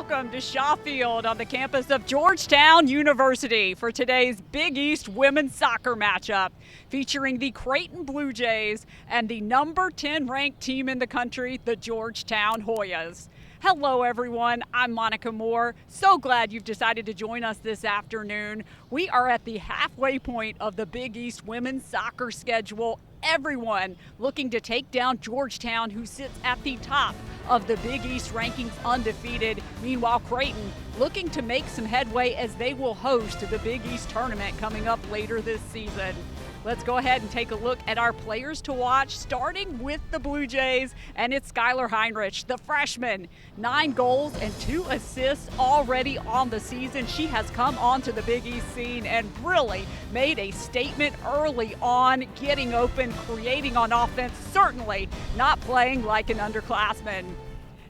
welcome to Shaw Field on the campus of Georgetown University for today's Big East women's soccer matchup featuring the Creighton Blue Jays and the number 10 ranked team in the country, the Georgetown Hoyas. Hello everyone, I'm Monica Moore. So glad you've decided to join us this afternoon. We are at the halfway point of the Big East women's soccer schedule. Everyone looking to take down Georgetown, who sits at the top of the Big East rankings undefeated. Meanwhile, Creighton looking to make some headway as they will host the Big East tournament coming up later this season. Let's go ahead and take a look at our players to watch, starting with the Blue Jays, and it's Skylar Heinrich, the freshman. 9 goals and 2 assists already on the season. She has come onto the Big East scene and really made a statement early on, getting open, creating on offense, certainly not playing like an underclassman.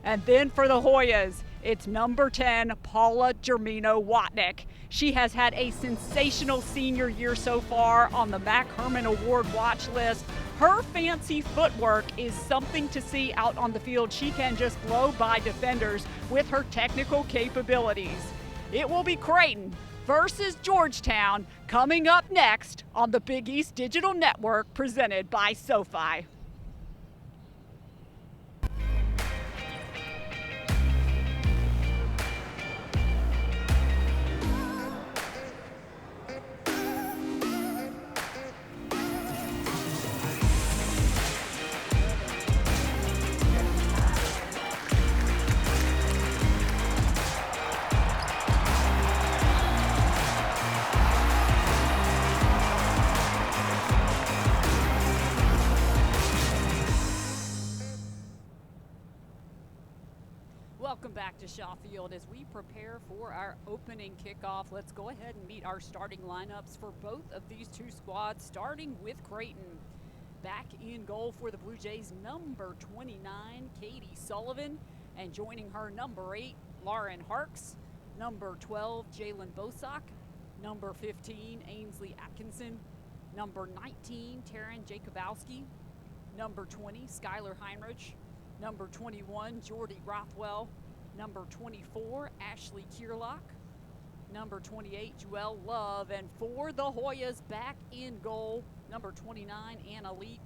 And then for the Hoyas, it's number 10, Paula Germino-Watnick. She has had a sensational senior year so far on the Mac Herman Award watch list. Her fancy footwork is something to see out on the field. She can just blow by defenders with her technical capabilities. It will be Creighton versus Georgetown coming up next on the Big East Digital Network presented by SoFi. Welcome back to Shaw Field as we prepare for our opening kickoff. Let's go ahead and meet our starting lineups for both of these two squads, starting with Creighton. Back in goal for the Blue Jays, number 29, Katie Sullivan, and joining her, number 8, Lauren Harks, number 12, Jalen Bosak, number 15, Ainsley Atkinson, number 19, Taryn Jacobowski, number 20, Skylar Heinrich, number 21, Jordy Rothwell, number 24, Ashley Kierlock, number 28, Joelle Love, and for the Hoyas back in goal, number 29, Anna Leet,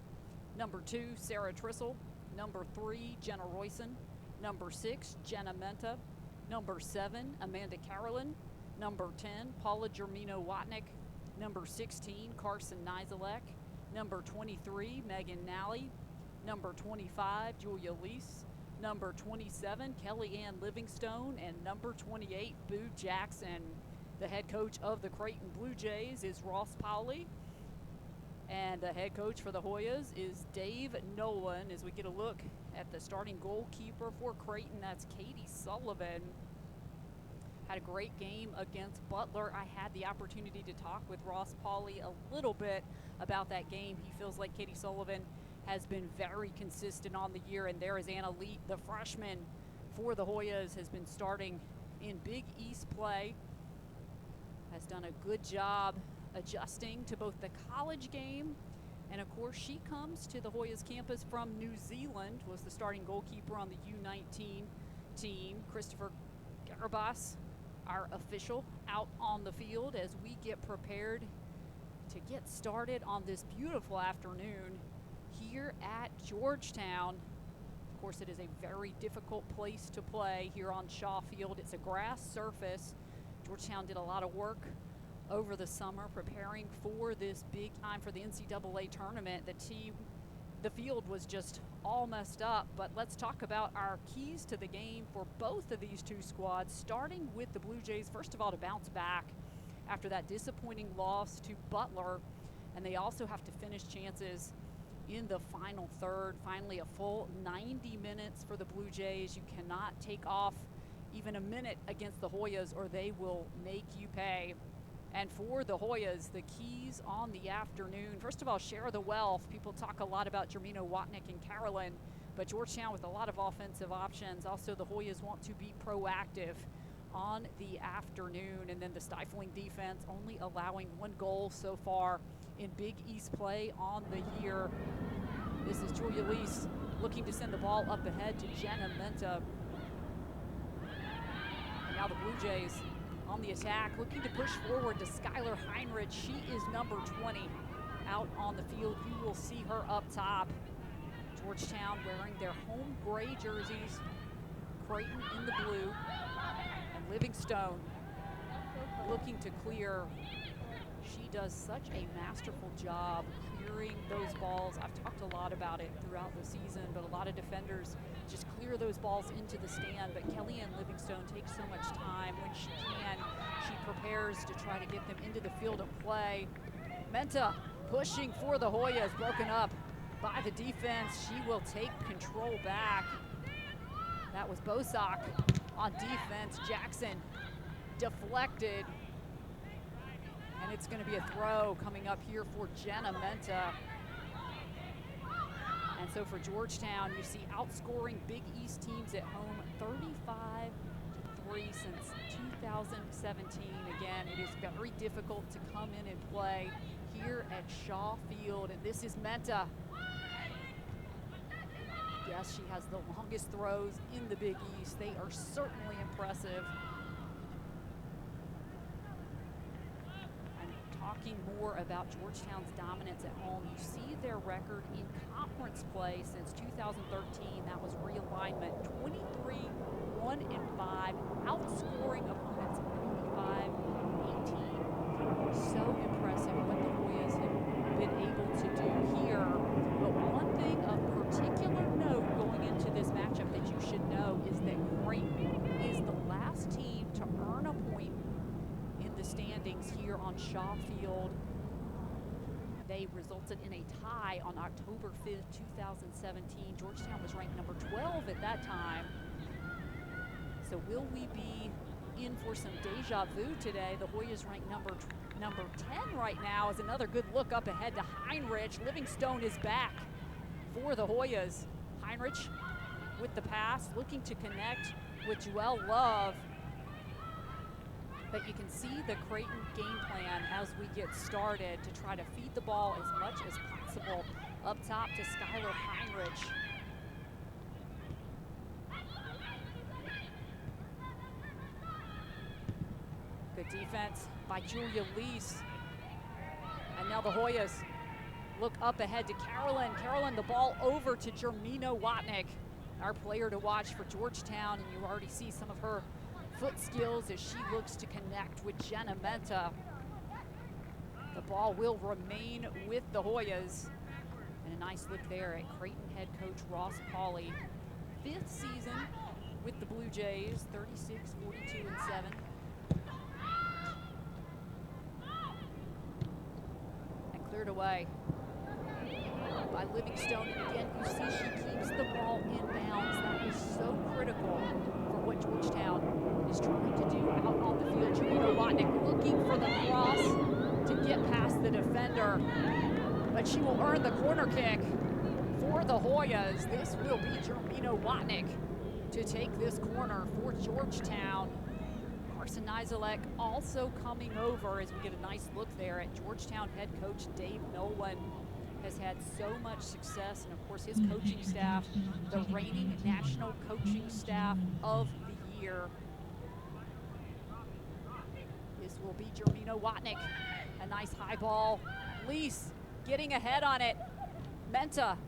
number 2, Sarah Trissel, number 3, Jenna Royson, number 6, Jenna Menta, number 7, Amanda Carolyn, number 10, Paula Germino-Watnick, number 16, Carson Nizelek, number 23, Megan Nally, number 25, Julia Lease, number 27, Kellyanne Livingstone, and number 28, Boo Jackson. The head coach of the Creighton Blue Jays is Ross Powley, and the head coach for the Hoyas is Dave Nolan. As we get a look at the starting goalkeeper for Creighton, that's Katie Sullivan. Had a great game against Butler. I had the opportunity to talk with Ross Powley a little bit about that game. He feels like Katie Sullivan has been very consistent on the year, and there is Anna Leet, the freshman for the Hoyas, has been starting in Big East play, has done a good job adjusting to both the college game, and of course she comes to the Hoyas campus from New Zealand, was the starting goalkeeper on the U19 team. Christopher Garabas, our official, out on the field as we get prepared to get started on this beautiful afternoon here at Georgetown. Of course, it is a very difficult place to play here on Shaw Field. It's a grass surface. Georgetown did a lot of work over the summer preparing for this big time for the NCAA tournament. The field was just all messed up, but let's talk about our keys to the game for both of these two squads, starting with the Blue Jays. First of all, to bounce back after that disappointing loss to Butler, and they also have to finish chances in the final third. Finally, a full 90 minutes for the Blue Jays. You cannot take off even a minute against the Hoyas or they will make you pay. And for the Hoyas, the keys on the afternoon, first of all, share the wealth. People talk a lot about Germino-Watnick and Carolyn, but Georgetown with a lot of offensive options. Also, the Hoyas want to be proactive on the afternoon. And then the stifling defense, only allowing 1 goal so far in Big East play on the year. This is Julia Lease looking to send the ball up ahead to Jenna Menta. Now the Blue Jays on the attack, looking to push forward to Skylar Heinrich. She is number 20 out on the field. You will see her up top. Georgetown wearing their home gray jerseys. Creighton in the blue. And Livingstone looking to clear. She does such a masterful job clearing those balls. I've talked a lot about it throughout the season, but a lot of defenders just clear those balls into the stand. But Kellyanne Livingstone takes so much time when she can. She prepares to try to get them into the field of play. Menta pushing for the Hoyas, broken up by the defense. She will take control back. That was Bosak on defense. Jackson deflected. And it's going to be a throw coming up here for Jenna Menta. And so for Georgetown, you see outscoring Big East teams at home 35-3 since 2017. Again, it is very difficult to come in and play here at Shaw Field. And this is Menta. Yes, she has the longest throws in the Big East. They are certainly impressive. Talking more about Georgetown's dominance at home, you see their record in conference play since 2013. That was realignment, 23-1-5, outscoring opponents 35-18. So impressive what the Hoyas have been able to do here. But one thing of particular note going into this matchup that you should know is that Creighton is the last team to earn a point the standings here on Shaw Field. They resulted in a tie on October 5th, 2017. Georgetown was ranked number 12 at that time. So will we be in for some deja vu today? The Hoyas ranked number 10 right now. Is another good look up ahead to Heinrich. Livingstone is back for the Hoyas. Heinrich with the pass, looking to connect with Joelle Love. But you can see the Creighton game plan as we get started to try to feed the ball as much as possible up top to Skylar Heinrich. Good defense by Julia Lease. And now the Hoyas look up ahead to Carolyn. Carolyn, the ball over to Jermino Watnick, our player to watch for Georgetown. And you already see some of her foot skills as she looks to connect with Jenna Menta. The ball will remain with the Hoyas. And a nice look there at Creighton head coach Ross Pauley. 5th season with the Blue Jays, 36, 42, and 7. And cleared away by Livingstone. And again, you see she keeps the ball in bounds. That is so critical for what Georgetown is trying to do out on the field. Jermino Watnick looking for the cross to get past the defender, but she will earn the corner kick for the Hoyas. This will be Jermino Watnick to take this corner for Georgetown. Carson Nizelek also coming over as we get a nice look there at Georgetown head coach Dave Nolan. Has had so much success, and of course his coaching staff, the reigning national coaching staff of the year. This will be Jermino Watnick. A nice high ball. Lease getting ahead on it. Menta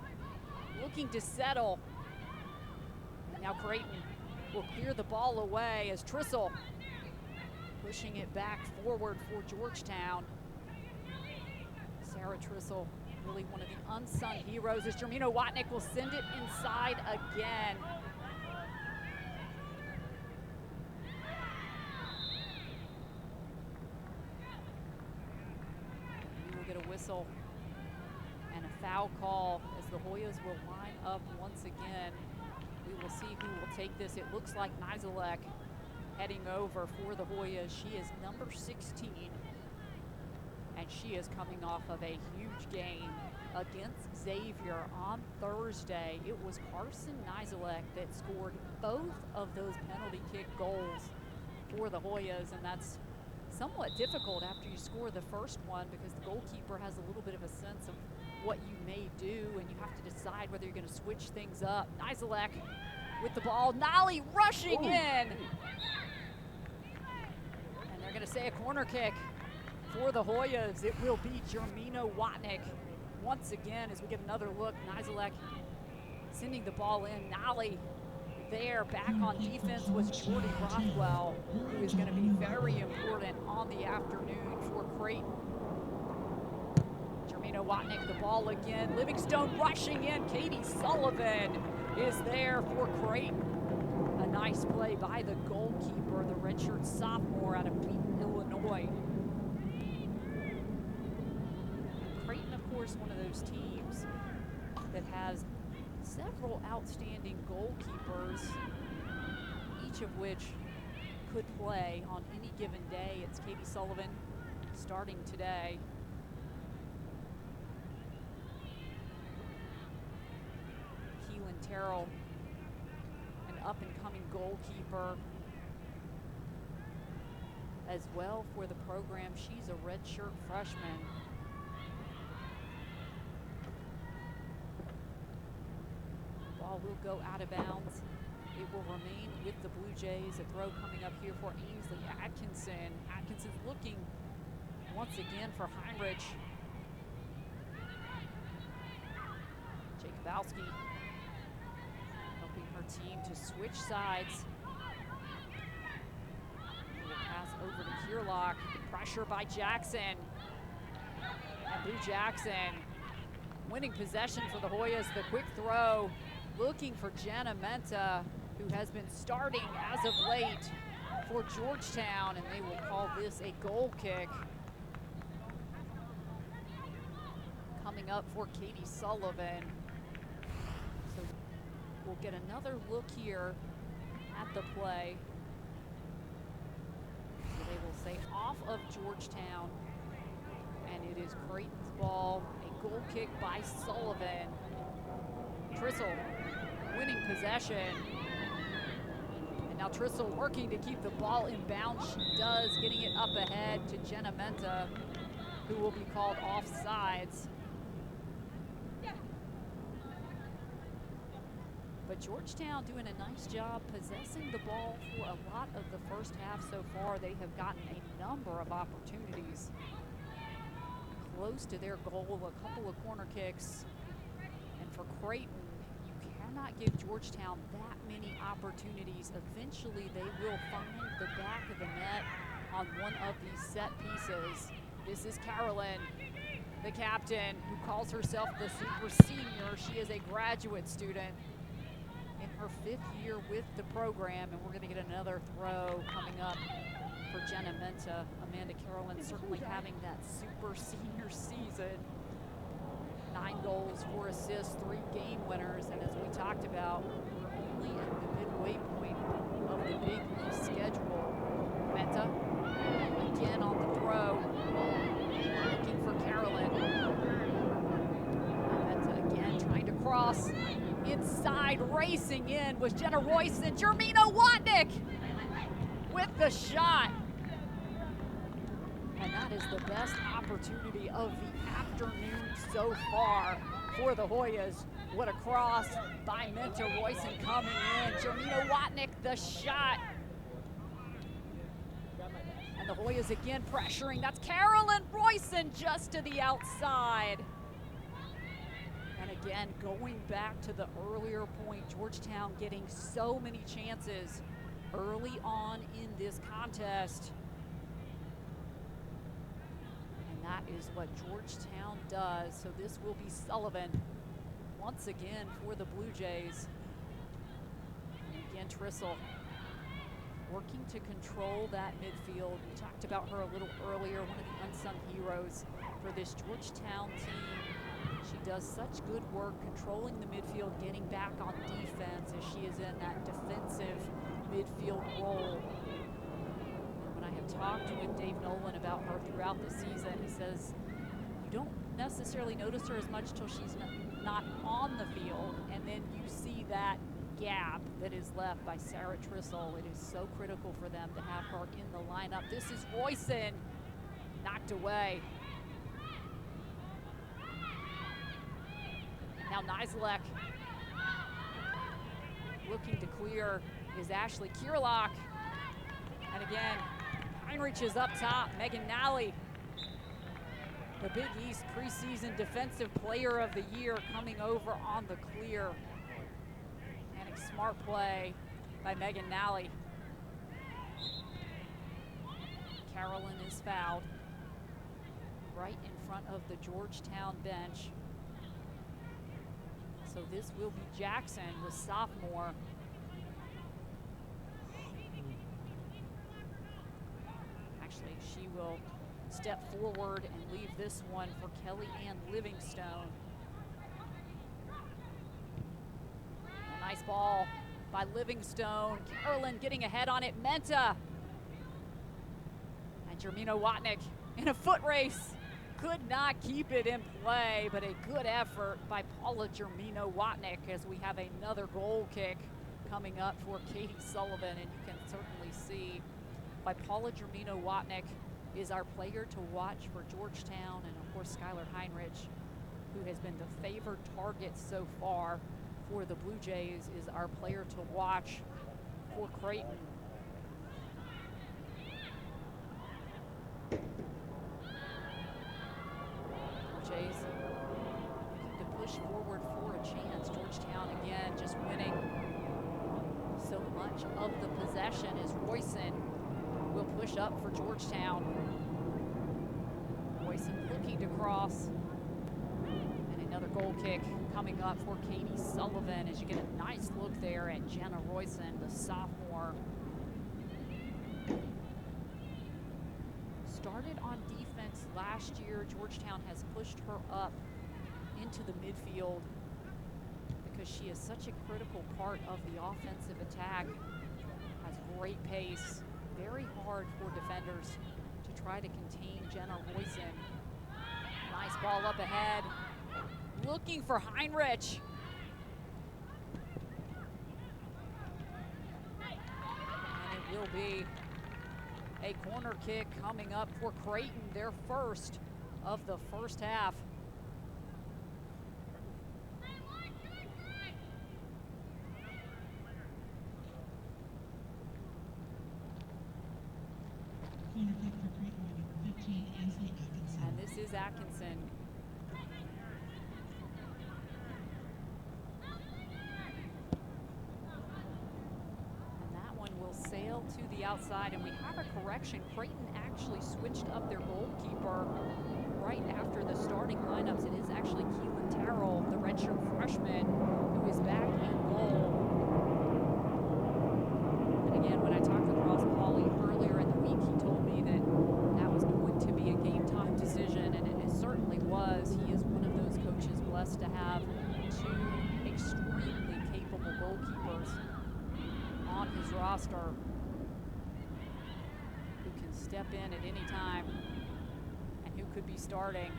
looking to settle. Now Creighton will clear the ball away as Trissel pushing it back forward for Georgetown. Sarah Trissel, really one of the unsung heroes, as Jermino Watnick will send it inside again. We will get a whistle and a foul call as the Hoyas will line up once again. We will see who will take this. It looks like Nizelek heading over for the Hoyas. She is number 16. And she is coming off of a huge game against Xavier on Thursday. It was Carson Nizelek that scored both of those penalty kick goals for the Hoyas, and that's somewhat difficult after you score the first one because the goalkeeper has a little bit of a sense of what you may do, and you have to decide whether you're going to switch things up. Nizelek with the ball. Nolly rushing in. going to say a corner kick for the Hoyas. It will be Jermino Watnick once again as we get another look. Nizelek sending the ball in. Nolly there. Back on defense was Jordy Rothwell, who is going to be very important on the afternoon for Creighton. Jermino Watnick, the ball again. Livingstone rushing in. Katie Sullivan is there for Creighton. A nice play by the goalkeeper, the redshirt sophomore out of Creighton, Illinois. Creighton, of course, one of those teams that has several outstanding goalkeepers, each of which could play on any given day. It's Katie Sullivan starting today. Keelan Terrell, an up-and-coming goalkeeper as well for the program. She's a redshirt freshman. Ball will go out of bounds. It will remain with the Blue Jays. A throw coming up here for Ainsley Atkinson. Atkinson's looking once again for Heinrich. Jacobowski helping her team to switch sides. Will pass over to Kierlock. Pressure by Jackson. And Blue Jackson winning possession for the Hoyas. The quick throw, looking for Jenna Menta, who has been starting as of late for Georgetown, and they will call this a goal kick. Coming up for Katie Sullivan. So we'll get another look here at the play. So they will say off of Georgetown, and it is Creighton's ball. A goal kick by Sullivan. Trissel winning possession. And now Trissel working to keep the ball in bounds. She does, getting it up ahead to Jenna Menta, who will be called offsides. But Georgetown doing a nice job possessing the ball for a lot of the first half so far. They have gotten a number of opportunities close to their goal, a couple of corner kicks. And for Creighton, you cannot give Georgetown that many opportunities. Eventually, they will find the back of the net on one of these set pieces. This is Carolyn, the captain, who calls herself the super senior. She is a graduate student in her 5th year with the program, and we're going to get another throw coming up for Jenna Menta. Amanda Carolyn certainly having that super senior season. 9 goals, 4 assists, 3 game winners, and as we talked about, we're only at the midway point of the Big East schedule. Menta again on the throw, looking for Carolyn. Menta again trying to cross. Inside, racing in was Jenna Royson. Jermino Watnick with the shot. And that is the best opportunity of the afternoon so far for the Hoyas. What a cross by Menta. Royson coming in. Jermino Watnick, the shot. And the Hoyas again pressuring. That's Carolyn Royson just to the outside. And again, going back to the earlier point, Georgetown getting so many chances early on in this contest. And that is what Georgetown does. So this will be Sullivan once again for the Blue Jays. And again, Trissel working to control that midfield. We talked about her a little earlier, one of the unsung heroes for this Georgetown team. She does such good work controlling the midfield, getting back on defense as she is in that defensive midfield role. And when I have talked with Dave Nolan about her throughout the season, he says you don't necessarily notice her as much till she's not on the field, and then you see that gap that is left by Sarah Trissel. It is so critical for them to have her in the lineup. This is Royson, knocked away. Now Nizelek looking to clear is Ashley Kierlock. And again, Heinrich is up top. Megan Nally, the Big East preseason Defensive Player of the Year, coming over on the clear. And a smart play by Megan Nally. Carolyn is fouled right in front of the Georgetown bench. So this will be Jackson, the sophomore. Actually, she will step forward and leave this one for Kelly Ann Livingstone. A nice ball by Livingstone. Carolyn getting ahead on it. Menta. And Jermino Watnick in a foot race. Could not keep it in play, but a good effort by Paula Jermino Watnick as we have another goal kick coming up for Katie Sullivan. And you can certainly see by Paula Jermino Watnick is our player to watch for Georgetown, and of course Skylar Heinrich, who has been the favored target so far for the Blue Jays, is our player to watch for Creighton. Jays looking to push forward for a chance. Georgetown again just winning so much of the possession as Royson will push up for Georgetown. Royson looking to cross. And another goal kick coming up for Katie Sullivan as you get a nice look there at Jenna Royson, the sophomore. Started on defense last year. Georgetown has pushed her up into the midfield because she is such a critical part of the offensive attack. Has great pace, very hard for defenders to try to contain Jenna Royson. Nice ball up ahead, looking for Heinrich. And it will be a corner kick coming up for Creighton, their first of the first half. Corner kick for Creighton, number 15, Ansley Atkinson. And this is Atkinson. Sail to the outside, and we have a correction. Creighton actually switched up their goalkeeper right after the starting lineups. It is actually Keelan Terrell, the redshirt freshman, who is back in goal. And again, when I talked with Ross Pauley earlier in the week, he told me that that was going to be a game time decision, and it certainly was. He is one of those coaches blessed to have two extremely capable goalkeepers on his roster who can step in at any time and who could be starting.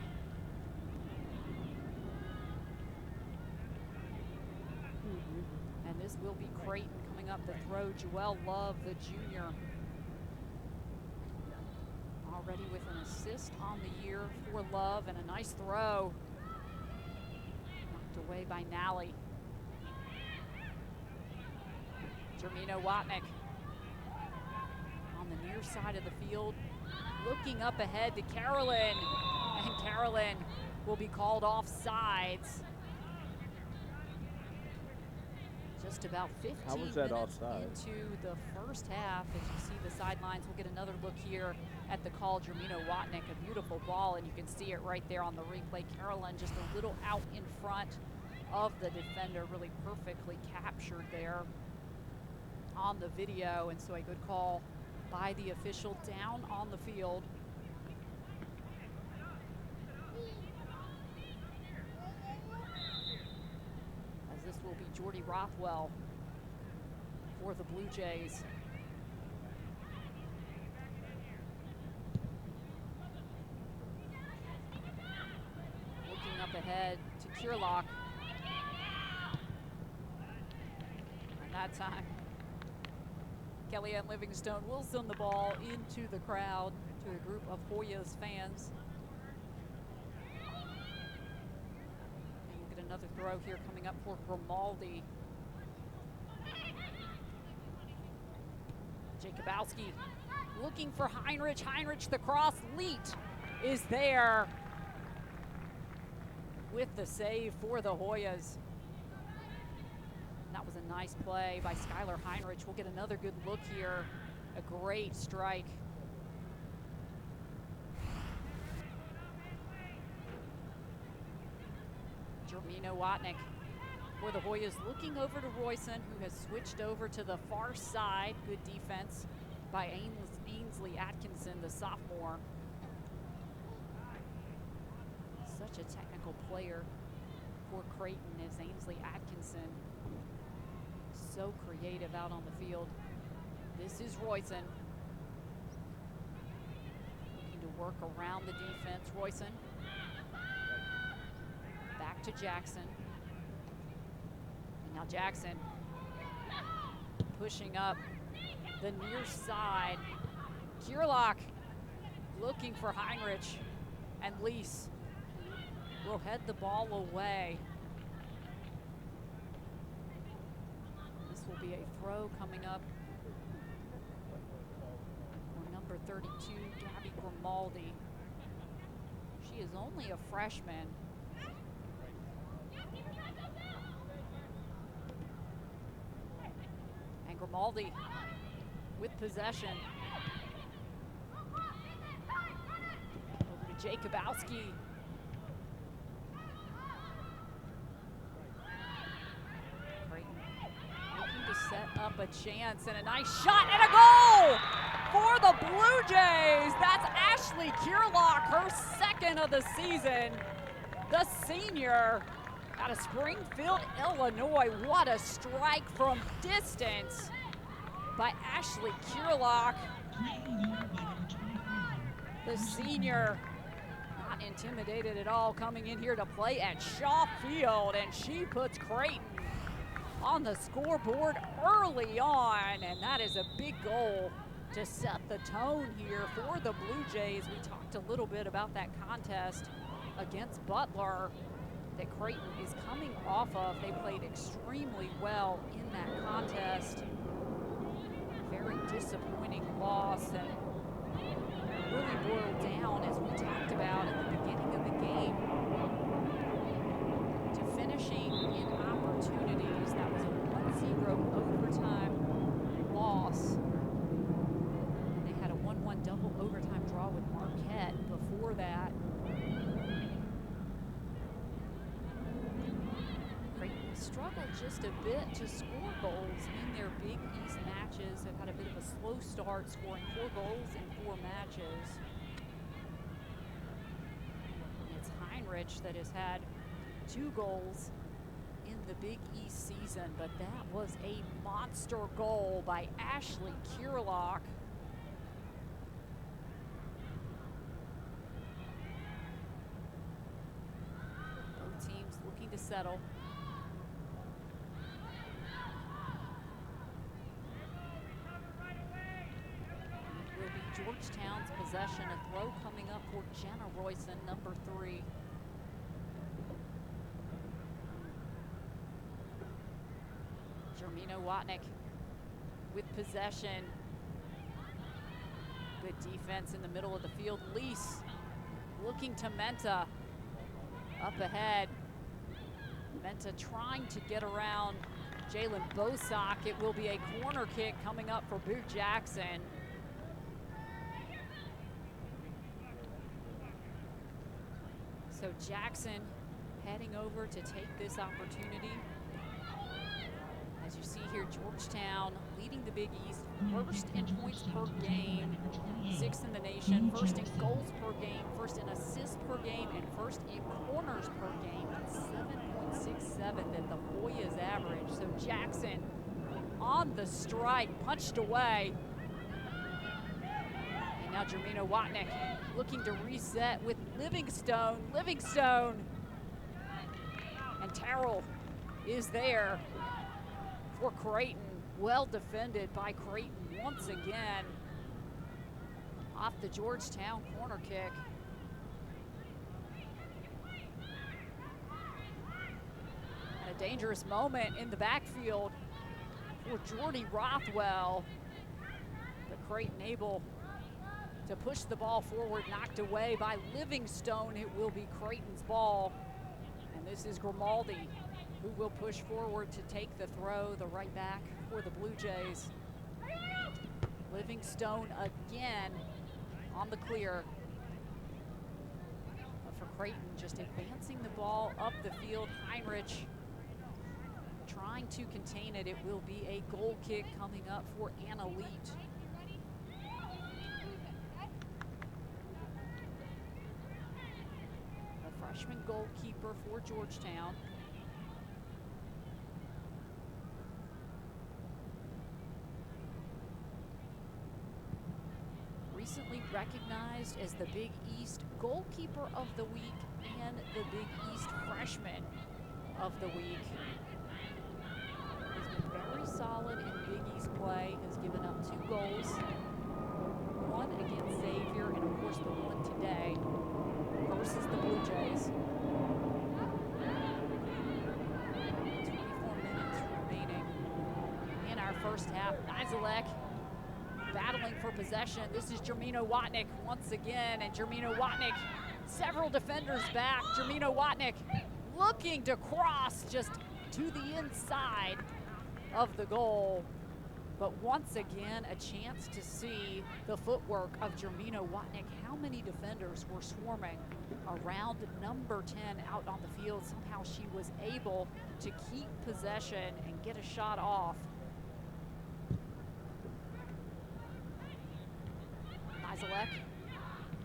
And this will be Creighton coming up the throw. Joelle Love, the junior, already with an assist on the year for Love, and a nice throw knocked away by Nally. Jermino Watnick on the near side of the field, looking up ahead to Carolyn, and Carolyn will be called off sides. Just about 15 minutes into the first half. As you see the sidelines, we'll get another look here at the call. Jermino Watnick, a beautiful ball, and you can see it right there on the replay. Carolyn just a little out in front of the defender, really perfectly captured there on the video, and so a good call by the official down on the field. As this will be Jordy Rothwell for the Blue Jays. Looking up ahead to Kierlock. And that time Kelly Ann Livingstone will send the ball into the crowd, to a group of Hoyas fans. And we'll get another throw here coming up for Grimaldi. Jacobowski looking for Heinrich. Heinrich the cross. Leet is there with the save for the Hoyas. That was a nice play by Skylar Heinrich. We'll get another good look here. A great strike. Jermino Watnick for the Hoyas, looking over to Royson, who has switched over to the far side. Good defense by Ainsley Atkinson, the sophomore. Such a technical player for Creighton is Ainsley Atkinson. So creative out on the field. This is Royson. Looking to work around the defense. Royson. Back to Jackson. And now Jackson pushing up the near side. Kierlock looking for Heinrich, and Lease will head the ball away. This will be a throw coming up for number 32, Gabby Grimaldi. She is only a freshman. And Grimaldi with possession. Over to Jacobowski. Creighton looking to set up a chance, and a nice shot and a goal for the Blue Jays. That's Ashley Kierlock, her second of the season. The senior out of Springfield, Illinois. What a strike from distance by Ashley Kierlock. The senior, not intimidated at all, coming in here to play at Shaw Field, and she puts Creighton on the scoreboard early on, and that is a big goal to set the tone here for the Blue Jays. We talked a little bit about that contest against Butler that Creighton is coming off of. They played extremely well in that contest. Very disappointing loss, and really boiled down, as we talked about at the beginning of the game, to finishing in opportunities. That was a 1-0 overtime loss. They had a 1-1 double overtime draw with Marquette before that. Creighton struggled just a bit to score goals in their Big East matches. They've had a bit of a slow start, scoring 4 goals in 4 matches. And it's Heinrich that has had 2 goals in the Big East season, but that was a monster goal by Ashley Kierlock. Both teams looking to settle. Georgetown's possession, a throw coming up for Jenna Royson, number 3. Jermino Watnick with possession. Good defense in the middle of the field. Lease looking to Menta. Up ahead. Menta trying to get around Jalen Bosock. It will be a corner kick coming up for Boot Jackson. So Jackson heading over to take this opportunity. As you see here, Georgetown leading the Big East, first in points per game, 6th in the nation, first in goals per game, first in assists per game, and first in corners per game. That's 7.67 that the Hoyas average. So Jackson on the strike, punched away. And now Jermino Watnick looking to reset with Livingstone. And Terrell is there for Creighton. Well defended by Creighton once again. Off the Georgetown corner kick. And a dangerous moment in the backfield for Jordy Rothwell. But Creighton able to push the ball forward, knocked away by Livingstone. It will be Creighton's ball. And this is Grimaldi, who will push forward to take the throw, the right back for the Blue Jays. Livingstone again on the clear. But for Creighton, just advancing the ball up the field. Heinrich trying to contain it. It will be a goal kick coming up for Anna Leet. The freshman goalkeeper for Georgetown. Recently recognized as the Big East Goalkeeper of the Week and the Big East Freshman of the Week. Has been very solid in Big East play, has given up 2 goals, one against Xavier and of course the one today versus the Blue Jays. 24 minutes remaining in our first half. Nizelek battling for possession. This is Jermino Watnick once again, and Jermino Watnick, several defenders back. Jermino Watnick looking to cross just to the inside of the goal. But once again, a chance to see the footwork of Jermino Watnick. How many defenders were swarming around number 10 out on the field? Somehow she was able to keep possession and get a shot off. Nizelek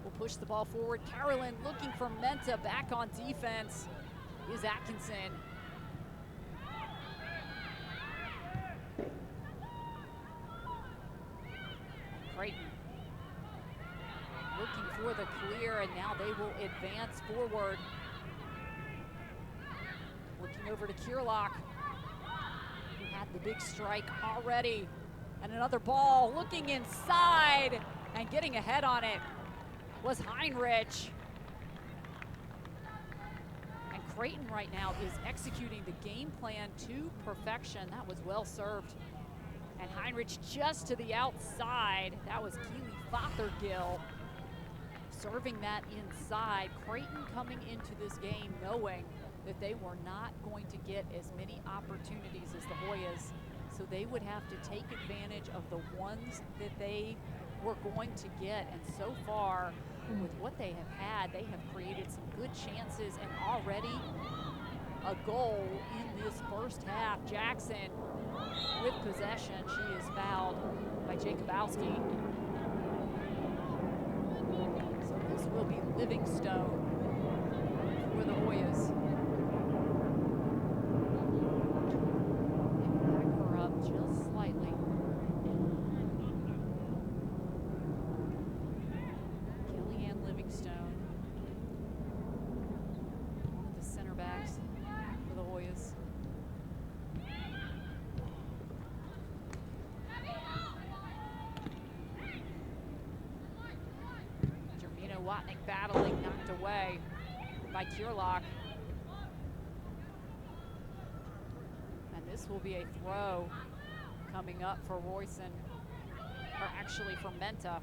will push the ball forward. Carolyn looking for Menta back on defense is Atkinson. Creighton looking for the clear, and now they will advance forward. Looking over to Kierlock, who had the big strike already. And another ball looking inside, and getting ahead on it was Heinrich. And Creighton right now is executing the game plan to perfection. That was well served. And Heinrich just to the outside. That was Keely Fothergill serving that inside. Creighton coming into this game knowing that they were not going to get as many opportunities as the Hoyas. So they would have to take advantage of the ones that they were going to get. And so far, with what they have had, they have created some good chances, and already a goal in this first half. Jackson with possession. She is fouled by Jacobowski. So this will be Livingstone for the Hoyas. Back her up just slightly. Kellyanne Livingstone, one of the center backs for the Hoyas. Watnick battling, knocked away by Kierlock. And this will be a throw coming up for Royson, or actually for Menta.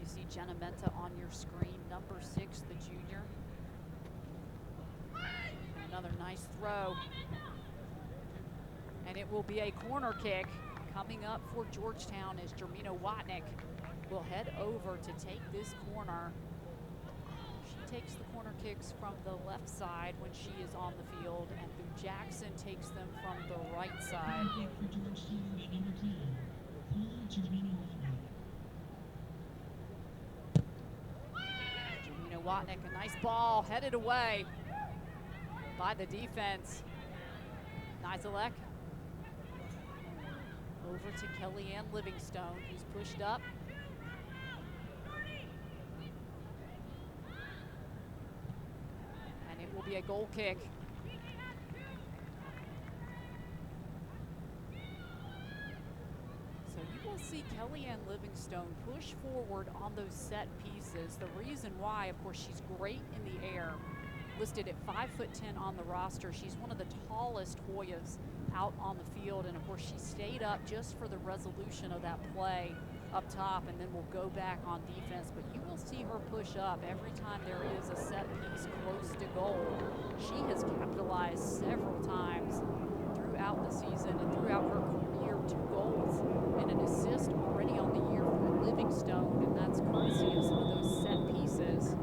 You see Jenna Menta on your screen, number 6, the junior. Another nice throw. And it will be a corner kick coming up for Georgetown as Jermino Watnick will head over to take this corner. She takes the corner kicks from the left side when she is on the field, and Boo Jackson takes them from the right side. Jermino Watnick, a nice ball headed away by the defense. Nizelek over to Kellyanne Livingstone, who's pushed up. Will be a goal kick. So you will see Kellyanne Livingstone push forward on those set pieces. The reason why, of course, she's great in the air. Listed at 5'10" on the roster. She's one of the tallest Hoyas out on the field, and of course she stayed up just for the resolution of that play up top, and then we'll go back on defense. But you will see her push up every time there is a set piece close to goal. She has capitalized several times throughout the season and throughout her career. 2 goals and an assist already on the year for Livingstone, and that's courtesy of some of those set pieces.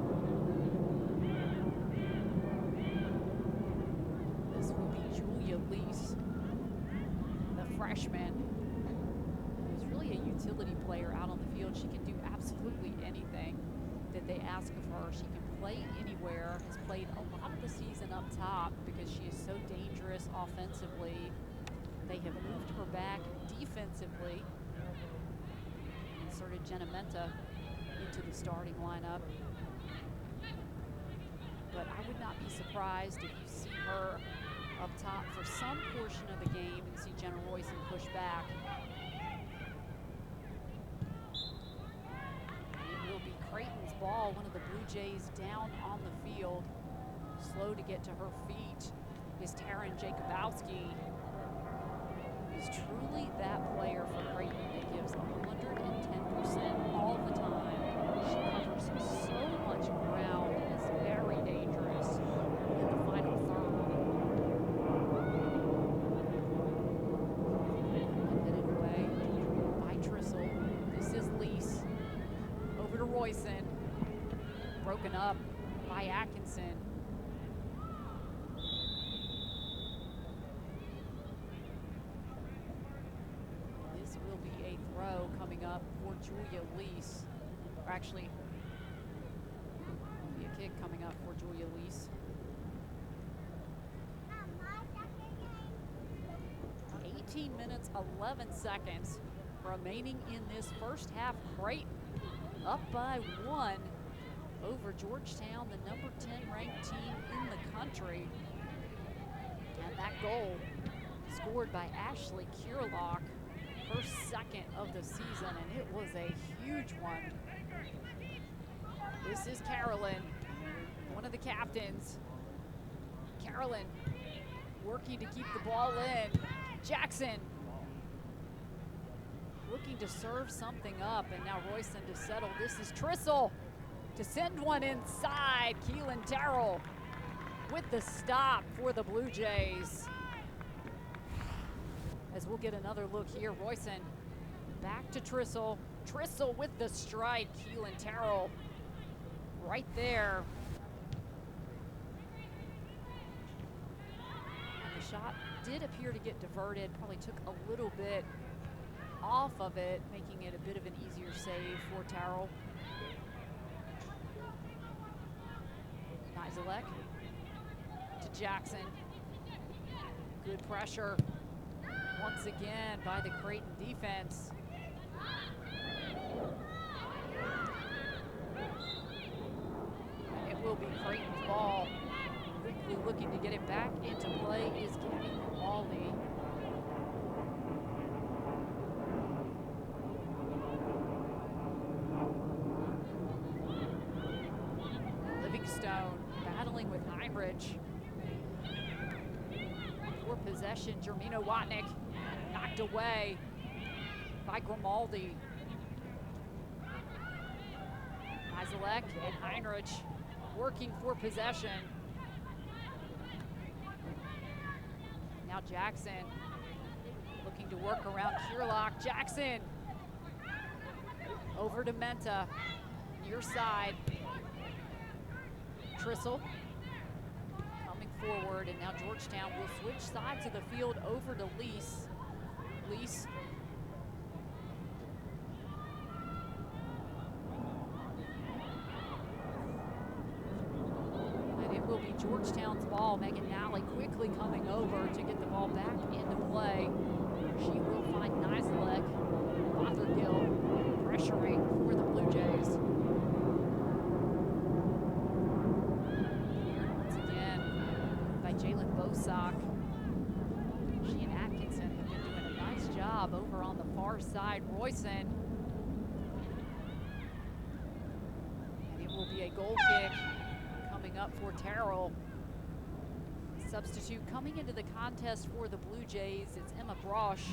This will be Julia Lease, the freshman, who's really a utility player out on the field. She can do absolutely anything that they ask of her. She can play anywhere, has played a lot of the season up top because she is so dangerous offensively. They have moved her back defensively. Inserted Jenna Menta into the starting lineup. But I would not be surprised if you see her up top for some portion of the game and see Jenna Royson push back. It will be Creighton's ball, one of the Blue Jays down on the field. Slow to get to her feet is Taryn Jacobowski. Is truly that player for Creighton that gives 110% all the time. She covers so much ground and is very dangerous in the final third. Headed away by Trissel. This is Lease. Over to Royson. Broken up by Atkinson. Coming up for Julia Lease, or actually be a kick coming up for Julia Lease. 18 minutes, 11 seconds remaining in this first half. Creighton up by 1 over Georgetown, the number 10 ranked team in the country. And that goal scored by Ashley Kierlock, her second of the season, and it was a huge one. This is Carolyn, one of the captains. Carolyn working to keep the ball in. Jackson looking to serve something up, and now Royson to settle. This is Trissel to send one inside. Keelan Terrell with the stop for the Blue Jays. As we'll get another look here, Royson back to Trissel. Trissel with the strike. Keelan Terrell right there. And the shot did appear to get diverted. Probably took a little bit off of it, making it a bit of an easier save for Terrell. Nizelek to Jackson. Good pressure once again by the Creighton defense. And it will be Creighton's ball. Quickly looking to get it back into play is Gabby Grimaldi. Livingstone battling with Heinrich. For possession, Jermina Watnick knocked away by Grimaldi. Nizelek and Heinrich working for possession. Now Jackson looking to work around Kierlock. Jackson over to Menta, near side. Trissel coming forward, and now Georgetown will switch sides of the field over to Lease. Lease and it will be Georgetown's ball. Megan Nally quickly coming over to get the ball back into play. She will find Nizelek. Fothergill pressuring for the Blue Jays. Once again by Jalen Bosock. She and Atkinson have been doing a nice job over on the far side. Royson. And it will be a goal kick coming up for Terrell. Substitute coming into the contest for the Blue Jays, it's Emma Brosh.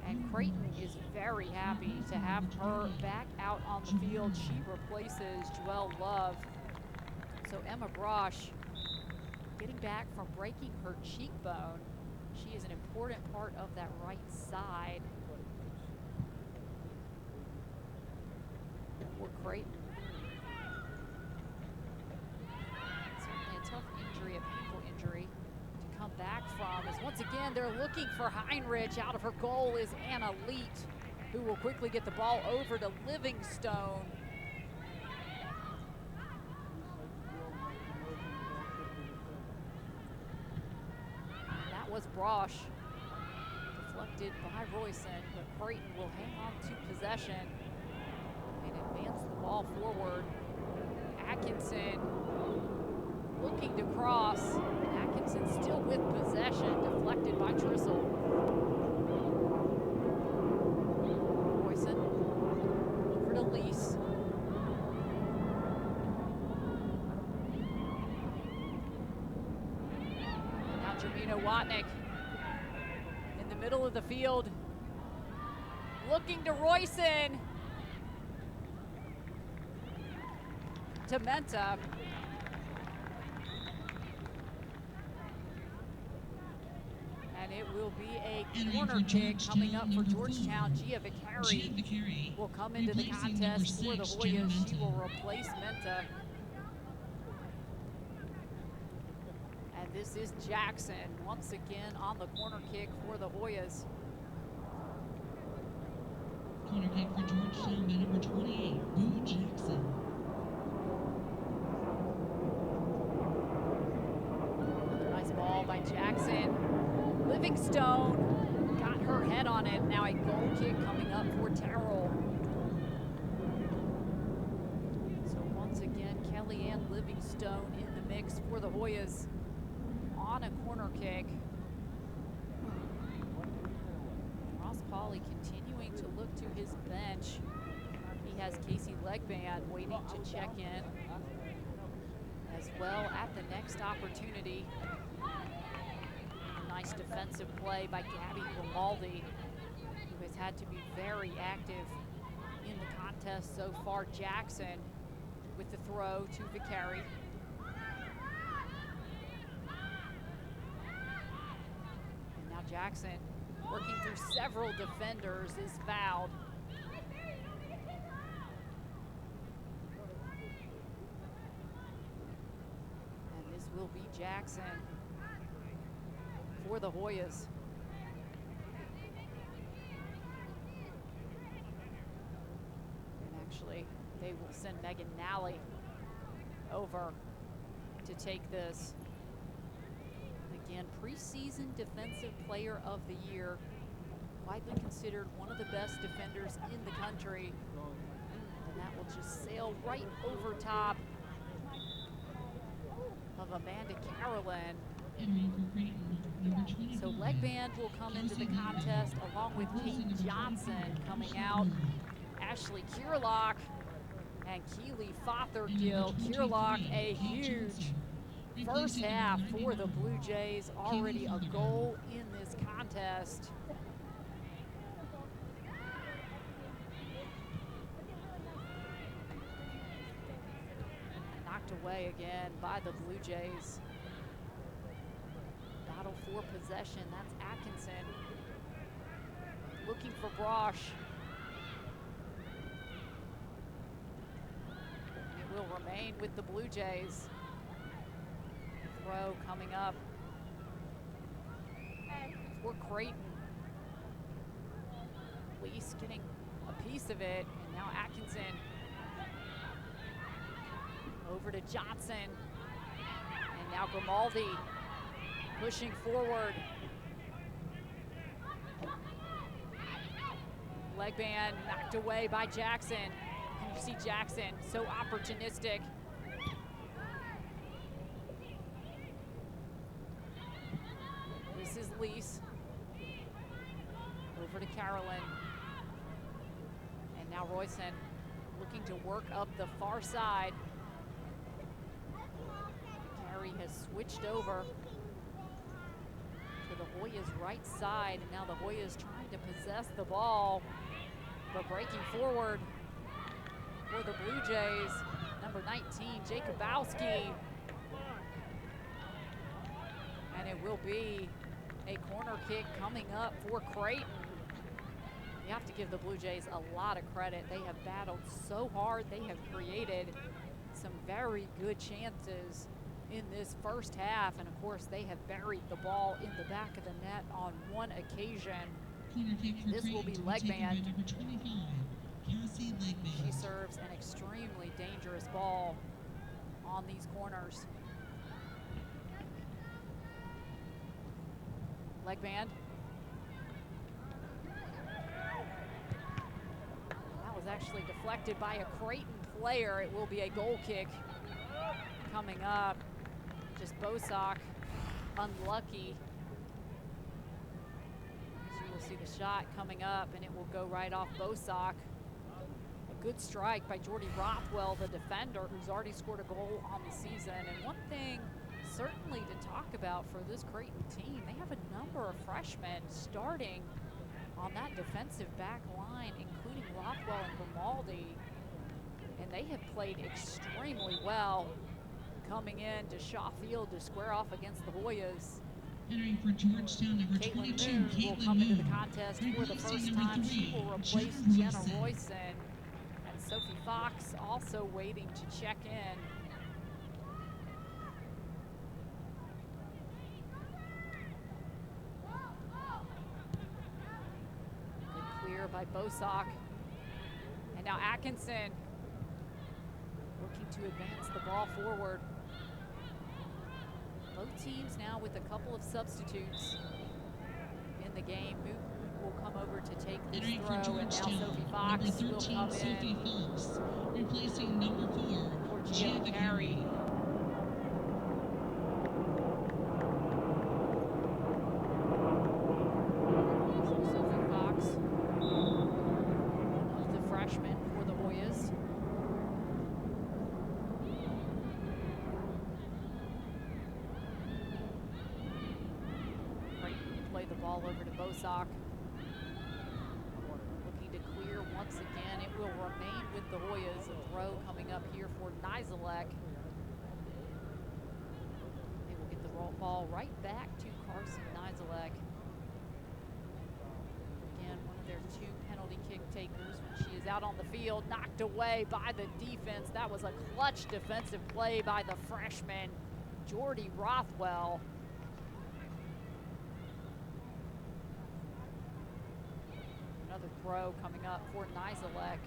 And Creighton is very happy to have her back out on the field. She replaces Joelle Love. So Emma Brosh getting back from breaking her cheekbone. She is an important part of that right side for Creighton. Certainly a tough injury, a painful injury to come back from, as once again they're looking for Heinrich. Out of her goal is Anna Leet, who will quickly get the ball over to Livingstone. That was Brosh, deflected by Royson, but Creighton will hang on to possession and advance the ball forward. Atkinson looking to cross. Atkinson still with possession, deflected by Trissel. Royson over to Lease. Now Jamina Watnick in the middle of the field, looking to Royson. To Menta. And it will be a corner kick coming up for Georgetown. Gia Vicari will come into the contest for the Hoyas. She will replace Menta. And this is Jackson once again on the corner kick for the Hoyas. Corner kick for Georgetown by number 28, Boo Jackson. Nice ball by Jackson. Livingstone got her head on it. Now a goal kick coming up for Terrell. So once again, Kellyanne Livingstone in the mix for the Hoyas on a corner kick. Ross Pauley continuing to look to his bench. He has Casey Legband waiting to check in as well at the next opportunity. Nice defensive play by Gabby Grimaldi, who has had to be very active in the contest so far. Jackson with the throw to Vicari. And now Jackson, working through several defenders, is fouled. And this will be Jackson for the Hoyas. And actually, they will send Megan Nally over to take this. Again, preseason Defensive Player of the Year, widely considered one of the best defenders in the country. And that will just sail right over top of Amanda Carolyn. So Legband will come into the contest along with Kate Johnson coming out. Ashley Kierlock and Keely Fothergill. Kierlock, a huge first half for the Blue Jays. Already a goal in this contest. Knocked away again by the Blue Jays. Battle for possession, that's Atkinson. Looking for Brosh. It will remain with the Blue Jays. Throw coming up for Creighton. Lease getting a piece of it, and now Atkinson. Over to Johnson, and now Grimaldi pushing forward. Legband knocked away by Jackson. And you see Jackson so opportunistic. This is Lease. Over to Carolyn. And now Royson looking to work up the far side. Carey has switched over to the Hoyas right side, and now the Hoyas trying to possess the ball, but breaking forward for the Blue Jays, number 19, Jacobowski. And it will be a corner kick coming up for Creighton. You have to give the Blue Jays a lot of credit. They have battled so hard. They have created some very good chances in this first half. And of course, they have buried the ball in the back of the net on one occasion. This will be Legband. She serves an extremely dangerous ball on these corners. Legband. That was actually deflected by a Creighton player. It will be a goal kick coming up. Just Bosock unlucky. As you will see the shot coming up, and it will go right off Bosock. A good strike by Jordy Rothwell, the defender, who's already scored a goal on the season. And one thing certainly to talk about for this Creighton team, they have a number of freshmen starting on that defensive back line, including Rothwell and Grimaldi, and they have played extremely well coming in to Shaw Field to square off against the Hoyas. Entering for Georgetown, number 22, Moon will come into the contest for the first time. She will replace Jenna Royson, and Sophie Fox also waiting to check in. By Bosock, and now Atkinson looking to advance the ball forward. Both teams now with a couple of substitutes in the game. Newton will come over to take this throw, and now Sophie Fox will come in. Fox, replacing number 4, Gia Carey. For the Hoyas. Creighton play the ball over to Bosock. Looking to clear once again. It will remain with the Hoyas. A throw coming up here for Nizelek. They will get the ball right back to Carson Nizelek. Again, one of their 2 penalty kick takers when she is out on the field, knocked away by the defense. That was a clutch defensive play by the freshman, Jordy Rothwell. Another throw coming up for Nizelek.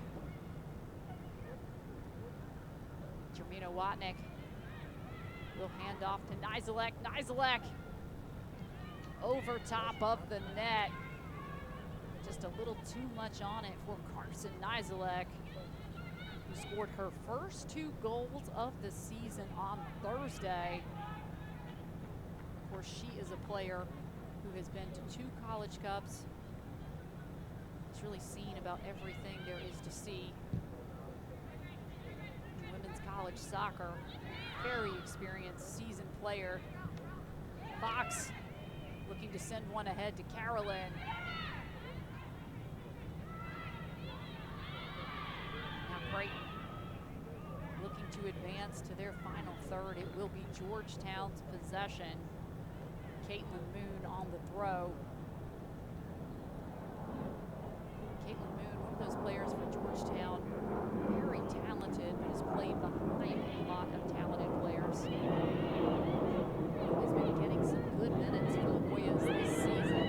Jermina Watnick will hand off to Nizelek. Nizelek over top of the net. Just a little too much on it for Carson Nizelek, who scored her first 2 goals of the season on Thursday. Of course, she is a player who has been to 2 College Cups. She's really seen about everything there is to see in women's college soccer. Very experienced, seasoned player. Fox looking to send one ahead to Carolyn. Creighton looking to advance to their final third. It will be Georgetown's possession. Caitlin Moon on the throw. Caitlin Moon, one of those players for Georgetown, very talented, but has played behind a lot of talented players. Has been getting some good minutes for the Hoyas this season.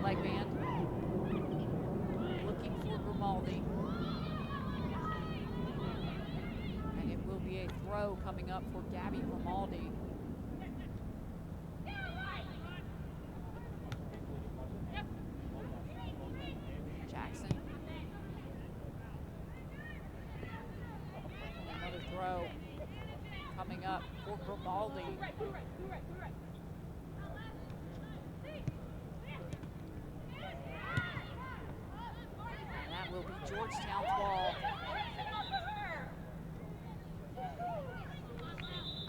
Legband. Grimaldi. And it will be a throw coming up for Gabby Grimaldi. Jackson. Another throw coming up for Grimaldi. Will be Georgetown's ball.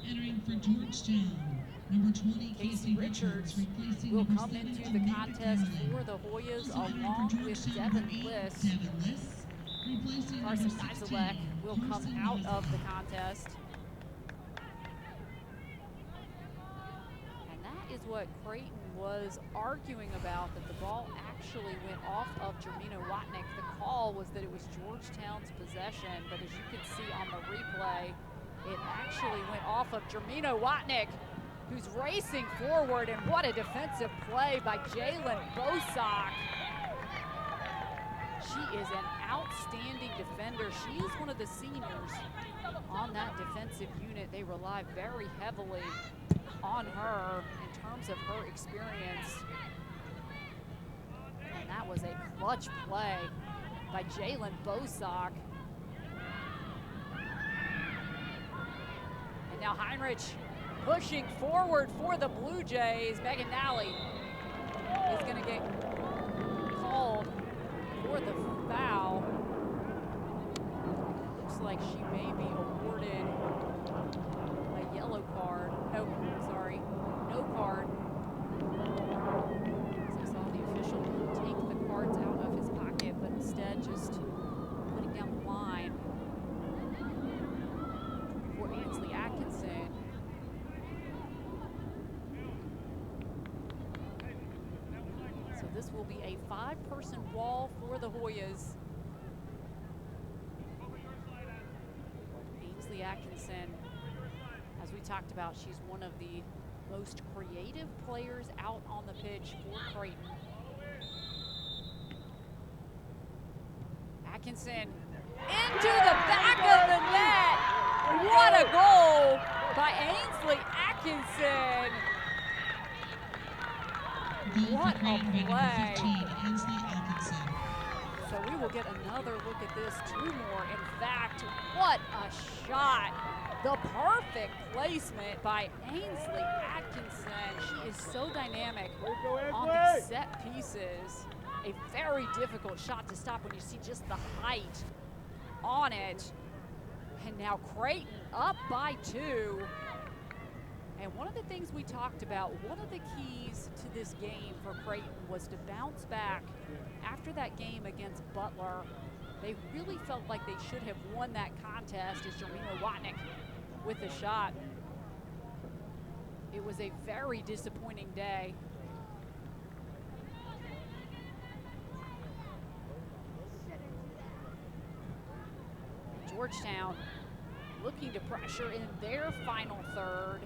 Entering for Georgetown, Number 20, Casey Richards replacing will number come 7, into the Amanda contest Carolyn. for the Hoyas Also added for along with Georgetown, Devin number 8, Bliss. Devin Bliss. Replacing Carson number 16, Nizelek will come Carson out of the Nizelek. contest. And that is what Creighton was arguing about, that the ball actually went off of Jermino Watnick. The call was that it was Georgetown's possession, but as you can see on the replay, it actually went off of Jermino Watnick, who's racing forward, and what a defensive play by Jalen Bosock. She is an outstanding defender. She is one of the seniors on that defensive unit. They rely very heavily on her in terms of her experience. And that was a clutch play by Jalen Bosock. And now Heinrich pushing forward for the Blue Jays. Megan Nally is going to get called for the foul. Looks like she may be awarded a yellow card. No, sorry, no card. As I saw the official take the cards out of his pocket, but instead just putting down the line for Ainsley Atkinson. So this will be a 5-person wall for the Hoyas. Ainsley Atkinson, as we talked about, she's one of the most creative players out on the pitch for Creighton. Atkinson into the back of the net. What a goal by Ainsley Atkinson. What a play. 15, Ainsley Atkinson. So we will get another look at this, 2 more. In fact, what a shot. The perfect placement by Ainsley Atkinson. She is so dynamic on these set pieces. A very difficult shot to stop when you see just the height on it. And now Creighton up by 2. And one of the things we talked about, one of the keys to this game for Creighton was to bounce back after that game against Butler. They really felt like they should have won that contest as Jermino Watnick with the shot. It was a very disappointing day. Georgetown looking to pressure in their final third.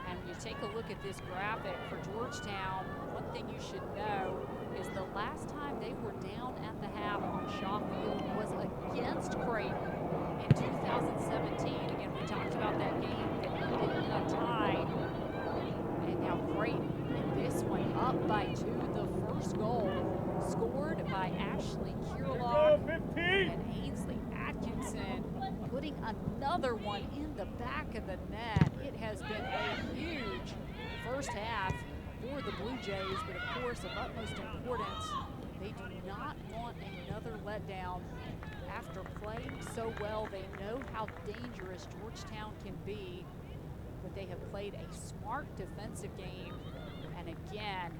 And when you take a look at this graphic for Georgetown, one thing you should know is the last time they were down at the half on Shaw Field was against Creighton in 2017. Again, we talked about that game that ended in a tie. And now Creighton in this one up by 2. The first goal scored by Ashley Kierlock and Ainsley Atkinson, putting another one in the back of the net. It has been a huge first half for the Blue Jays, but of course of utmost importance, they do not want another letdown. After playing so well, they know how dangerous Georgetown can be, but they have played a smart defensive game, and again,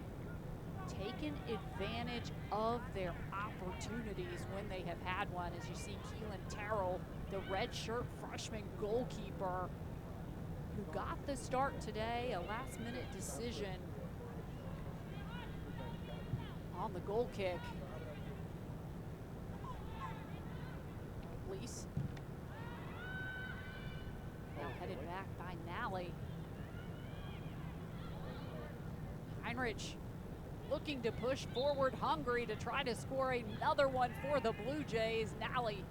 taken advantage of their opportunities when they have had one. As you see Keelan Terrell, the redshirt freshman goalkeeper, who got the start today, a last-minute decision on the goal kick. Lease now headed back by Nally. Heinrich looking to push forward, hungry to try to score another one for the Blue Jays. Nally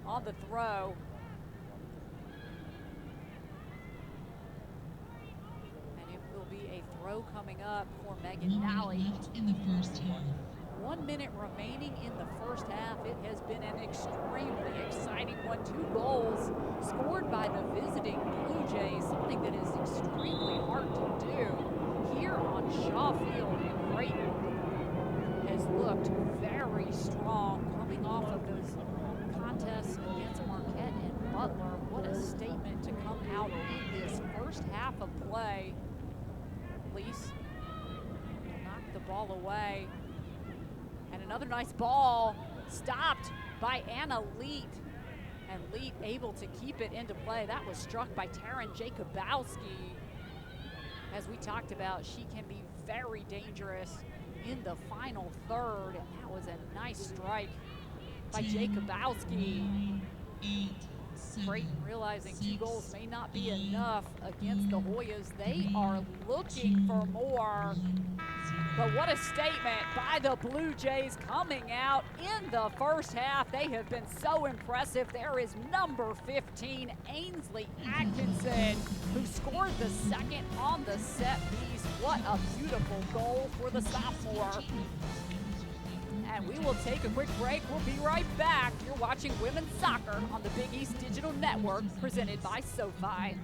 on the throw. And it will be a throw coming up for Megan 1 minute Nally. left in the first half. 1 minute remaining in the first half. It has been an extremely exciting one. 2 goals scored by the visiting Blue Jays, something that is extremely hard to do here on Shaw Field. And Creighton has looked very strong coming off of those contests against Marquette and Butler. What a statement to come come out over this first half of play. Lease will knock the ball away. And another nice ball stopped by Anna Leet. And Leet able to keep it into play. That was struck by Taryn Jacobowski. As we talked about, she can be very dangerous in the final third. And that was a nice strike by Jacobowski. Creighton realizing 2 goals may not be enough against the Hoyas. They are looking for more. But what a statement by the Blue Jays coming out in the first half. They have been so impressive. There is number 15, Ainsley Atkinson, who scored the second on the set piece. What a beautiful goal for the sophomore. And we will take a quick break. We'll be right back. You're watching women's soccer on the Big East Digital Network, presented by SoFi.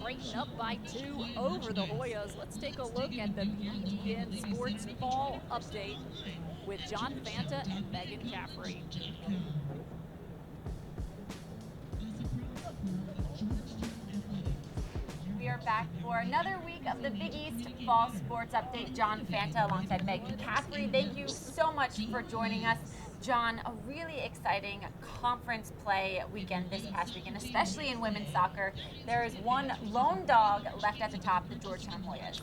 Creighton up by 2 over the Hoyas. Let's take a look at the BDN Sports Fall Update with John Fanta and Megan Caffrey. We are back for another week of the Big East Fall Sports Update. John Fanta alongside Megan Caffrey. Thank you so much for joining us. John, a really exciting conference play weekend this past weekend, especially in women's soccer. There is one lone dog left at the top, the Georgetown Hoyas.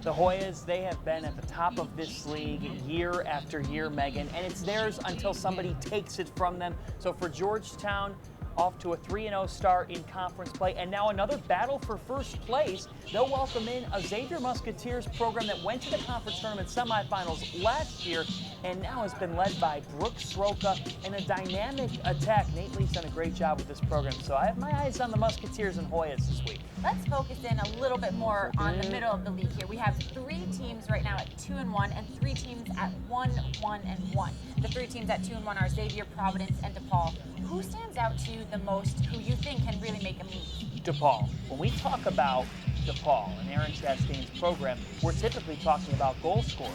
The Hoyas, they have been at the top of this league year after year, Megan, and it's theirs until somebody takes it from them. So for Georgetown, off to a 3-0 start in conference play, and now another battle for first place. They'll welcome in a Xavier Musketeers program that went to the conference tournament semifinals last year and now has been led by Brooke Sroka and a dynamic attack. Nate Lee's done a great job with this program, so I have my eyes on the Musketeers and Hoyas this week. Let's focus in a little bit more on the middle of the league here. We have 3 teams right now at 2-1 and 3 teams at 1-1-1. The 3 teams at 2-1 are Xavier, Providence, and DePaul. Who stands out to you the most, who you think can really make a move? DePaul. When we talk about DePaul and Aaron Chastain's program, we're typically talking about goal scorers.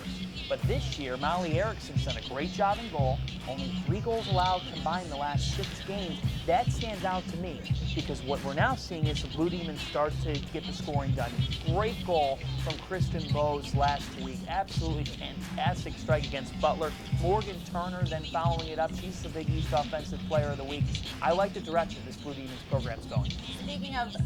But this year, Molly Erickson's done a great job in goal. Only 3 goals allowed combined in the last 6 games. That stands out to me because what we're now seeing is the Blue Demons start to get the scoring done. Great goal from Kristen Bowes last week. Absolutely fantastic strike against Butler. Morgan Turner then following it up. She's the Big East Offensive Player of the Week. I like the direction this Blue Demons program's going. Speaking of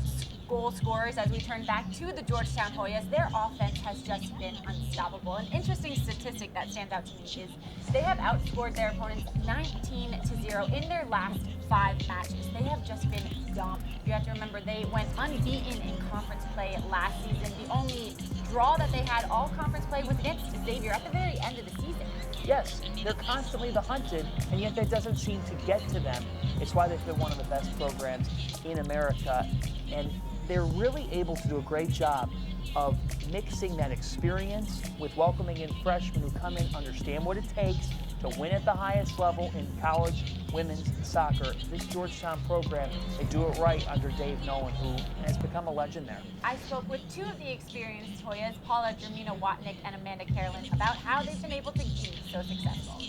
goal scorers, as we turn back to the Georgetown Hoyas, their offense has just been unstoppable. An interesting statistic that stands out to me is they have outscored their opponents 19-0 in their last 5 matches. They have just been dominant. You have to remember they went unbeaten in conference play last season. The only draw that they had all conference play was against Xavier at the very end of the season. Yes, they're constantly the hunted, and yet that doesn't seem to get to them. It's why they've been one of the best programs in America, and they're really able to do a great job of mixing that experience with welcoming in freshmen who come in, understand what it takes to win at the highest level in college women's soccer. This Georgetown program, they do it right under Dave Nolan, who has become a legend there. I spoke with 2 of the experienced Hoyas, Paula Jermina Watnick and Amanda Carolyn, about how they've been able to be so successful.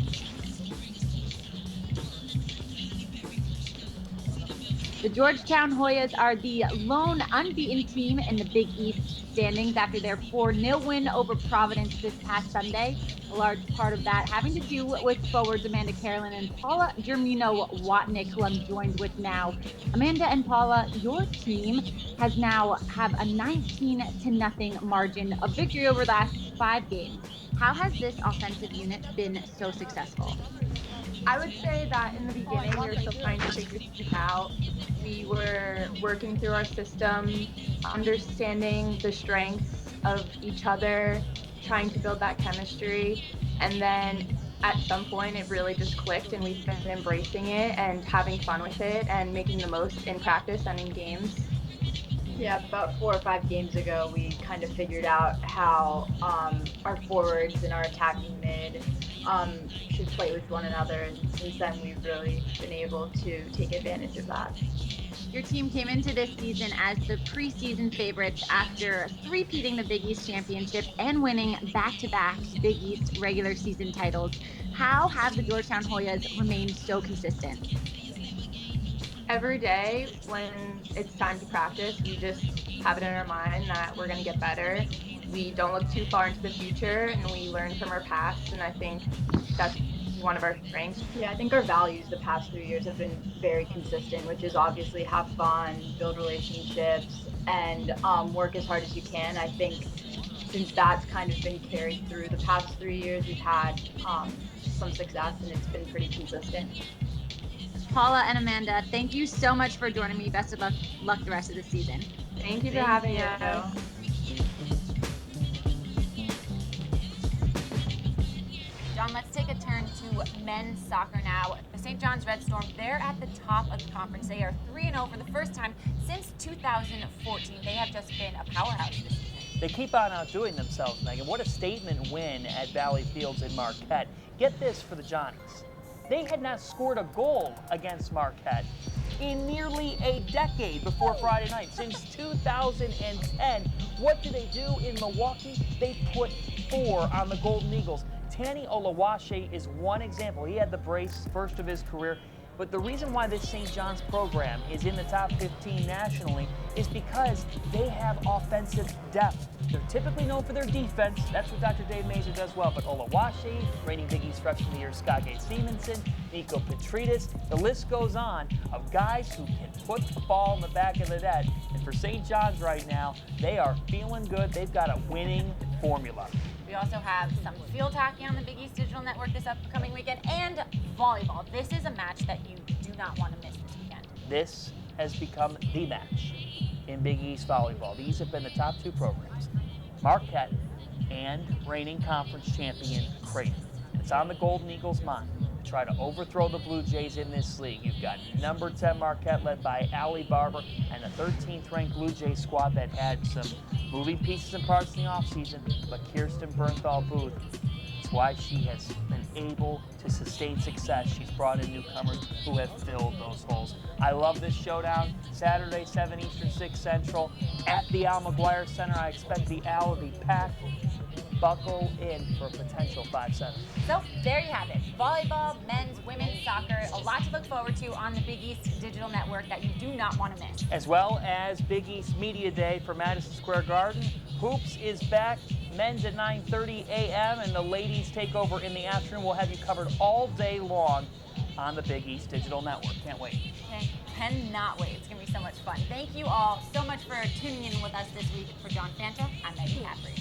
The Georgetown Hoyas are the lone unbeaten team in the Big East standings after their 4-0 win over Providence this past Sunday. A large part of that having to do with forwards Amanda Carolyn and Paula Germino-Watnick, who I'm joined with now. Amanda and Paula, your team has now have a 19-0 margin of victory over the last 5 games. How has this offensive unit been so successful? I would say that in the beginning, we were still trying to figure things out. We were working through our system, understanding the strengths of each other, trying to build that chemistry. And then at some point, it really just clicked, and we've been embracing it and having fun with it and making the most in practice and in games. Yeah, about 4 or 5 games ago, we kind of figured out how our forwards and our attacking mid should play with one another, and since then we've really been able to take advantage of that. Your team came into this season as the preseason favorites after three-peating the Big East Championship and winning back-to-back Big East regular season titles. How have the Georgetown Hoyas remained so consistent? Every day when it's time to practice, we just have it in our mind that we're going to get better. We don't look too far into the future, and we learn from our past, and I think that's one of our strengths. Yeah, I think our values the past 3 years have been very consistent, which is obviously have fun, build relationships, and work as hard as you can. I think since that's kind of been carried through the past 3 years, we've had some success, and it's been pretty consistent. Paula and Amanda, thank you so much for joining me. Best of luck the rest of the season. Thank you for having us. John, let's take a turn to men's soccer now. The St. John's Red Storm, they're at the top of the conference. They are 3-0 for the first time since 2014. They have just been a powerhouse this season. They keep on outdoing themselves, Megan. What a statement win at Valley Fields in Marquette. Get this for the Johnnies. They had not scored a goal against Marquette in nearly a decade before Friday night, since 2010. What do they do in Milwaukee? They put 4 on the Golden Eagles. Tani Olawashe is one example. He had the brace, first of his career. But the reason why this St. John's program is in the top 15 nationally is because they have offensive depth. They're typically known for their defense. That's what Dr. Dave Mazur does well. But Olawashe, reigning Big East Freshman of the Year, Skagay Stevenson, Nico Petridis, the list goes on of guys who can put the ball in the back of the net. And for St. John's right now, they are feeling good. They've got a winning formula. We also have some field hockey on the Big East Digital Network this upcoming weekend, and volleyball. This is a match that you do not want to miss this weekend. This has become the match in Big East volleyball. These have been the top 2 programs, Marquette and reigning conference champion Creighton. It's on the Golden Eagles' mind to try to overthrow the Blue Jays in this league. You've got number 10 Marquette led by Allie Barber and a 13th ranked Blue Jays squad that had some moving pieces and parts in the offseason, but Kirsten Bernthal Booth, that's why she has been able to sustain success. She's brought in newcomers who have filled those holes. I love this showdown. Saturday, 7 Eastern, 6 Central, at the Al McGuire Center. I expect the Al to be packed. Buckle in for a potential 5-7. So there you have it. Volleyball, men's, women's soccer, a lot to look forward to on the Big East Digital Network that you do not want to miss. As well as Big East Media Day for Madison Square Garden. Hoops is back, men's at 9:30 a.m. and the ladies take over in the afternoon. We'll have you covered all day long on the Big East Digital Network. Can't wait. Cannot wait. It's going to be so much fun. Thank you all so much for tuning in with us this week. For John Fanta, I'm Megan Cadbury.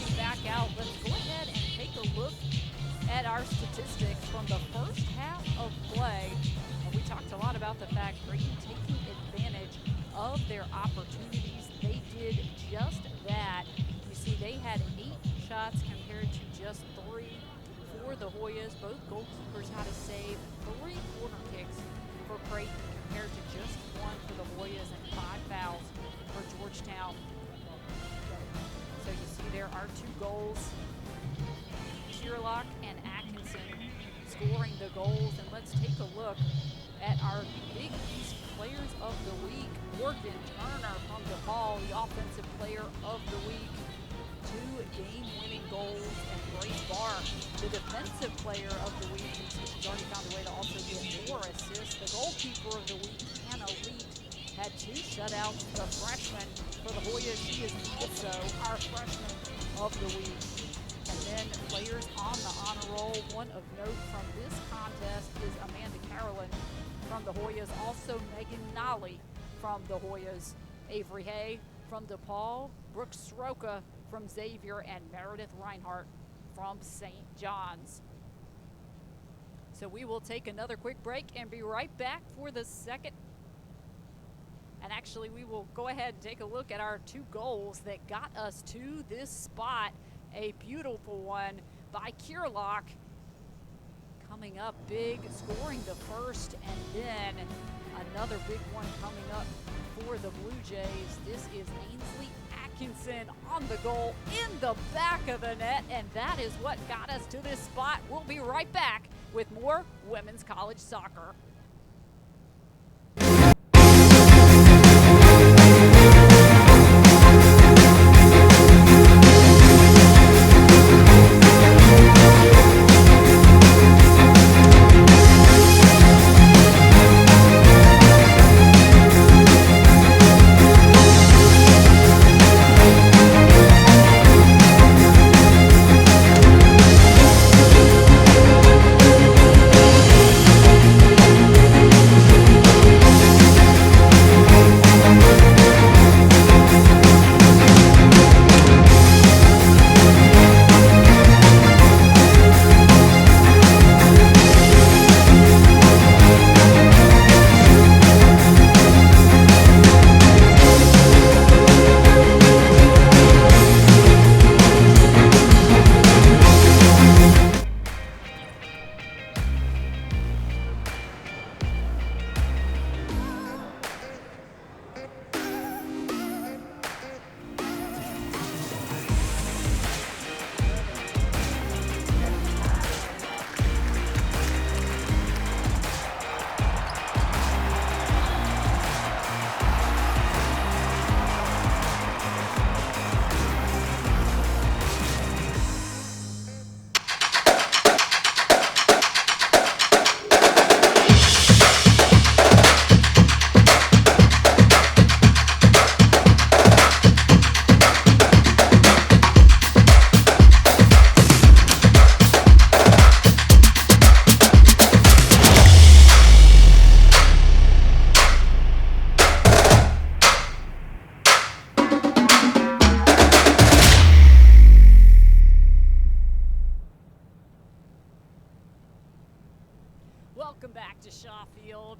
you back out. Let's go ahead and take a look at our statistics from the first half of play. We talked a lot about the fact Creighton taking advantage of their opportunities. They did just that. You see, they had 8 shots compared to just 3 for the Hoyas. Both goalkeepers had to save 3 corner kicks for Creighton compared to just 1 for the Hoyas and 5 fouls for Georgetown. So you see there are 2 goals. Kierlock and Atkinson scoring the goals. And let's take a look at our Big East Players of the Week. Morgan Turner from DePaul, the Offensive Player of the Week. 2 game-winning goals, and Grace Barr, the Defensive Player of the Week. She's already found a way to also get more assists. The Goalkeeper of the Week, Hannah Leet, had 2 shutouts. The freshman for the Hoyas, she is also our Freshman of the Week. And then players on the honor roll. One of note from this contest is Amanda Carolyn from the Hoyas. Also Megan Nolly from the Hoyas. Avery Hay from DePaul. Brooke Sroka from Xavier. And Meredith Reinhardt from St. John's. So we will take another quick break and be right back for the second. And actually, we will go ahead and take a look at our 2 goals that got us to this spot. A beautiful one by Kierlock, coming up big, scoring the first, and then another big one coming up for the Blue Jays. This is Ainsley Atkinson on the goal in the back of the net, and that is what got us to this spot. We'll be right back with more women's college soccer. Welcome back to Shaw Field.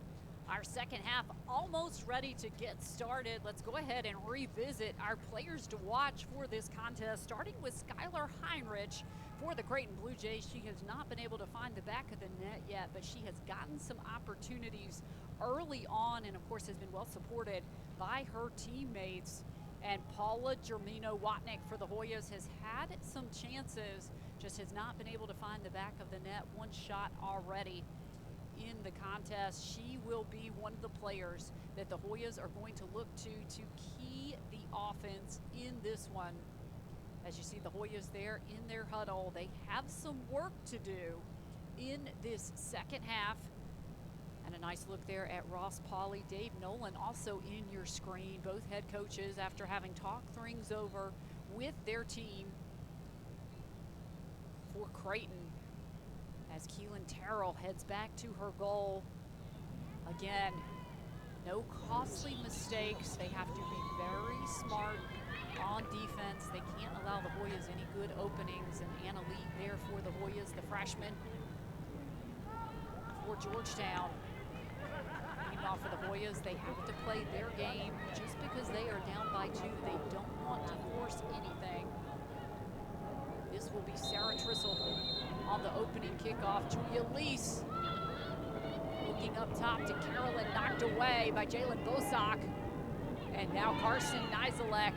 Our second half almost ready to get started. Let's go ahead and revisit our players to watch for this contest, starting with Skylar Heinrich for the Creighton Blue Jays. She has not been able to find the back of the net yet, but she has gotten some opportunities early on and, of course, has been well supported by her teammates. And Paula Germino-Watnick for the Hoyas has had some chances, just has not been able to find the back of the net. 1 shot already in the contest. She will be one of the players that the Hoyas are going to look to key the offense in this one. As you see the Hoyas there in their huddle, they have some work to do in this second half. And a nice look there at Ross Pauley, Dave Nolan also in your screen. Both head coaches after having talked things over with their team for Creighton. As Keelan Terrell heads back to her goal. Again, no costly mistakes. They have to be very smart on defense. They can't allow the Hoyas any good openings, and Anna Lee there for the Hoyas, the freshman for Georgetown. Meanwhile, for the Hoyas, they have to play their game just because they are down by 2. They don't want to force anything. This will be Sarah Trissel on the opening kickoff. Julia Lease looking up top to Carolyn, knocked away by Jalen Bosak. And now Carson Nizelek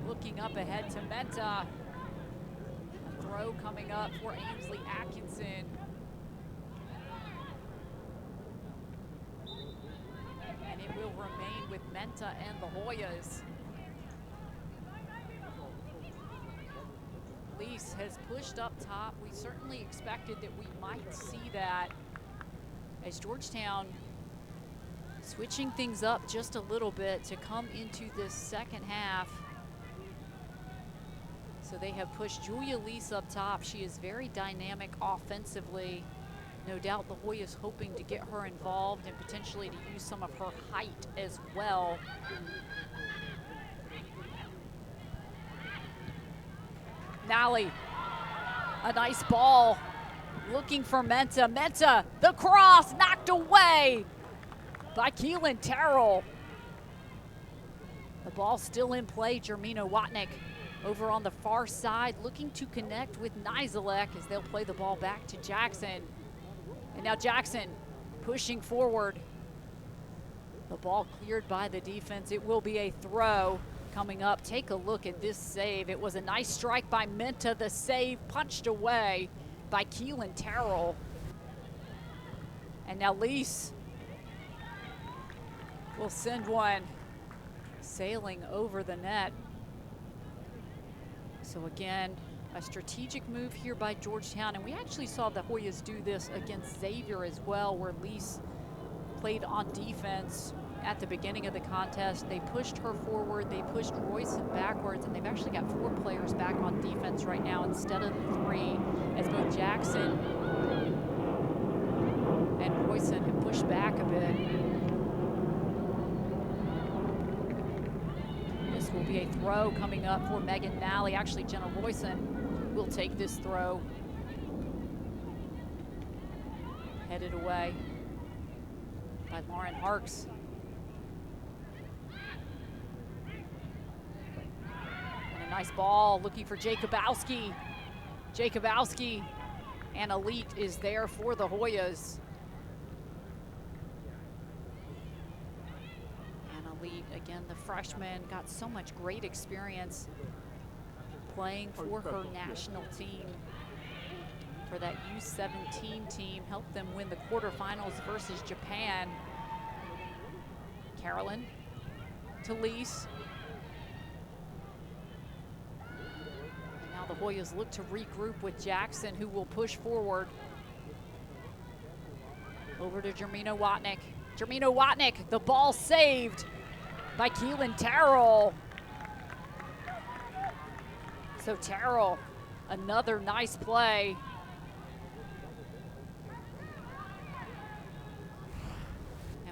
looking up ahead to Menta. A throw coming up for Ainsley Atkinson. And it will remain with Menta and the Hoyas. Lease has pushed up top. We certainly expected that we might see that as Georgetown switching things up just a little bit to come into this second half. So they have pushed Julia Lease up top. She is very dynamic offensively. No doubt the Hoyas hoping to get her involved and potentially to use some of her height as well. Nally, a nice ball, looking for Menta. Menta, the cross, knocked away by Keelan Terrell. The ball still in play. Jermina Watnick over on the far side, looking to connect with Nizelek as they'll play the ball back to Jackson. And now Jackson pushing forward. The ball cleared by the defense. It will be a throw coming up. Take a look at this save. It was a nice strike by Menta. The save punched away by Keelan Terrell. And now Lease will send one sailing over the net. So again, a strategic move here by Georgetown. And we actually saw the Hoyas do this against Xavier as well, where Lease played on defense at the beginning of the contest. They pushed her forward, they pushed Royson backwards, and they've actually got 4 players back on defense right now instead of 3, as both Jackson and Royson have pushed back a bit. This will be a throw coming up for Megan Nally. Actually, Jenna Royson will take this throw. Headed away by Lauren Harks. And a nice ball looking for Jacobowski. Jacobowski and Elite is there for the Hoyas. And Elite, again, the freshman, got so much great experience playing for her national team. For that U17 team, helped them win the quarterfinals versus Japan. Carolyn to Lease. And now the Hoyas look to regroup with Jackson, who will push forward. Over to Jermina Watnick. Jermina Watnick, the ball saved by Keelan Terrell. So Terrell, another nice play.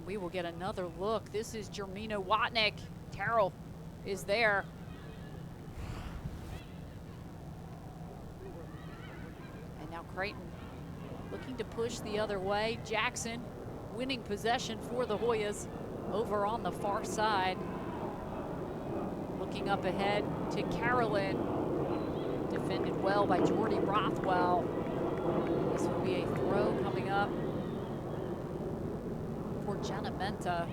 We will get another look. This is Jermina Watnick. Terrell is there. And now Creighton looking to push the other way. Jackson winning possession for the Hoyas over on the far side. Looking up ahead to Carolyn. Defended well by Jordy Rothwell. This will be a throw coming up for Jenna Menta.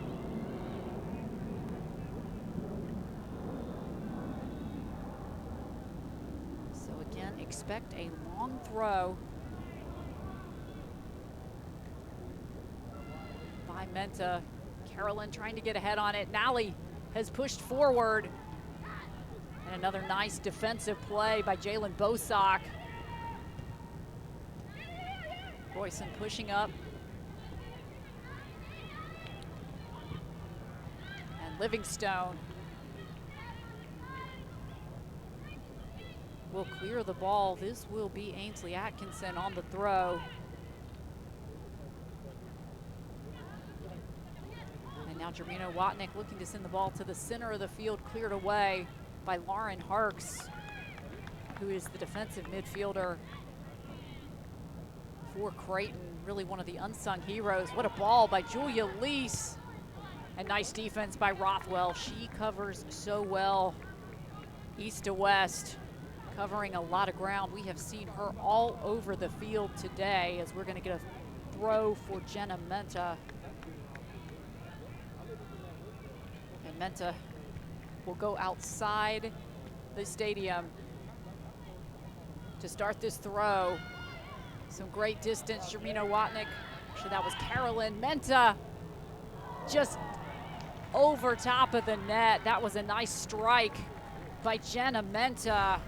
So again, expect a long throw by Menta. Carolyn trying to get ahead on it. Nally has pushed forward. And another nice defensive play by Jalen Bosak. Boyson pushing up. Livingstone will clear the ball. This will be Ainsley Atkinson on the throw. And now Jermina Watnick looking to send the ball to the center of the field, cleared away by Lauren Harks, who is the defensive midfielder for Creighton, really one of the unsung heroes. What a ball by Julia Lease. And nice defense by Rothwell. She covers so well, east to west, covering a lot of ground. We have seen her all over the field today, as we're gonna get a throw for Jenna Menta. And Menta will go outside the stadium to start this throw. Some great distance, Jermina Watnick. Actually, that was Carolyn Menta, just over top of the net. That was a nice strike by Jenna Menta.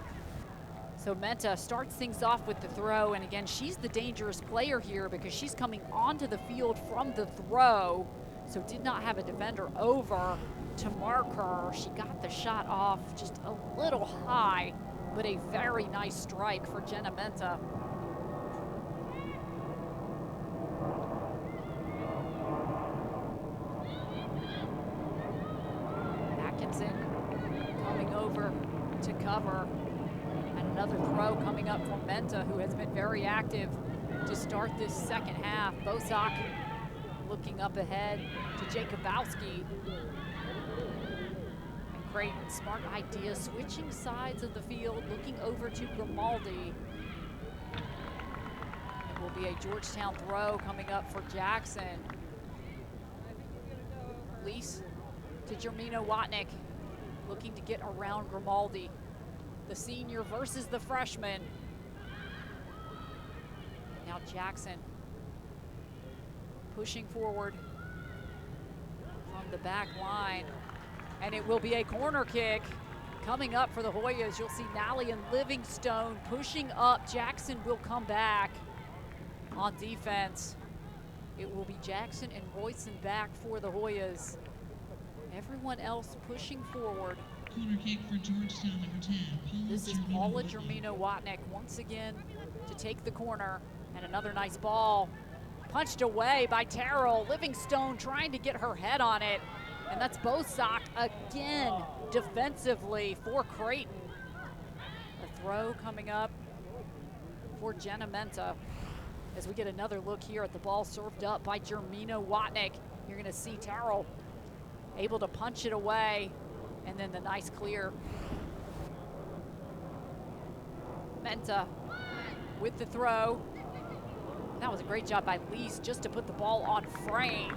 So Menta starts things off with the throw, and again, she's the dangerous player here because she's coming onto the field from the throw, so did not have a defender over to mark her. She got the shot off just a little high, but a very nice strike for Jenna Menta. Atkinson coming over to cover. And another throw coming up from Menta, who has been very active to start this second half. Bosak looking up ahead to Jacobowski. And Creighton, smart idea, switching sides of the field, looking over to Grimaldi. It will be a Georgetown throw coming up for Jackson. Lease to Jermina Watnick, looking to get around Grimaldi. The senior versus the freshman. Now Jackson pushing forward from the back line. And it will be a corner kick coming up for the Hoyas. You'll see Nally and Livingstone pushing up. Jackson will come back on defense. It will be Jackson and Royson back for the Hoyas. Everyone else pushing forward. Corner kick for Georgetown, number 10. This is Paula Jermina Watnick once again to take the corner, and another nice ball punched away by Terrell. Livingstone trying to get her head on it, and that's Bosak again defensively for Creighton. A throw coming up for Jenna Menta as we get another look here at the ball served up by Jermina Watnick. You're gonna see Terrell able to punch it away, and then the nice clear. Menta with the throw. That was a great job by Lease just to put the ball on frame.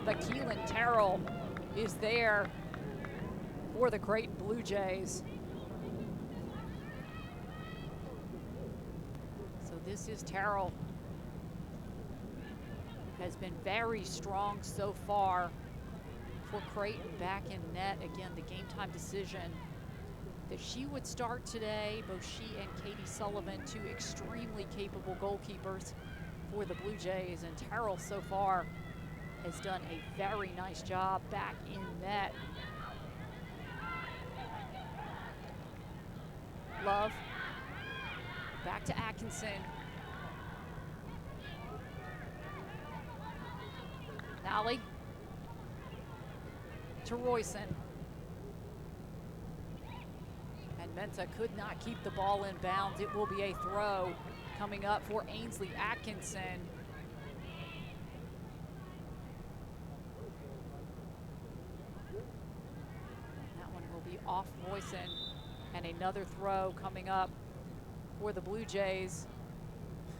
But Keelan Terrell is there for the Creighton Blue Jays. So this is Terrell, who has been very strong so far for Creighton back in net. Again, the game time decision that she would start today. Both she and Katie Sullivan, two extremely capable goalkeepers for the Blue Jays, and Terrell so far has done a very nice job back in net. Love, back to Atkinson. Nally to Royson. And Menta could not keep the ball in bounds. It will be a throw coming up for Ainsley Atkinson. That one will be off Royson. And another throw coming up for the Blue Jays.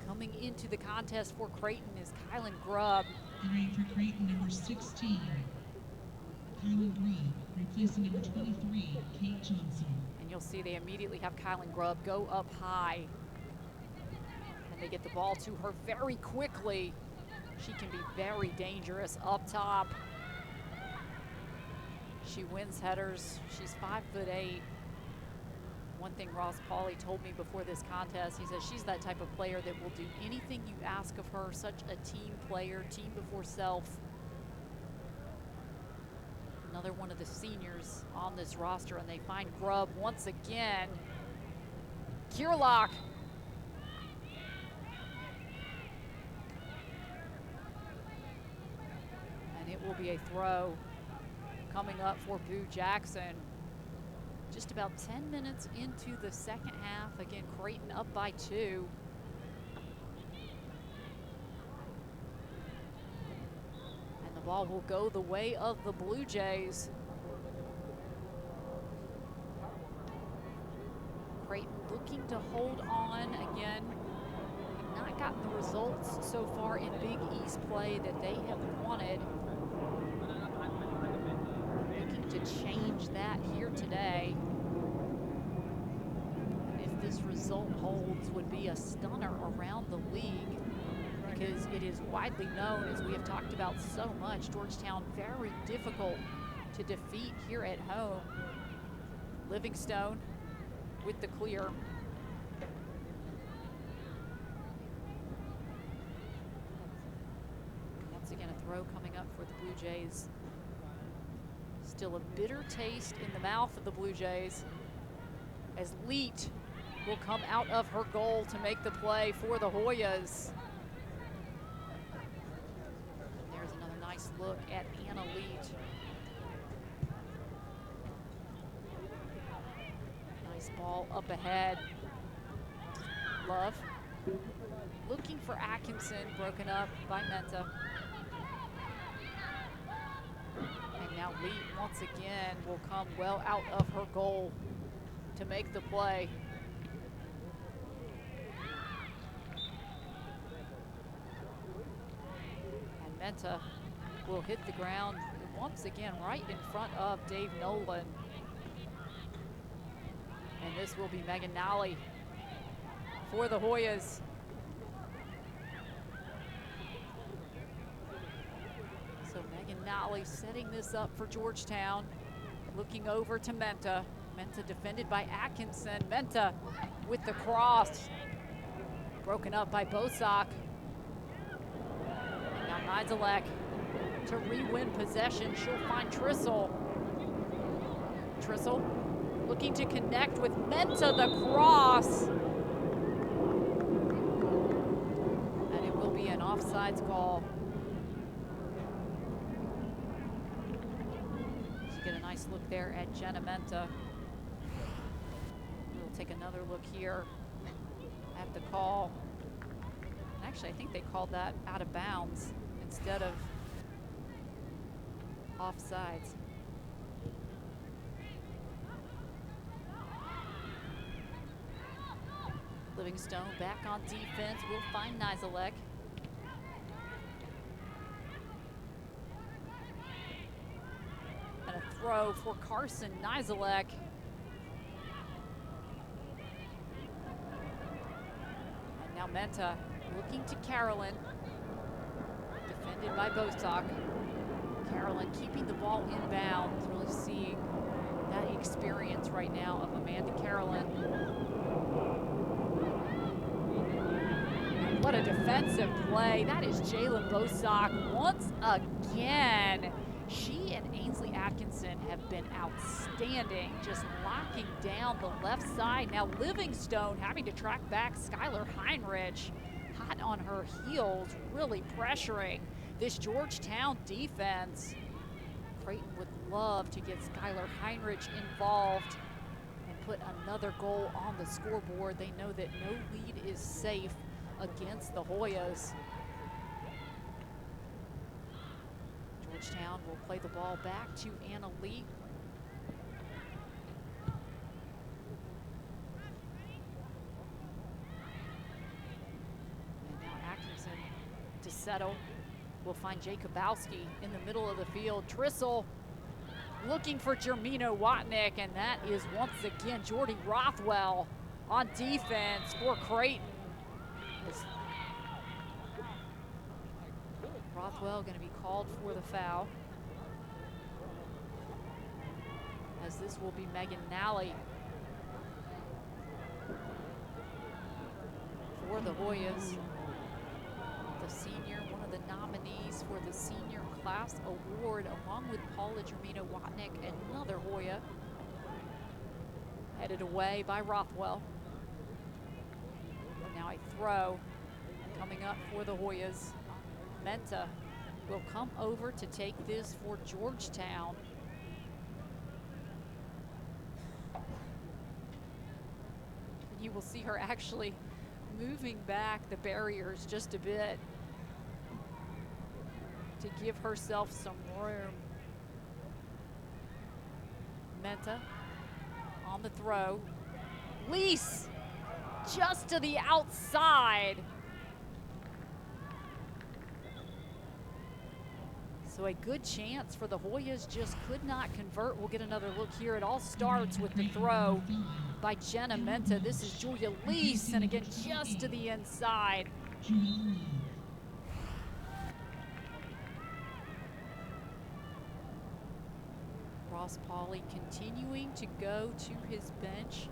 Coming into the contest for Creighton is Kylan Grubb. Entering for Creighton, number 16. Kylan Grubb, replacing number 23, Kate Johnson. And you'll see they immediately have Kylan Grubb go up high. And they get the ball to her very quickly. She can be very dangerous up top. She wins headers. She's 5'8". One thing Ross Pauley told me before this contest, he says she's that type of player that will do anything you ask of her. Such a team player, team before self. Another one of the seniors on this roster, and they find Grubb once again. Kierlock. And it will be a throw coming up for Boo Jackson. Just about 10 minutes into the second half. Again, Creighton up by 2. And the ball will go the way of the Blue Jays. Creighton looking to hold on again. Have not gotten the results so far in Big East play that they have wanted. Looking to change that here today. And if this result holds, would be a stunner around the league, because it is widely known, as we have talked about so much, Georgetown very difficult to defeat here at home. Livingstone with the clear. Once again, a throw coming up for the Blue Jays. Still a bitter taste in the mouth of the Blue Jays, as Leet will come out of her goal to make the play for the Hoyas. And there's another nice look at Anna Leet. Nice ball up ahead. Love looking for Atkinson, broken up by Menta. And now Leet once again will come well out of her goal to make the play. And Menta will hit the ground once again right in front of Dave Nolan. And this will be Megan Nally for the Hoyas. So Megan Nally setting this up for Georgetown. Looking over to Menta. Menta defended by Atkinson. Menta with the cross. Broken up by Bosak. And now Nizelek to re-win possession. She'll find Trissel. Trissel looking to connect with Menta, the cross. And it will be an offsides call. So get a nice look there at Jenna Menta. We'll take another look here at the call. Actually, I think they called that out of bounds instead of offsides. Livingstone back on defense. We'll find Nizelek. And a throw for Carson Nizelek. And now Menta looking to Carolyn. Defended by Bostock. Carolyn keeping the ball inbounds. Really seeing that experience right now of Amanda Carolyn. What a defensive play. That is Jalen Bostock once again. She and Ainsley Atkinson have been outstanding, just locking down the left side. Now Livingstone having to track back Skylar Heinrich, hot on her heels, really pressuring this Georgetown defense. Creighton would love to get Skylar Heinrich involved and put another goal on the scoreboard. They know that no lead is safe against the Hoyas. Georgetown will play the ball back to Anna Lee. And now Atkinson to settle. We'll find Jacobowski in the middle of the field. Trissel looking for Jermina Watnick, and that is once again Jordy Rothwell on defense for Creighton. Rothwell going to be called for the foul, as this will be Megan Nally for the Hoyas. The senior, one of the nominees for the senior class award, along with Paula Jermina Watnick, another Hoya. Headed away by Rothwell. Now a throw coming up for the Hoyas. Menta will come over to take this for Georgetown. we'll see her actually moving back the barriers just a bit to give herself some room. Menta on the throw. Lease just to the outside. So a good chance for the Hoyas, just could not convert. We'll get another look here. It all starts with the throw by Jenna Menta. This is Julia Lease, and again, just to the inside. Ross Pauley continuing to go to his bench.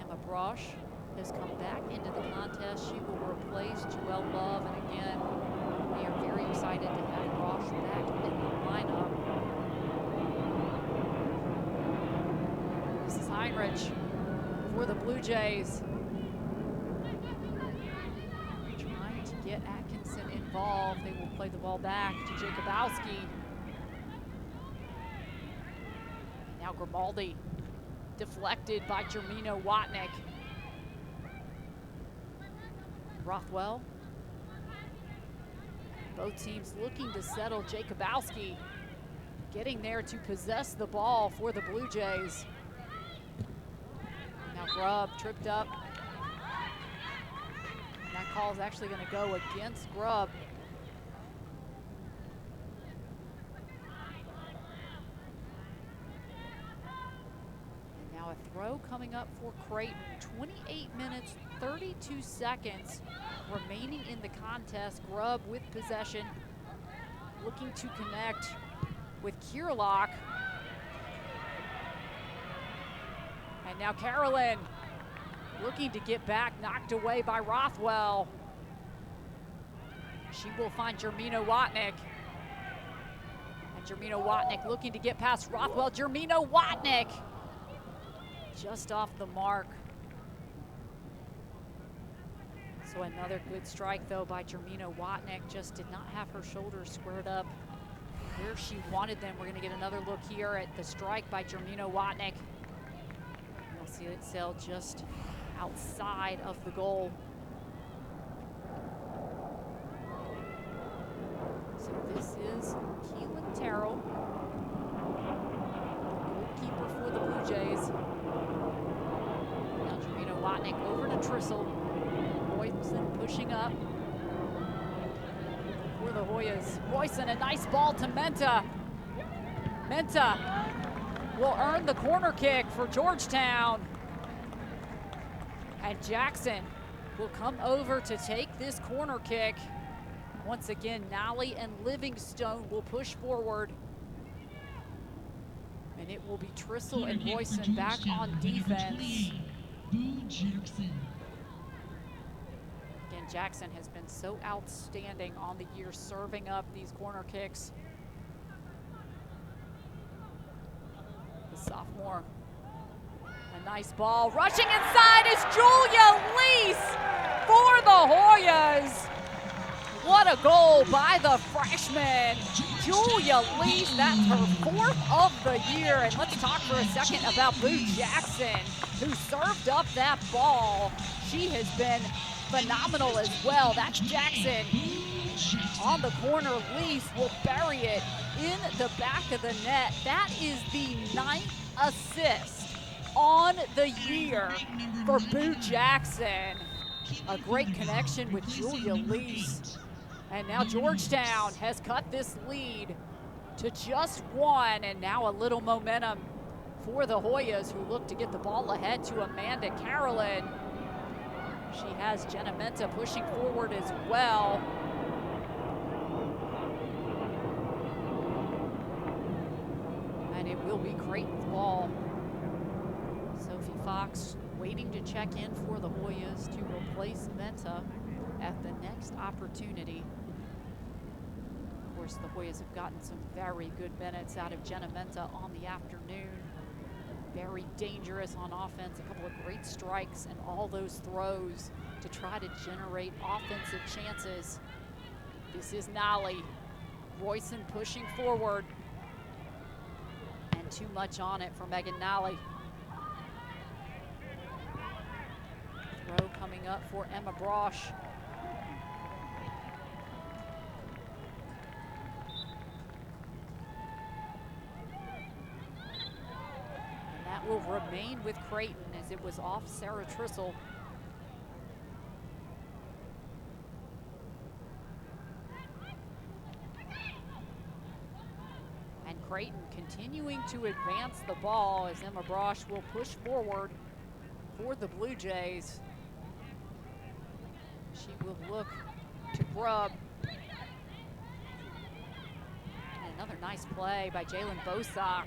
Emma Brosh has come back into the contest. She will replace Joelle Love, and again, we are very excited to have Brosh back in the lineup. This is Heinrich for the Blue Jays. Trying to get Atkinson involved. They will play the ball back to Jacobowski. Now Grimaldi deflected by Jermino Watnick. Rothwell. Both teams looking to settle. Jacobowski getting there to possess the ball for the Blue Jays. Now Grubb tripped up. And that call is actually going to go against Grubb. A throw coming up for Creighton. 28 minutes, 32 seconds remaining in the contest. Grubb with possession, looking to connect with Kierlock. And now Carolyn looking to get back, knocked away by Rothwell. She will find Jermino Watnick. And Jermino Watnick looking to get past Rothwell. Jermino Watnick just off the mark. So another good strike though by Jermino Watnick. Just did not have her shoulders squared up where she wanted them. We're gonna get another look here at the strike by Jermino Watnick. You'll see it sail just outside of the goal. So this is Keelan Terrell, goalkeeper for the Blue Jays. Now Jermino Watnick over to Trissel. Royson pushing up for the Hoyas. Royson, a nice ball to Menta. Menta will earn the corner kick for Georgetown. And Jackson will come over to take this corner kick. Once again, Nally and Livingstone will push forward. And it will be Trissel and Royson back on defense. Jackson. Again, Jackson has been so outstanding on the year, serving up these corner kicks. The sophomore, a nice ball. Rushing inside is Julia Lease for the Hoyas. What a goal by the freshman, Julia Lease. That's her 4th of the year. And let's talk for a second about Boo Jackson, who served up that ball. She has been phenomenal as well. That's Jackson on the corner. Lease will bury it in the back of the net. That is the 9th assist on the year for Boo Jackson. A great connection with Julia Lease. And now Georgetown has cut this lead to just 1, and now a little momentum for the Hoyas, who look to get the ball ahead to Amanda Carolyn. She has Jenna Menta pushing forward as well. And it will be Creighton's ball. Sophie Fox waiting to check in for the Hoyas to replace Menta at the next opportunity. Of course, the Hoyas have gotten some very good minutes out of Jenna Menta on the afternoon. Very dangerous on offense, a couple of great strikes and all those throws to try to generate offensive chances. This is Nally. Royson pushing forward. And too much on it for Megan Nally. coming up for Emma Brosh. And that will remain with Creighton as it was off Sarah Trissel. Creighton continuing to advance the ball as Emma Brosh will push forward for the Blue Jays. She will look to Grubb. And another nice play by Jalen Bosock.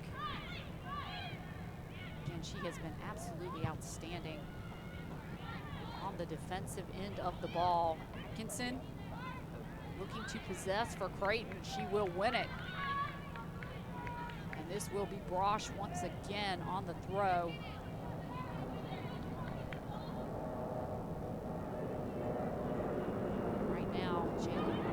Again, she has been absolutely outstanding on the defensive end of the ball. Atkinson looking to possess for Creighton. She will win it. This will be Brosh once again on the throw. Right now, Jalen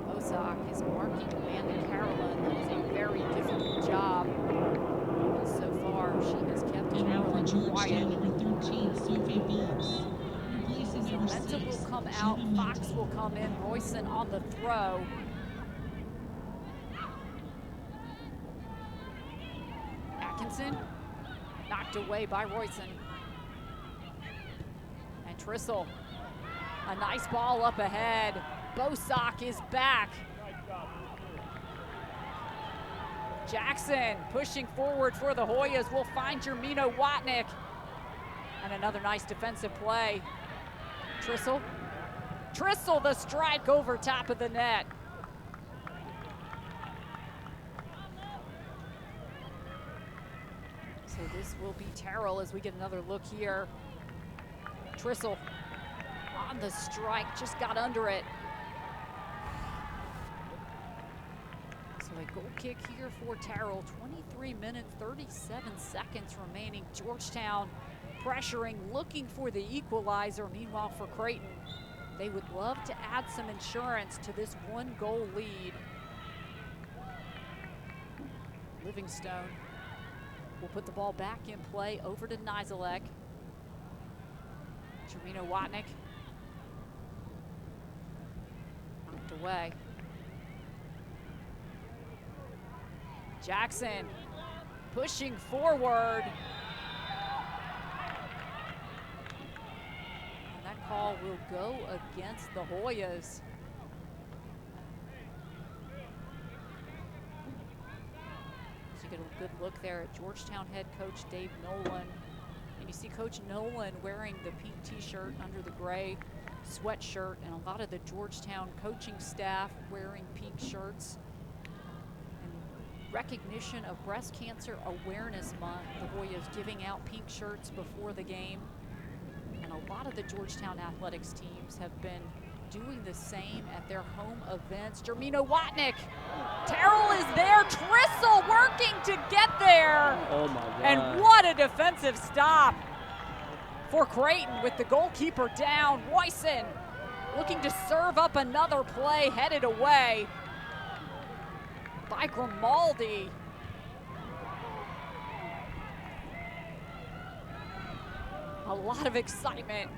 Bosock is marking Amanda Carolyn. That is a very difficult job. And so far, she has kept Carolyn quiet. Number 13, Sophie Fox. Replaces number Menta 6, will come out, Jenna Fox Menta. will come in, Royson on the throw. Atkinson knocked away by Royson. And Trissel, a nice ball up ahead. Bosock is back. Jackson pushing forward for the Hoyas will find Jermina Watnick. And another nice defensive play. Trissel the strike over top of the net. So this will be Terrell as we get another look here. Trissel on the strike, just got under it. So a goal kick here for Terrell. 23 minutes, 37 seconds remaining. Georgetown pressuring, looking for the equalizer. Meanwhile for Creighton, they would love to add some insurance to this 1-goal lead. Livingstone will put the ball back in play over to Nizelek. Jermina Watnick knocked away. Jackson pushing forward. And that call will go against the Hoyas. So you get a good look there at Georgetown head coach Dave Nolan. And you see Coach Nolan wearing the pink t-shirt under the gray sweatshirt, and a lot of the Georgetown coaching staff wearing pink shirts. And recognition of Breast Cancer Awareness Month, the Hoyas giving out pink shirts before the game. And a lot of the Georgetown athletics teams have been doing the same at their home events. Jermina Watnick, Terrell is there, Trissel working to get there. Oh my God. And what a defensive stop for Creighton with the goalkeeper down. Royson looking to serve up another play, headed away by Grimaldi. A lot of excitement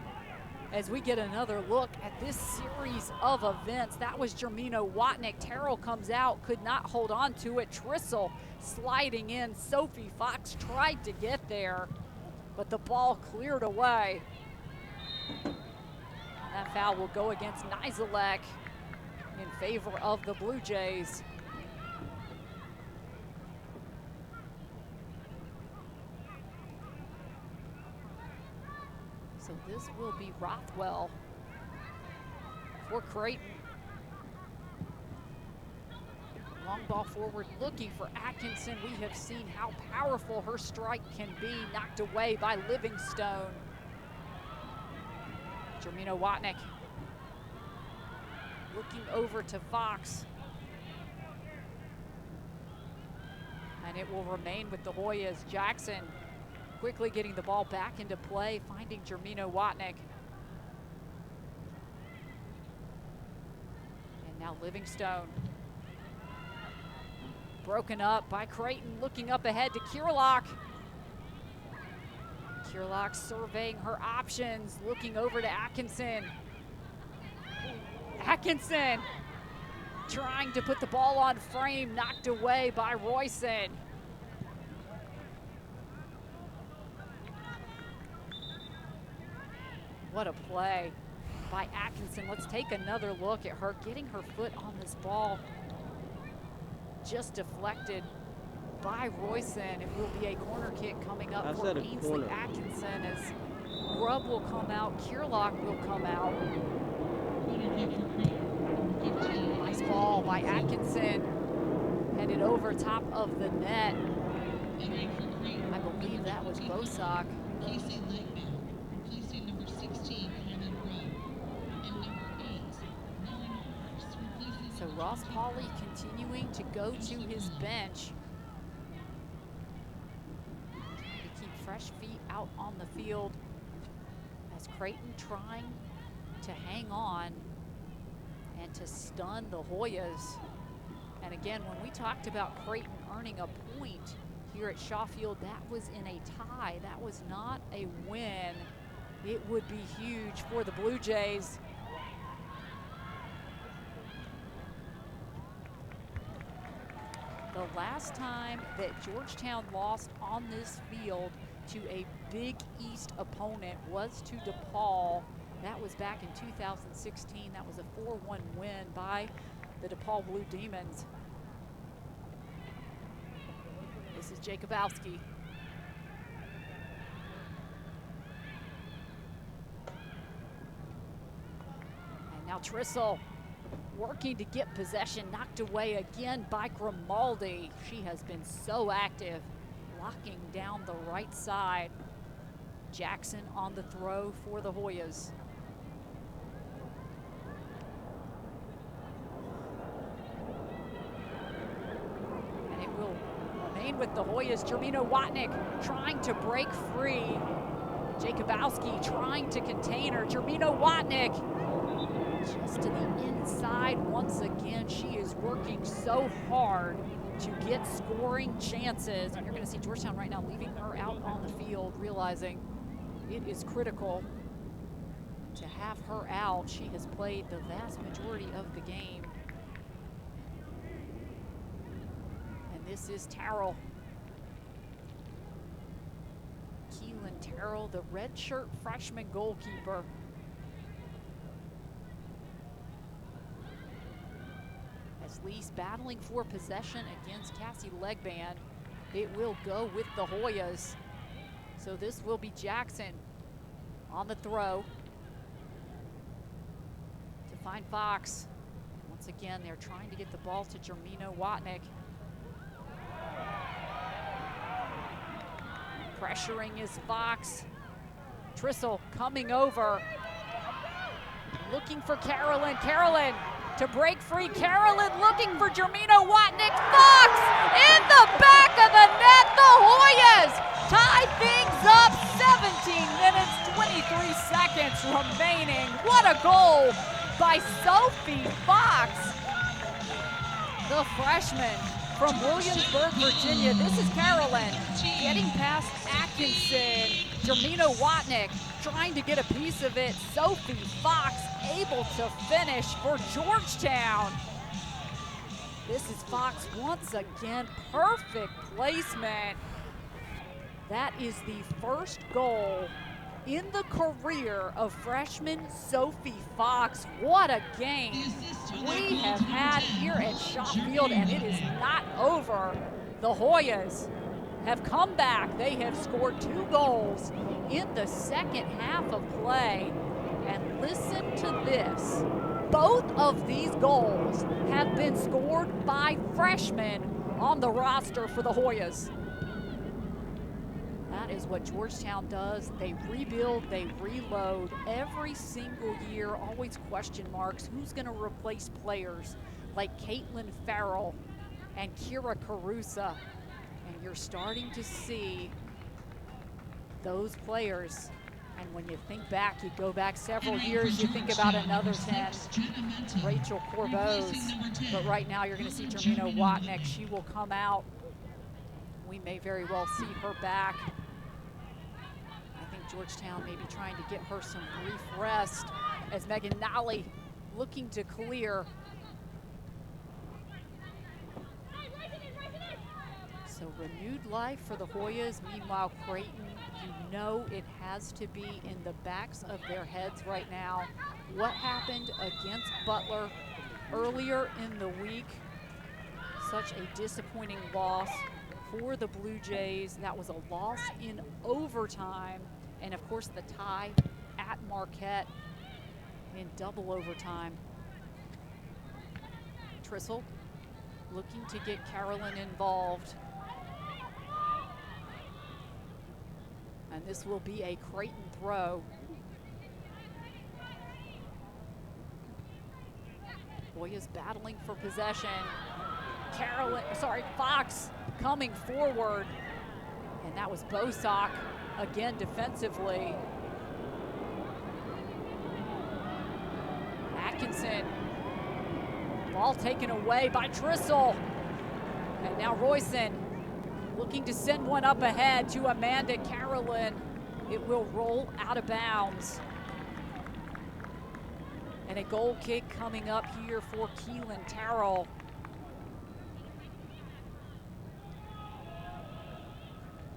as we get another look at this series of events. That was Jermina Watnick. Terrell comes out, could not hold on to it. Trissel sliding in. Sophie Fox tried to get there, but the ball cleared away. And that foul will go against Nizelek in favor of the Blue Jays. So this will be Rothwell for Creighton. Long ball forward, looking for Atkinson. We have seen how powerful her strike can be, knocked away by Livingstone. Jermina Watnick looking over to Fox. And it will remain with the Hoyas. Jackson quickly getting the ball back into play, finding Jermina Watnick. And now Livingstone. Broken up by Creighton, looking up ahead to Kirillock. Kierlock surveying her options, looking over to Atkinson. Atkinson trying to put the ball on frame, knocked away by Royson. What a play by Atkinson. Let's take another look at her getting her foot on this ball. Just deflected by Royson. It will be a corner kick coming up for Ainsley Atkinson as Grubb will come out, Kierlock will come out. Nice ball by Atkinson. Headed over top of the net. I believe that was Bosock. So Ross Pauley continuing to go to his bench. To keep fresh feet out on the field as Creighton trying to hang on and to stun the Hoyas. And again, when we talked about Creighton earning a point here at Shaw Field, that was in a tie. That was not a win. It would be huge for the Blue Jays. The last time that Georgetown lost on this field to a Big East opponent was to DePaul. That was back in 2016. That was a 4-1 win by the DePaul Blue Demons. This is Jacobowski. And now Trissel working to get possession, knocked away again by Grimaldi. She has been so active, locking down the right side. Jackson on the throw for the Hoyas. And it will remain with the Hoyas. Jermino Watnick trying to break free. Jacobowski trying to contain her. Jermino Watnick just to the inside once again. She is working so hard to get scoring chances. And you're going to see Georgetown right now leaving her out on the field, realizing it is critical to have her out. She has played the vast majority of the game. And this is Terrell. Keelan Terrell, the redshirt freshman goalkeeper. As Lee's battling for possession against Cassie Legband, it will go with the Hoyas. So this will be Jackson on the throw to find Fox. Once again, they're trying to get the ball to Jermino Watnick. Pressuring is Fox. Trissel coming over. Looking for Carolyn. Carolyn to break free. Carolyn looking for Jermino Watnick. Fox in the back of the net. The Hoyas tie things up. 17 minutes, 23 seconds remaining. What a goal by Sophie Fox, the freshman from Williamsburg, Virginia. This is Carolyn getting past Atkinson. Jermino Watnick trying to get a piece of it. Sophie Fox able to finish for Georgetown. This is Fox once again. Perfect placement. That is the first goal in the career of freshman Sophie Fox. What a game we have had here at Shaw Field, and it is not over. The Hoyas have come back. They have scored 2 goals in the second half of play. And listen to this. Both of these goals have been scored by freshmen on the roster for the Hoyas. That is what Georgetown does. They rebuild, they reload every single year. Always question marks. Who's going to replace players like Caitlin Farrell and Kira Carusa? And you're starting to see those players. And when you think back, you go back several years, you think about another 10, Rachel Corbeau's. But right now you're going to see Jermino Watnick. She will come out. We may very well see her back. I Georgetown maybe trying to get her some brief rest as Megan Nally looking to clear. So renewed life for the Hoyas. Meanwhile, Creighton, you know it has to be in the backs of their heads right now. What happened against Butler earlier in the week? Such a disappointing loss for the Blue Jays. That was a loss in overtime. And of course the tie at Marquette in double overtime. Trissel looking to get Carolyn involved. And this will be a Creighton throw. Hoyas battling for possession. Fox coming forward. And that was Bosak again defensively. Atkinson. Ball taken away by Trissel. And now Royson looking to send one up ahead to Amanda Carolyn. It will roll out of bounds. And a goal kick coming up here for Keelan Terrell.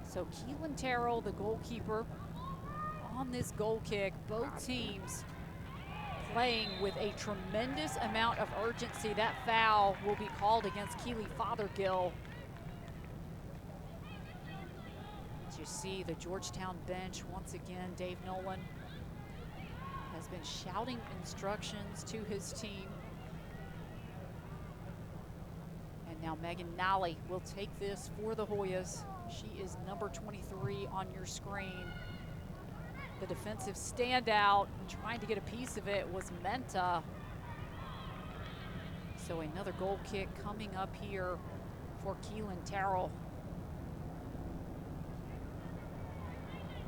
So Keelan Terrell, the goalkeeper, on this goal kick. Both teams playing with a tremendous amount of urgency. That foul will be called against Keely Fothergill. As you see the Georgetown bench, once again, Dave Nolan has been shouting instructions to his team. And now Megan Nally will take this for the Hoyas. She is number 23 on your screen. The defensive standout, trying to get a piece of it, was Menta. So another goal kick coming up here for Keelan Terrell.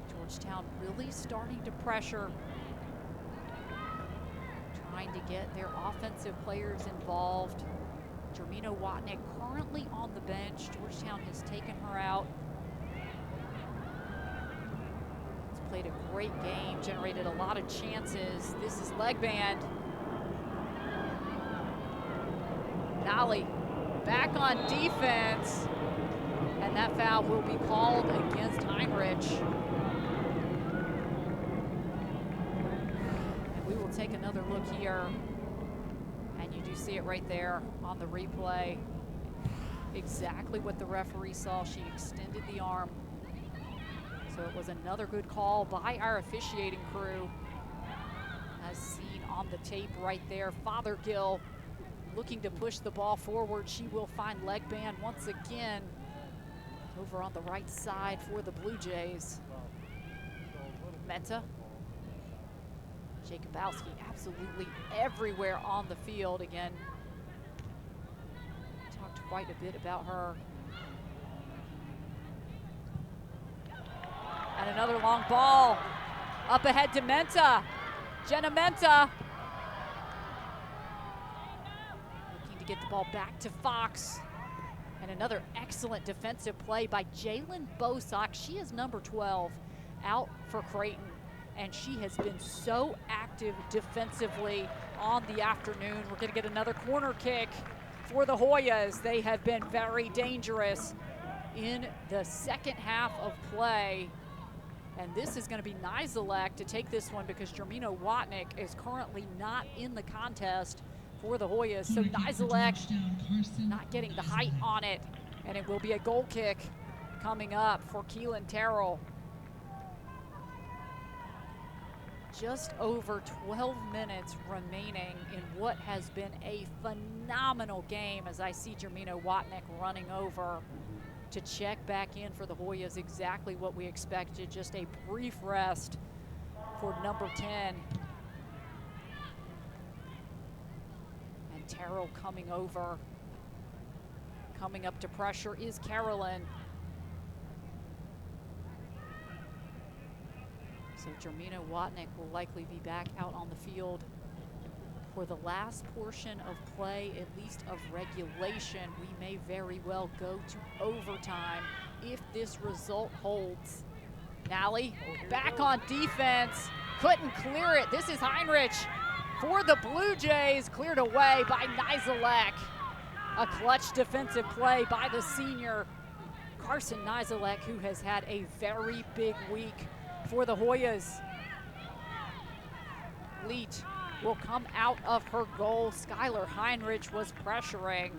Georgetown really starting to pressure, trying to get their offensive players involved. Jermina Watnick currently on the bench. Georgetown has taken her out. Has played a great game, generated a lot of chances. This is Legband. Nally back on defense. And that foul will be called against Heinrich. And we will take another look here. And you do see it right there on the replay. Exactly what the referee saw. She extended the arm. So it was another good call by our officiating crew. As seen on the tape right there. Fothergill looking to push the ball forward. She will find Legband once again over on the right side for the Blue Jays. Menta. Jacobowski absolutely everywhere on the field. Again, talked quite a bit about her. And another long ball up ahead to Menta. Jenna Menta looking to get the ball back to Fox. And another excellent defensive play by Jalen Bosak. She is number 12 out for Creighton. And she has been so active defensively on the afternoon. We're going to get another corner kick for the Hoyas. They have been very dangerous in the second half of play. And this is going to be Nizelak to take this one because Jermina Watnick is currently not in the contest for the Hoyas. So Nizelak not getting the height on it. And it will be a goal kick coming up for Keelan Terrell. Just over 12 minutes remaining in what has been a phenomenal game as I see Jermina Watnick running over to check back in for the Hoyas. Exactly what we expected, just a brief rest for number 10. And Terrell coming over. Coming up to pressure is Carolyn. So Jermina Watnick will likely be back out on the field for the last portion of play, at least of regulation. We may very well go to overtime if this result holds. Nally back on defense, couldn't clear it. This is Heinrich for the Blue Jays, cleared away by Nizelek. A clutch defensive play by the senior, Carson Nizelek, who has had a very big week for the Hoyas. Leet will come out of her goal. Skylar Heinrich was pressuring.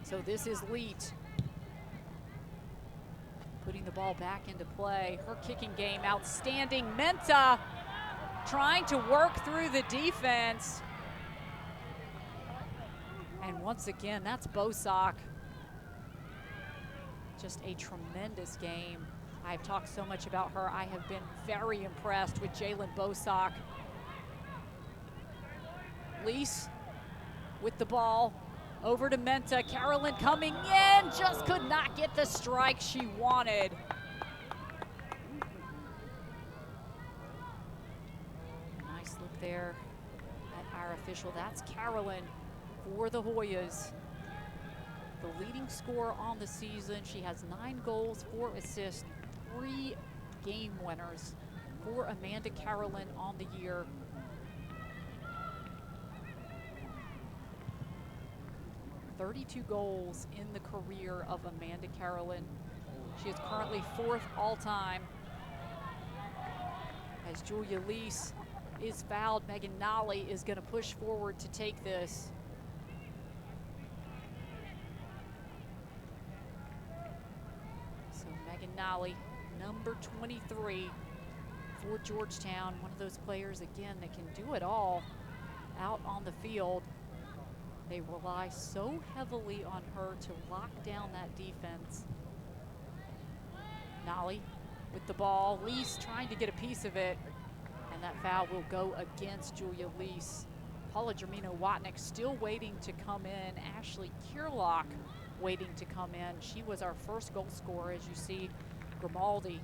So this is Leet putting the ball back into play. Her kicking game outstanding. Menta trying to work through the defense. And once again, that's Bosock. Just a tremendous game. I've talked so much about her. I have been very impressed with Jalen Bosock. Lease with the ball. Over to Menta. Carolyn coming in. Just could not get the strike she wanted. Nice look there at our official. That's Carolyn for the Hoyas. The leading scorer on the season. She has 9 goals, 4 assists, 3 game winners for Amanda Carolyn on the year. $32 goals in the career of Amanda Carolyn. She is currently 4th all-time. As Julia Lease is fouled, Megan Nolly is going to push forward to take this. So Megan Nolly, number 23 for Georgetown. One of those players, again, that can do it all out on the field. They rely so heavily on her to lock down that defense. Nolly with the ball. Lease trying to get a piece of it. And that foul will go against Julia Lease. Paula Germino-Watnick still waiting to come in. Ashley Kierlock waiting to come in. She was our first goal scorer, as you see. Grimaldi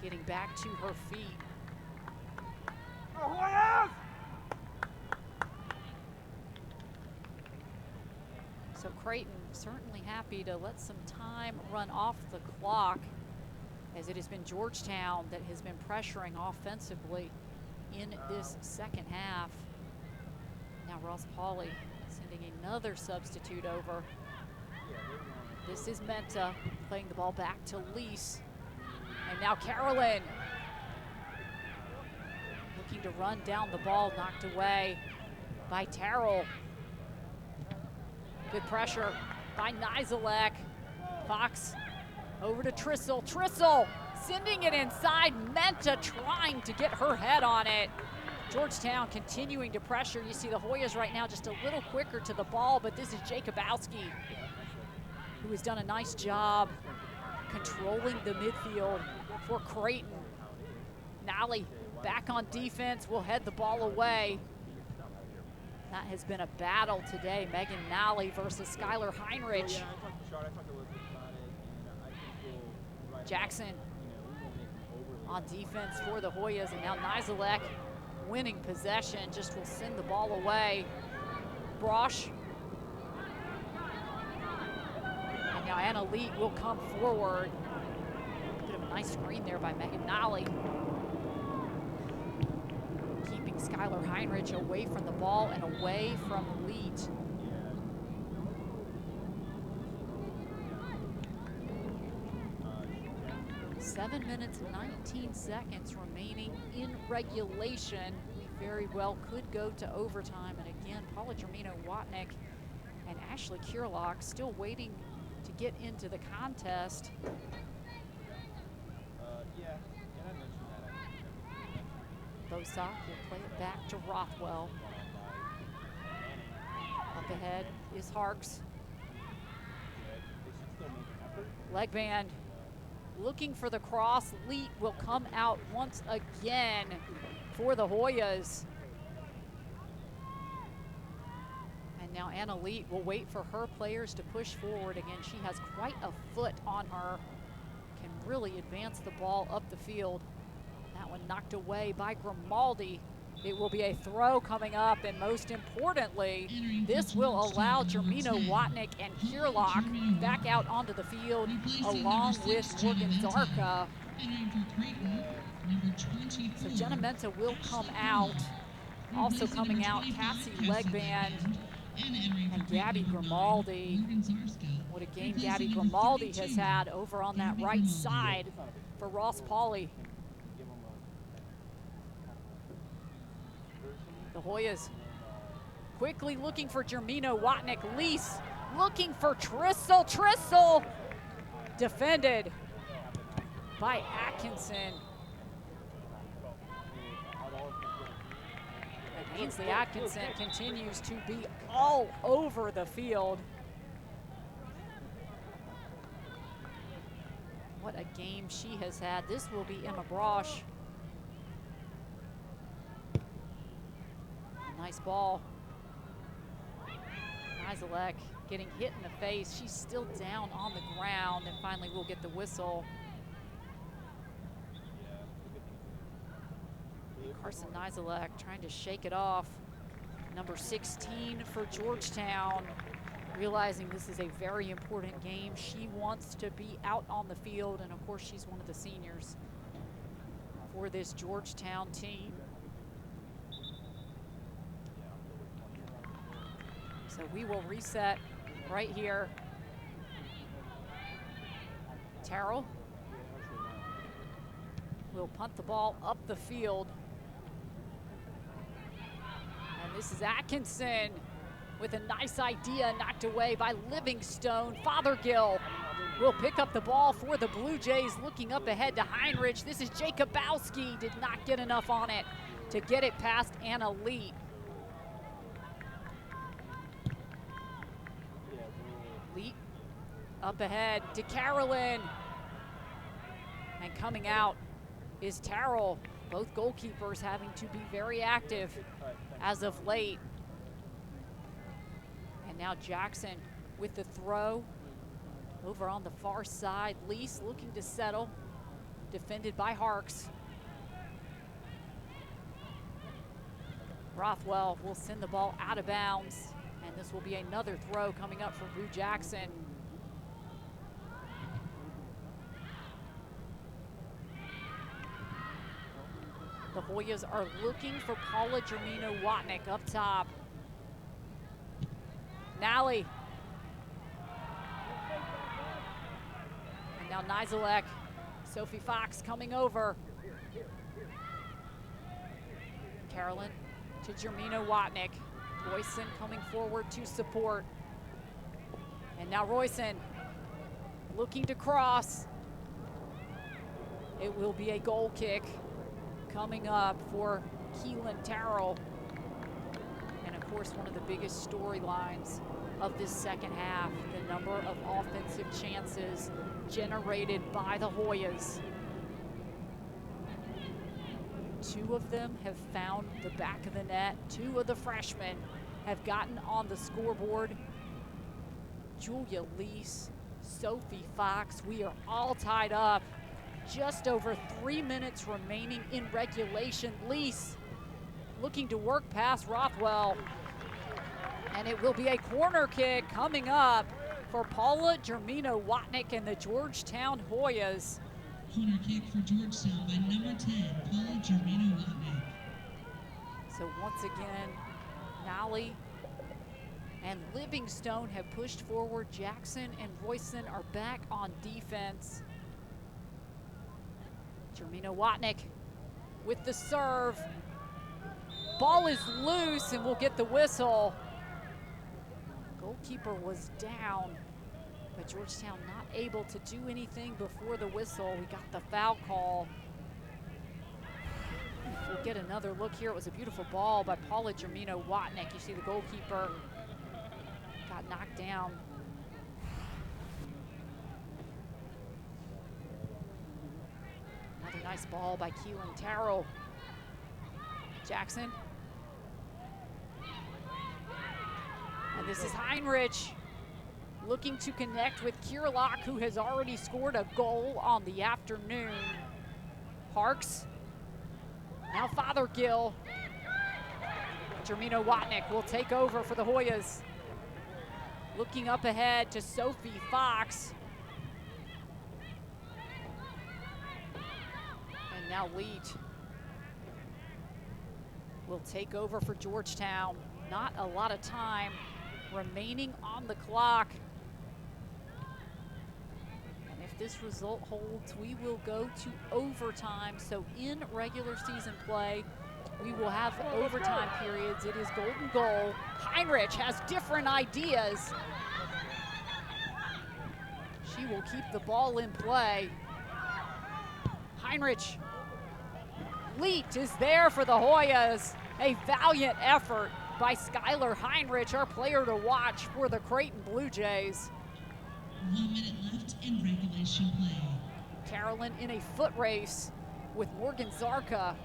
getting back to her feet. So Creighton certainly happy to let some time run off the clock, as it has been Georgetown that has been pressuring offensively in this second half. Now Ross Pauley sending another substitute over. This is Menta playing the ball back to Lease. And now Carolyn looking to run down the ball, knocked away by Terrell. Good pressure by Nizelek. Fox over to Trissel. Trissel sending it inside. Menta trying to get her head on it. Georgetown continuing to pressure. You see the Hoyas right now just a little quicker to the ball, but this is Jacobowski, who has done a nice job controlling the midfield for Creighton. Nally back on defense, will head the ball away. That has been a battle today. Megan Nally versus Skylar Heinrich. Jackson on defense for the Hoyas, and now Nizelek winning possession, just will send the ball away. Brosh. And now Anna Leet will come forward. Bit of a nice screen there by Megan Nally. Keeping Skylar Heinrich away from the ball and away from Leet. Seven minutes, 19 seconds remaining in regulation. We very well could go to overtime. And again, Paula Germino-Watnick and Ashley Kierlock still waiting to get into the contest. Bosock will play it back to Rothwell. Up ahead is Harks. Leg band. Looking for the cross. Leet will come out once again for the Hoyas. And now Anna Leet will wait for her players to push forward. Again, she has quite a foot on her. Can really advance the ball up the field. That one knocked away by Grimaldi. It will be a throw coming up, and most importantly, this will allow Jermino Watnick and Kierlock back out onto the field along with Morgan Zarka. Entering for Creighton, number 24. So Jenna Menta will come out. Also coming out, Cassie Legband and Gabby Grimaldi. What a game Gabby Grimaldi has had over on that right side for Ross Pauley. The Hoyas quickly looking for Jermino Watnick. Lease looking for Trissel. Trissel defended by Atkinson. And Ainsley Atkinson continues to be all over the field. What a game she has had. This will be Emma Brosh. Nice ball. Nizelek getting hit in the face. She's still down on the ground, and finally we'll get the whistle. Carson Nizelek trying to shake it off. Number 16 for Georgetown, realizing this is a very important game. She wants to be out on the field, and of course she's one of the seniors for this Georgetown team. So we will reset right here. Terrell will punt the ball up the field. And this is Atkinson with a nice idea knocked away by Livingstone. Fothergill will pick up the ball for the Blue Jays, looking up ahead to Heinrich. This is Jacobowski, did not get enough on it to get it past Anna Lee. Leet up ahead to Carolyn. And coming out is Terrell. Both goalkeepers having to be very active as of late. And now Jackson with the throw over on the far side. Lease looking to settle, defended by Harks. Rothwell will send the ball out of bounds. And this will be another throw coming up for Boo Jackson. The Hoyas are looking for Paula Jermino Watnick up top. Nally. And now Nizelek. Sophie Fox coming over. Carolyn to Jermino Watnick. Royson coming forward to support. And now Royson looking to cross. It will be a goal kick coming up for Keelan Terrell. And of course, one of the biggest storylines of this second half, the number of offensive chances generated by the Hoyas. 2 of them have found the back of the net. 2 of the freshmen have gotten on the scoreboard. Julia Lease, Sophie Fox, we are all tied up. Just over 3 minutes remaining in regulation. Lease looking to work past Rothwell. And it will be a corner kick coming up for Paula Jermino Watnick and the Georgetown Hoyas. Corner kick for Georgetown by number 10, Paula Jermino Watnick. So once again, Nally and Livingstone have pushed forward. Jackson and Royson are back on defense. Jermino Watnick with the serve. Ball is loose and we'll get the whistle. Goalkeeper was down, but Georgetown not able to do anything before the whistle. We got the foul call. We'll get another look here. It was a beautiful ball by Paula Jermino Watnick. You see the goalkeeper got knocked down. Another nice ball by Keelan Terrell. Jackson. And this is Heinrich looking to connect with Kierlock, who has already scored a goal on the afternoon. Harks. Now Fothergill Jermina Watnick will take over for the Hoyas. Looking up ahead to Sophie Fox. And now Leach will take over for Georgetown. Not a lot of time remaining on the clock. And if this result holds, we will go to overtime. So in regular season play, we will have overtime periods. It is golden goal. Heinrich has different ideas. She will keep the ball in play. Heinrich. Leet is there for the Hoyas. A valiant effort by Skylar Heinrich, our player to watch for the Creighton Blue Jays. 1 minute left in regulation play. Carolyn in a foot race with Morgan Zarka.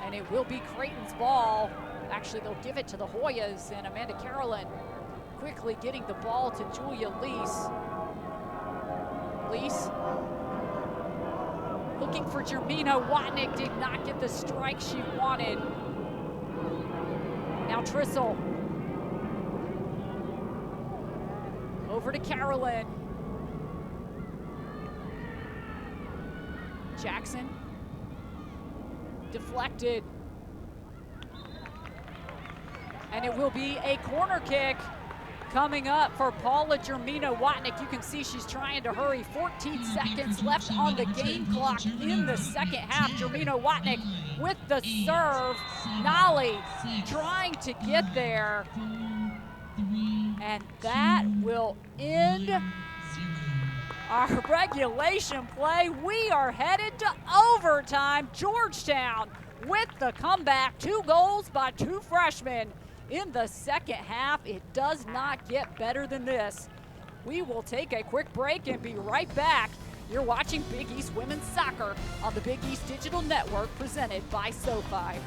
And it will be Creighton's ball. Actually, they'll give it to the Hoyas, and Amanda Carolyn quickly getting the ball to Julia Lease. Lease looking for Jermina Watnick, did not get the strike she wanted. Now Trissel. Over to Carolyn. Jackson. Deflected. And it will be a corner kick coming up for Paula Jermina Watnick. You can see she's trying to hurry. 14 seconds left on the game clock in the second half. Jermina Watnick with the serve. Nolly trying to get there. And that will end our regulation play. We are headed to overtime. Georgetown with the comeback. 2 goals by 2 freshmen in the second half. It does not get better than this. We will take a quick break and be right back. You're watching Big East Women's Soccer on the Big East Digital Network, presented by SoFi.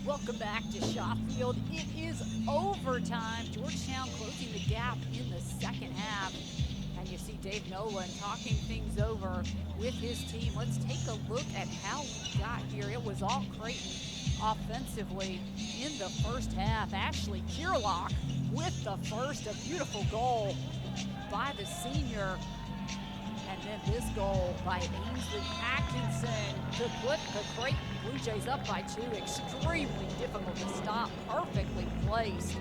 Welcome back to Shawfield. It is overtime. Georgetown closing the gap in the second half. And you see Dave Nolan talking things over with his team. Let's take a look at how we got here. It was all Creighton offensively in the first half. Ashley Kierlock with the first, a beautiful goal by the senior. And then this goal by Ainsley Atkinson to put the Creighton Blue Jays up by 2. Extremely difficult to stop. Perfectly placed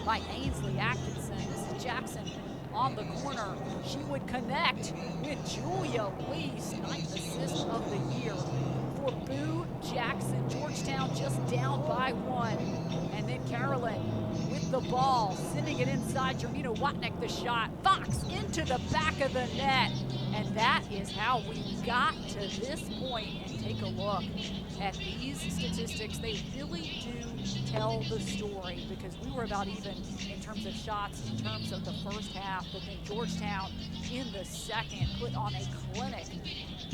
by Ainsley Atkinson. This is Jackson on the corner. She would connect with Julia Lee's 9th assist of the year for Boo Jackson. Georgetown just down by 1. And then Carolyn with the ball, sending it inside. Jermina Watnick, the shot. Fox into the back of the net. And that is how we got to this point. And take a look at these statistics. They really do tell the story, because we were about even in terms of shots, in terms of the first half, but then Georgetown in the second put on a clinic.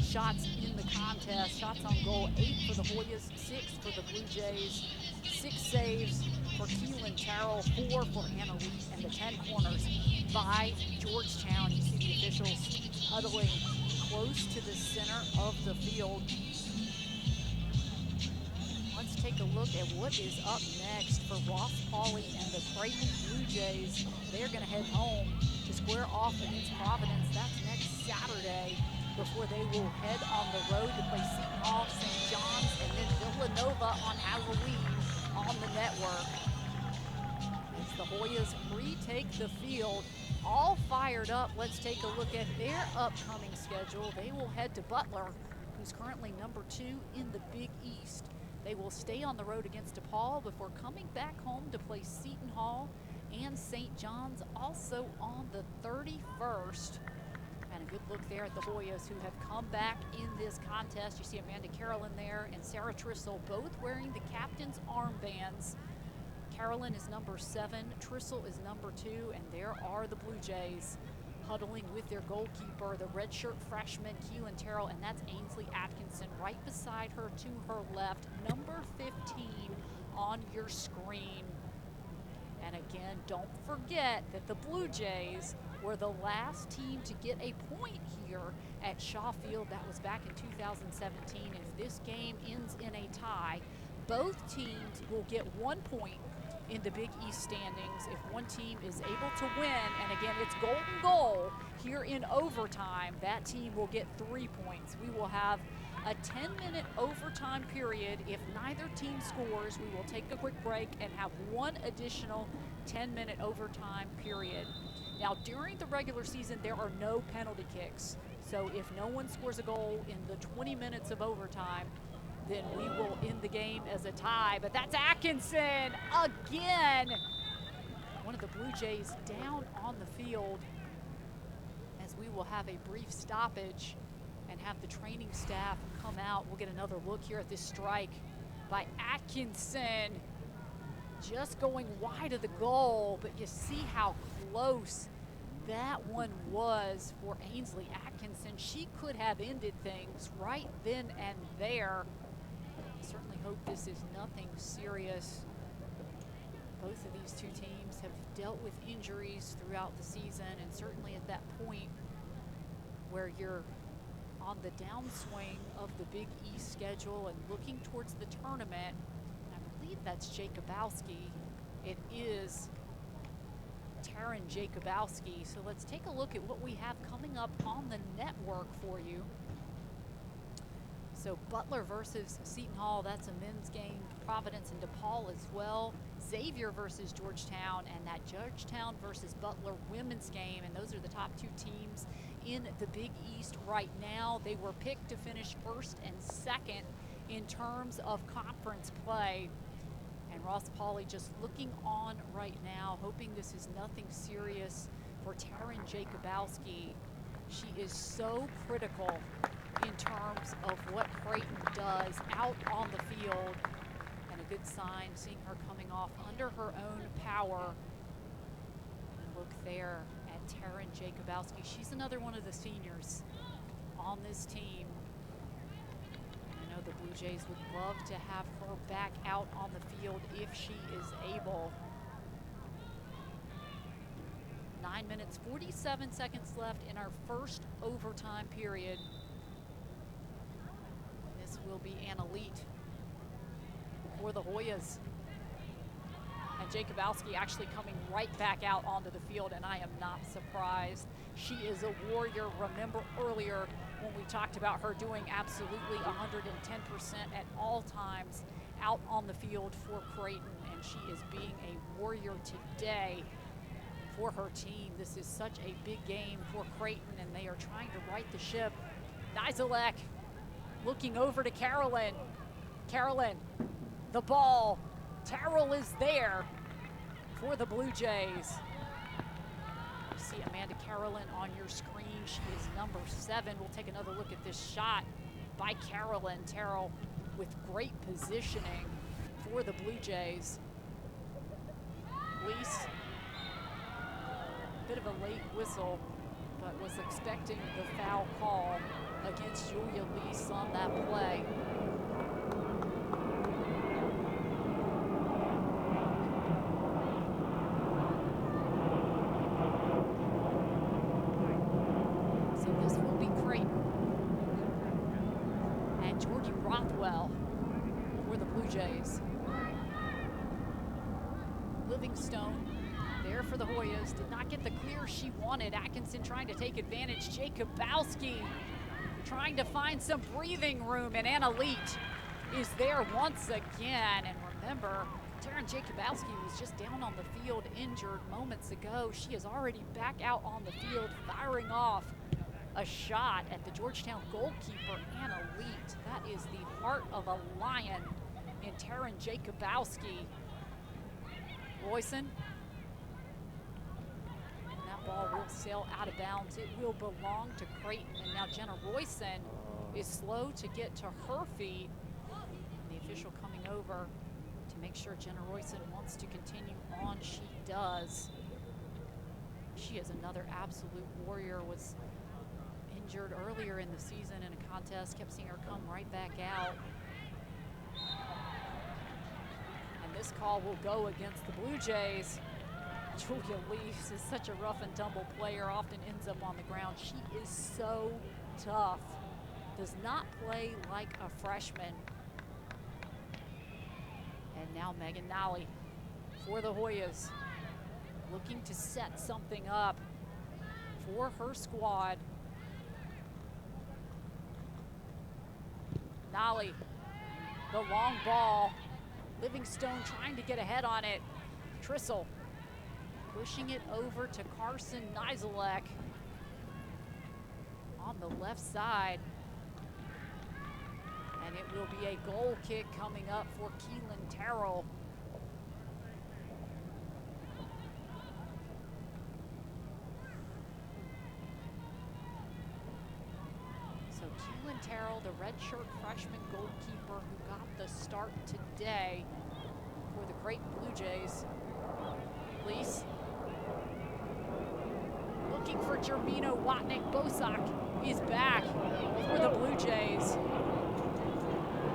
Shots in the contest, shots on goal, 8 for the Hoyas, 6 for the Blue Jays, 6 saves for Keelan Terrell, 4 for Anna Lee, and the 10 corners by Georgetown. You see the officials huddling close to the center of the field. Let's take a look at what is up next for Ross Pauley and the Creighton Blue Jays. They're going to head home to square off against Providence. That's next Saturday, before they will head on the road to play Seton Hall, St. John's, and then Villanova on Halloween on the network. As the Hoyas retake the field, all fired up, let's take a look at their upcoming schedule. They will head to Butler, who's currently number 2 in the Big East. They will stay on the road against DePaul before coming back home to play Seton Hall and St. John's also on the 31st. And a good look there at the Hoyas, who have come back in this contest. You see Amanda Carolyn there and Sarah Trissel both wearing the captain's armbands. Carolyn is number 7, Trissel is number 2, and there are the Blue Jays huddling with their goalkeeper, the redshirt freshman Keelan Terrell, and that's Ainsley Atkinson right beside her to her left, number 15 on your screen. And again, don't forget that the Blue Jays were the last team to get a point here at Shaw Field. That was back in 2017. And if this game ends in a tie, both teams will get 1 point in the Big East standings if one team is able to win. And again, it's golden goal here in overtime. That team will get 3 points. We will have a 10-minute overtime period. If neither team scores, we will take a quick break and have one additional 10-minute overtime period. Now, during the regular season, there are no penalty kicks. So if no one scores a goal in the 20 minutes of overtime, then we will end the game as a tie. But that's Atkinson again. One of the Blue Jays down on the field, as we will have a brief stoppage and have the training staff come out. We'll get another look here at this strike by Atkinson. Just going wide of the goal, but you see how close that one was for Ainsley Atkinson. She could have ended things right then and there. Certainly hope this is nothing serious. Both of these two teams have dealt with injuries throughout the season, and certainly at that point where you're on the downswing of the Big East schedule and looking towards the tournament. I believe that's Jacobowski. It is Taryn Jacobowski. So let's take a look at what we have coming up on the network for you. So Butler versus Seton Hall, that's a men's game. Providence and DePaul as well. Xavier versus Georgetown, and that Georgetown versus Butler women's game. And those are the top 2 teams in the Big East right now. They were picked to finish first and second in terms of conference play. And Ross Pauley just looking on right now, hoping this is nothing serious for Taryn Jacobowski. She is so critical in terms of what Creighton does out on the field. And a good sign, seeing her coming off under her own power. And look there at Taryn Jacobowski. She's another one of the seniors on this team. I know the Blue Jays would love to have her back out on the field if she is able. 9 minutes, 47 seconds left in our first overtime period. This will be Anna Leet for the Hoyas. And Jacobowski actually coming right back out onto the field, and I am not surprised. She is a warrior. Remember earlier when we talked about her doing absolutely 110% at all times out on the field for Creighton, and she is being a warrior today for her team. This is such a big game for Creighton, and they are trying to right the ship. Nizelek looking over to Carolyn. Carolyn, the ball. Terrell is there. for the Blue Jays. You see Amanda Carolyn on your screen. She is number 7. We'll take another look at this shot by Carolyn Terrell with great positioning for the Blue Jays. Lease, bit of a late whistle, but was expecting the foul call against Julia Lease on that play. So this will be Creighton and Jordy Rothwell for the Blue Jays. Livingstone there for the Hoyas, did not get the clear she wanted. Atkinson trying to take advantage. Jacobowski trying to find some breathing room, and Anna Leet is there once again. And remember, Taryn Jacobowski was just down on the field injured moments ago. She is already back out on the field firing off a shot at the Georgetown goalkeeper, Anna Leet. That is the heart of a lion in Taryn Jacobowski. Royson, and that ball will sail out of bounds. It will belong to Creighton, and now Jenna Royson is slow to get to her feet. And the official coming over to make sure Jenna Royson wants to continue on. She does. She is another absolute warrior. Was injured earlier in the season in a contest, kept seeing her come right back out. This call will go against the Blue Jays. Julia Leafs is such a rough and tumble player, often ends up on the ground. She is so tough. Does not play like a freshman. And now Megan Nally for the Hoyas, looking to set something up for her squad. Nally, the long ball. Livingstone trying to get ahead on it. Trissel pushing it over to Carson Nizelek on the left side. And it will be a goal kick coming up for Keelan Terrell. So Keelan Terrell, the redshirt freshman goalkeeper who got the start today for the Creighton Blue Jays. Lease looking for Jermino Watnick. Bosak is back for the Blue Jays.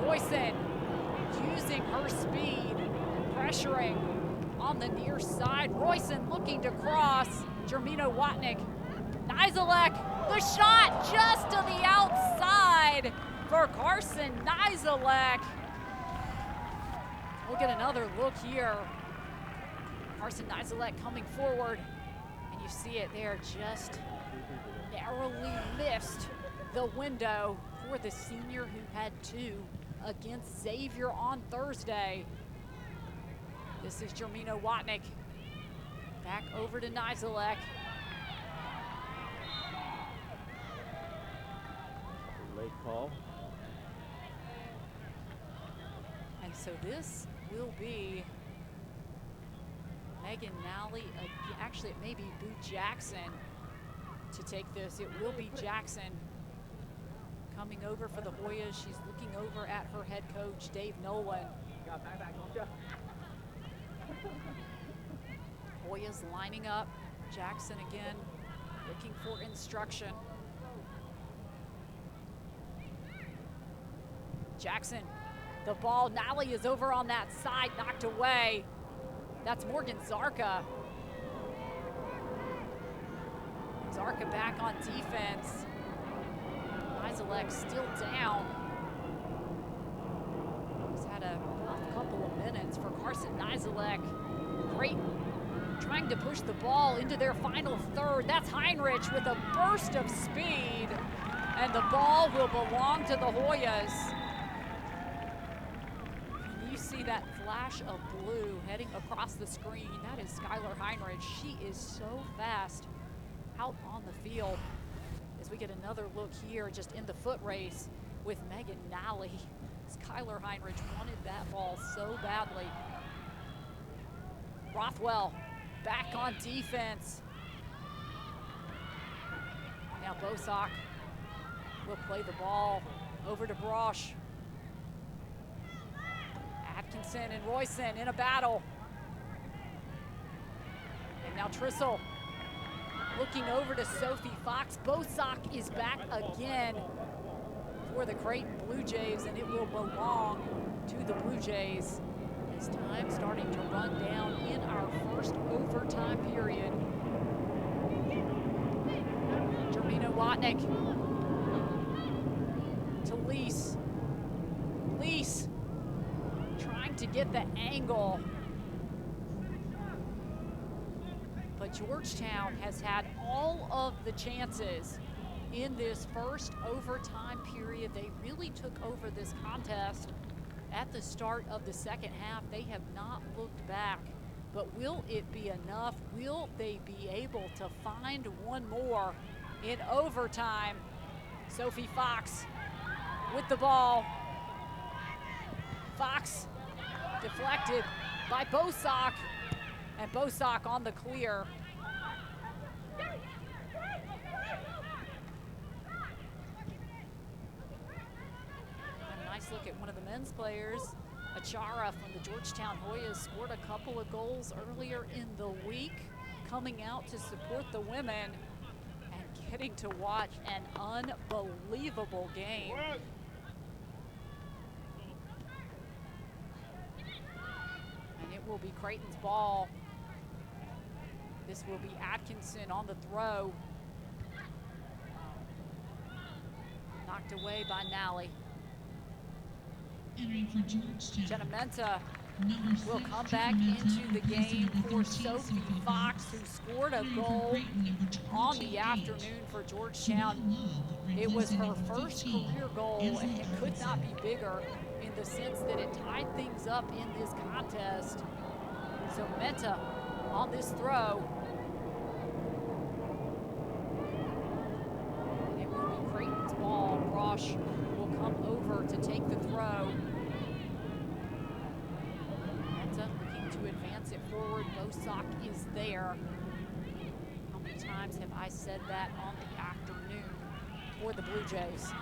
Royson using her speed, pressuring on the near side. Royson looking to cross. Jermino Watnick. Nizelek, the shot just to the outside for Carson Nizelek. We'll get another look here. Carson Nizelek coming forward, and you see it there, just narrowly missed the window for the senior who had 2 against Xavier on Thursday. This is Jermino Watnick. Back over to Nizelek. Late call. And so this will be Megan Nally. Actually, it may be Boo Jackson to take this. It will be Jackson coming over for the Hoyas. She's looking over at her head coach, Dave Nolan. Hoyas lining up. Jackson again looking for instruction. Jackson, the ball, Nally is over on that side, knocked away. That's Morgan Zarka. Zarka back on defense. Nizelek still down. He's had a rough couple of minutes for Carson Nizelek. Great trying to push the ball into their final third. That's Heinrich with a burst of speed. And the ball will belong to the Hoyas. You see that flash of blue heading across the screen. That is Skylar Heinrich. She is so fast out on the field. As we get another look here just in the foot race with Megan Nally. Skylar Heinrich wanted that ball so badly. Rothwell back on defense. Now Bosock will play the ball over to Brosh. Atkinson and Royson in a battle. And now Trissel looking over to Sophie Fox. Bosock is back again for the Creighton Blue Jays, and it will belong to the Blue Jays. As time starting to run down in our first overtime period. Jermina Watnick to Lease. Lease trying to get the angle. But Georgetown has had all of the chances in this first overtime period. They really took over this contest at the start of the second half. They have not looked back, but will it be enough? Will they be able to find one more in overtime? Sophie Fox with the ball. Fox deflected by Bosock, and Bosock on the clear. Look at one of the men's players. Achara from the Georgetown Hoyas scored a couple of goals earlier in the week, coming out to support the women and getting to watch an unbelievable game. And it will be Creighton's ball. This will be Atkinson on the throw. Knocked away by Nally. Entering for Georgetown. Jenna Menta will come back into the game for Sophie Fox, who scored a goal on the afternoon for Georgetown. It was her first career goal, and it could not be bigger in the sense that it tied things up in this contest. So Menta on this throw. It will be Creighton's ball. Brosh will come over to take the throw. Menta looking to advance it forward. Bosock is there. How many times have I said that on the afternoon for the Blue Jays?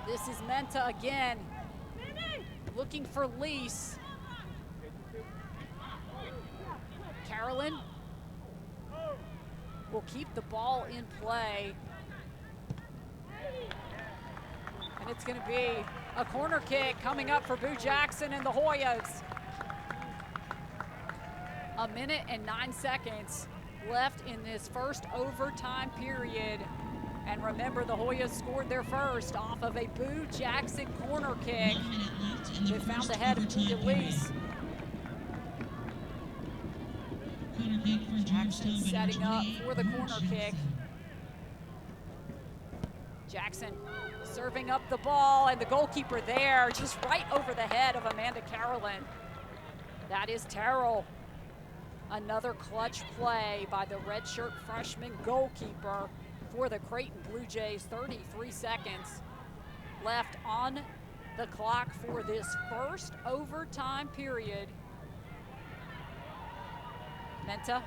This is Menta again, looking for Lease. Carolyn will keep the ball in play. And it's going to be a corner kick coming up for Boo Jackson and the Hoyas. 1 minute and 9 seconds left in this first overtime period. And remember, the Hoyas scored their first off of a Boo Jackson corner kick. They found the head of Julia Lease. Jackson setting up for the corner kick. Jackson serving up the ball, and the goalkeeper there, just right over the head of Amanda Carolyn. That is Terrell. Another clutch play by the redshirt freshman goalkeeper for the Creighton Blue Jays. 33 seconds left on the clock for this first overtime period. Menta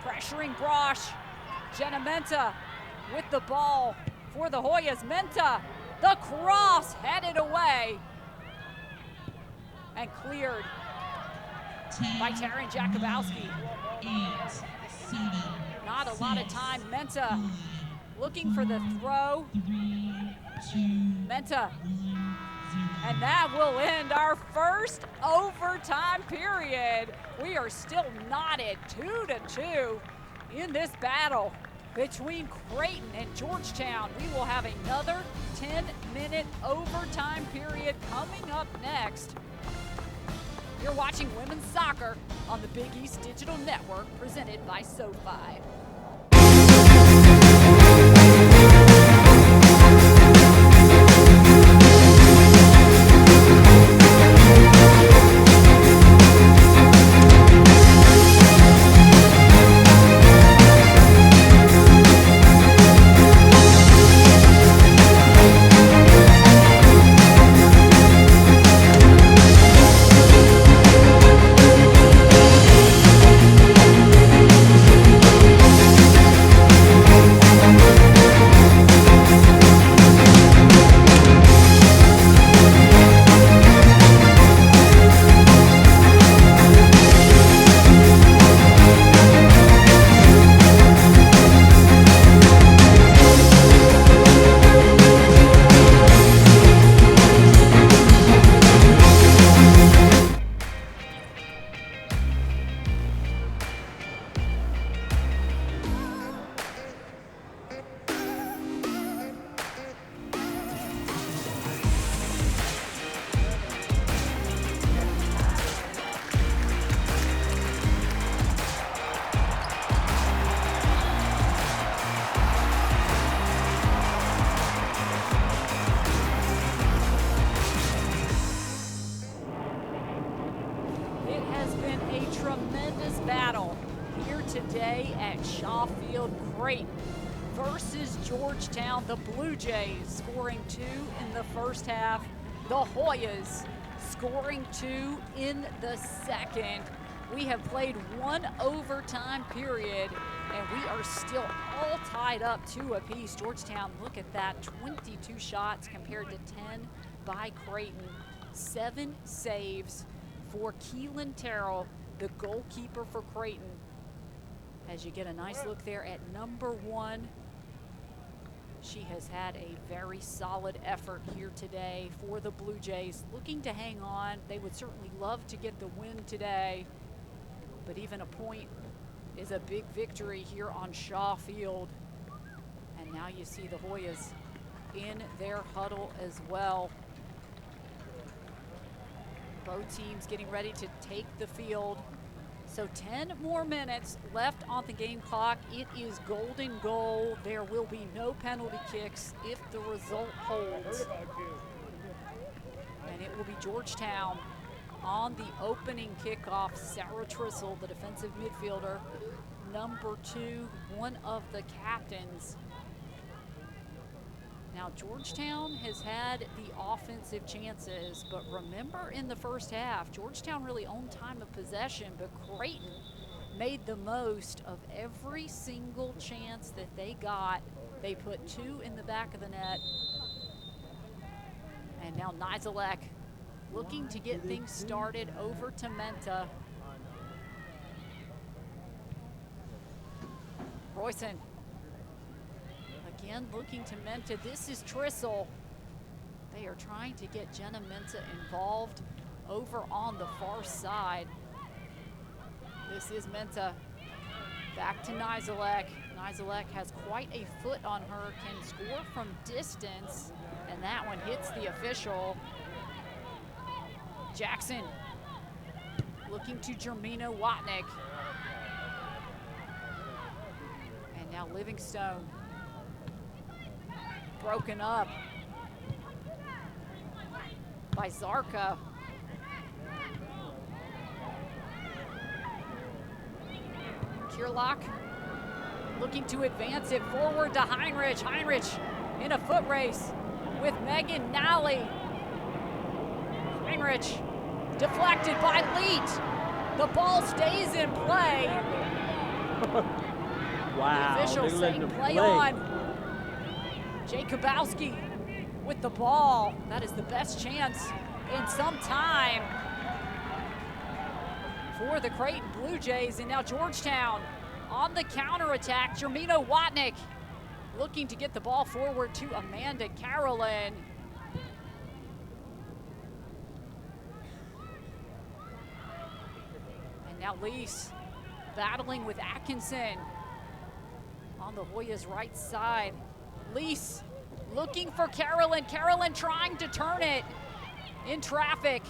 pressuring Brosh. Jenna Menta with the ball for the Hoyas. Menta, the cross headed away and cleared by Taryn Jakubowski. 8, 7, Not a lot of time. Menta looking for the throw. 3, 2, Menta. 1, 0. And that will end our first overtime period. We are still knotted 2-2 in this battle between Creighton and Georgetown. We will have another 10-minute overtime period coming up next. You're watching women's soccer on the Big East Digital Network, presented by SoFi. today at Shaw Field. Creighton versus Georgetown. The Blue Jays scoring 2 in the first half. The Hoyas scoring 2 in the second. We have played 1 overtime period, and we are still all tied up 2 apiece. Georgetown, look at that, 22 shots compared to 10 by Creighton. 7 saves for Keelan Terrell, the goalkeeper for Creighton. As you get a nice look there at number 1. She has had a very solid effort here today for the Blue Jays, looking to hang on. They would certainly love to get the win today, but even a point is a big victory here on Shaw Field. And now you see the Hoyas in their huddle as well. Both teams getting ready to take the field. So 10 more minutes left on the game clock. It is golden goal. There will be no penalty kicks if the result holds. And it will be Georgetown on the opening kickoff. Sarah Trissel, the defensive midfielder, number 2, one of the captains. Now, Georgetown has had the offensive chances, but remember in the first half, Georgetown really owned time of possession, but Creighton made the most of every single chance that they got. They put 2 in the back of the net. And now Nizelek looking to get things started over to Menta. Royson. Again, looking to Menta. This is Trissel. They are trying to get Jenna Menta involved over on the far side. This is Menta. Back to Nizelek. Nizelek has quite a foot on her, can score from distance, and that one hits the official. Jackson looking to Jermina Watnick. And now Livingstone. Broken up by Zarka. Kierlock looking to advance it forward to Heinrich. Heinrich in a foot race with Megan Nally. Heinrich deflected by Leet. The ball stays in play. Wow. The official saying play on. Jacobowski with the ball. That is the best chance in some time for the Creighton Blue Jays. And now Georgetown on the counterattack. Jermina Watnick looking to get the ball forward to Amanda Carolyn. And now Lease battling with Atkinson on the Hoyas' right side. Lease looking for Carolyn. Carolyn trying to turn it in traffic.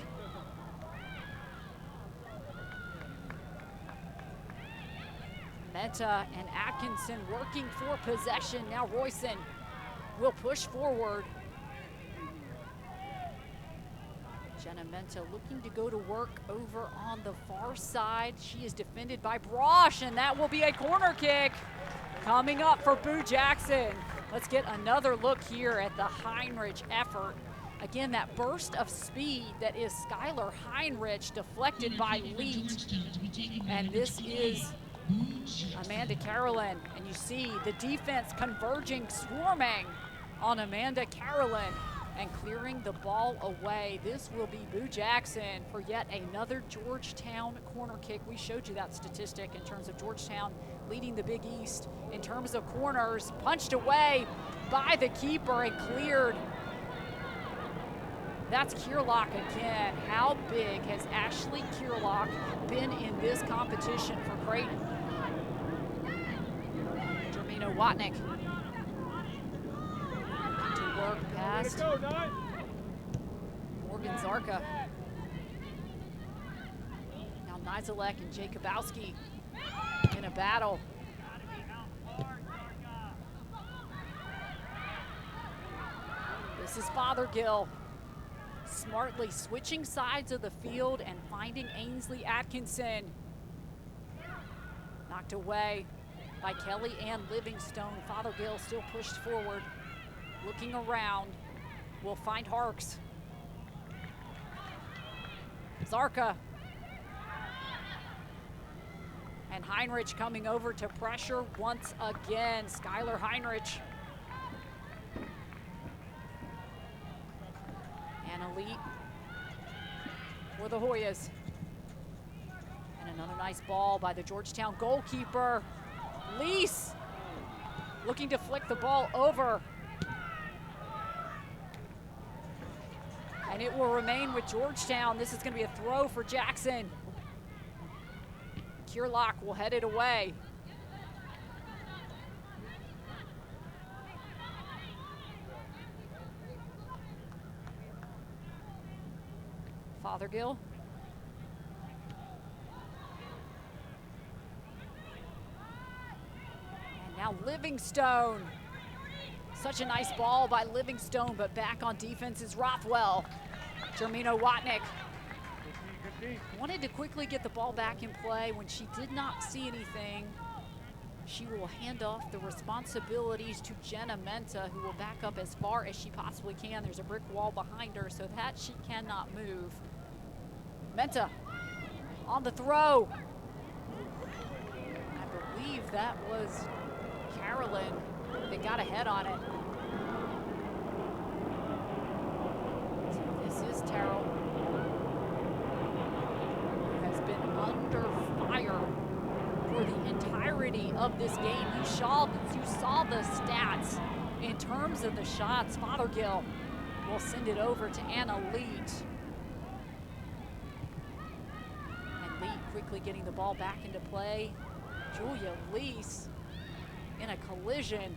Menta and Atkinson working for possession. Now Royson will push forward. Jenna Menta looking to go to work over on the far side. She is defended by Brosh, and that will be a corner kick coming up for Boo Jackson. Let's get another look here at the Heinrich effort. Again, that burst of speed that is Skylar Heinrich, deflected by Leet. And this is Amanda Carolyn. And you see the defense converging, swarming on Amanda Carolyn and clearing the ball away. This will be Boo Jackson for yet another Georgetown corner kick. We showed you that statistic in terms of Georgetown leading the Big East in terms of corners. Punched away by the keeper and cleared. That's Kierlock again. How big has Ashley Kierlock been in this competition for Creighton? Jermina Watnick to work past Morgan Zarka. Now Nizelek and Jacobowski in a battle. This is Fothergill smartly switching sides of the field and finding Ainsley Atkinson. Now knocked away by Kelly and Livingstone. Fothergill still pushed forward, looking around. Will find Harks. Zarka. And Heinrich coming over to pressure once again. Skylar Heinrich. And Elite for the Hoyas. And another nice ball by the Georgetown goalkeeper. Lease looking to flick the ball over. And it will remain with Georgetown. This is going to be a throw for Jackson. Kierlock will head it away. Fothergill. And now Livingstone. Such a nice ball by Livingstone, but back on defense is Rothwell. Jermino Watnick wanted to quickly get the ball back in play. When she did not see anything, she will hand off the responsibilities to Jenna Menta, who will back up as far as she possibly can. There's a brick wall behind her so that she cannot move. Menta on the throw. I believe that was Carolyn that got ahead on it. So this is Terrell, who has been under fire for the entirety of this game. You saw the stats in terms of the shots. Fothergill will send it over to Anna Leet. And Leet quickly getting the ball back into play. Julia Lease in a collision,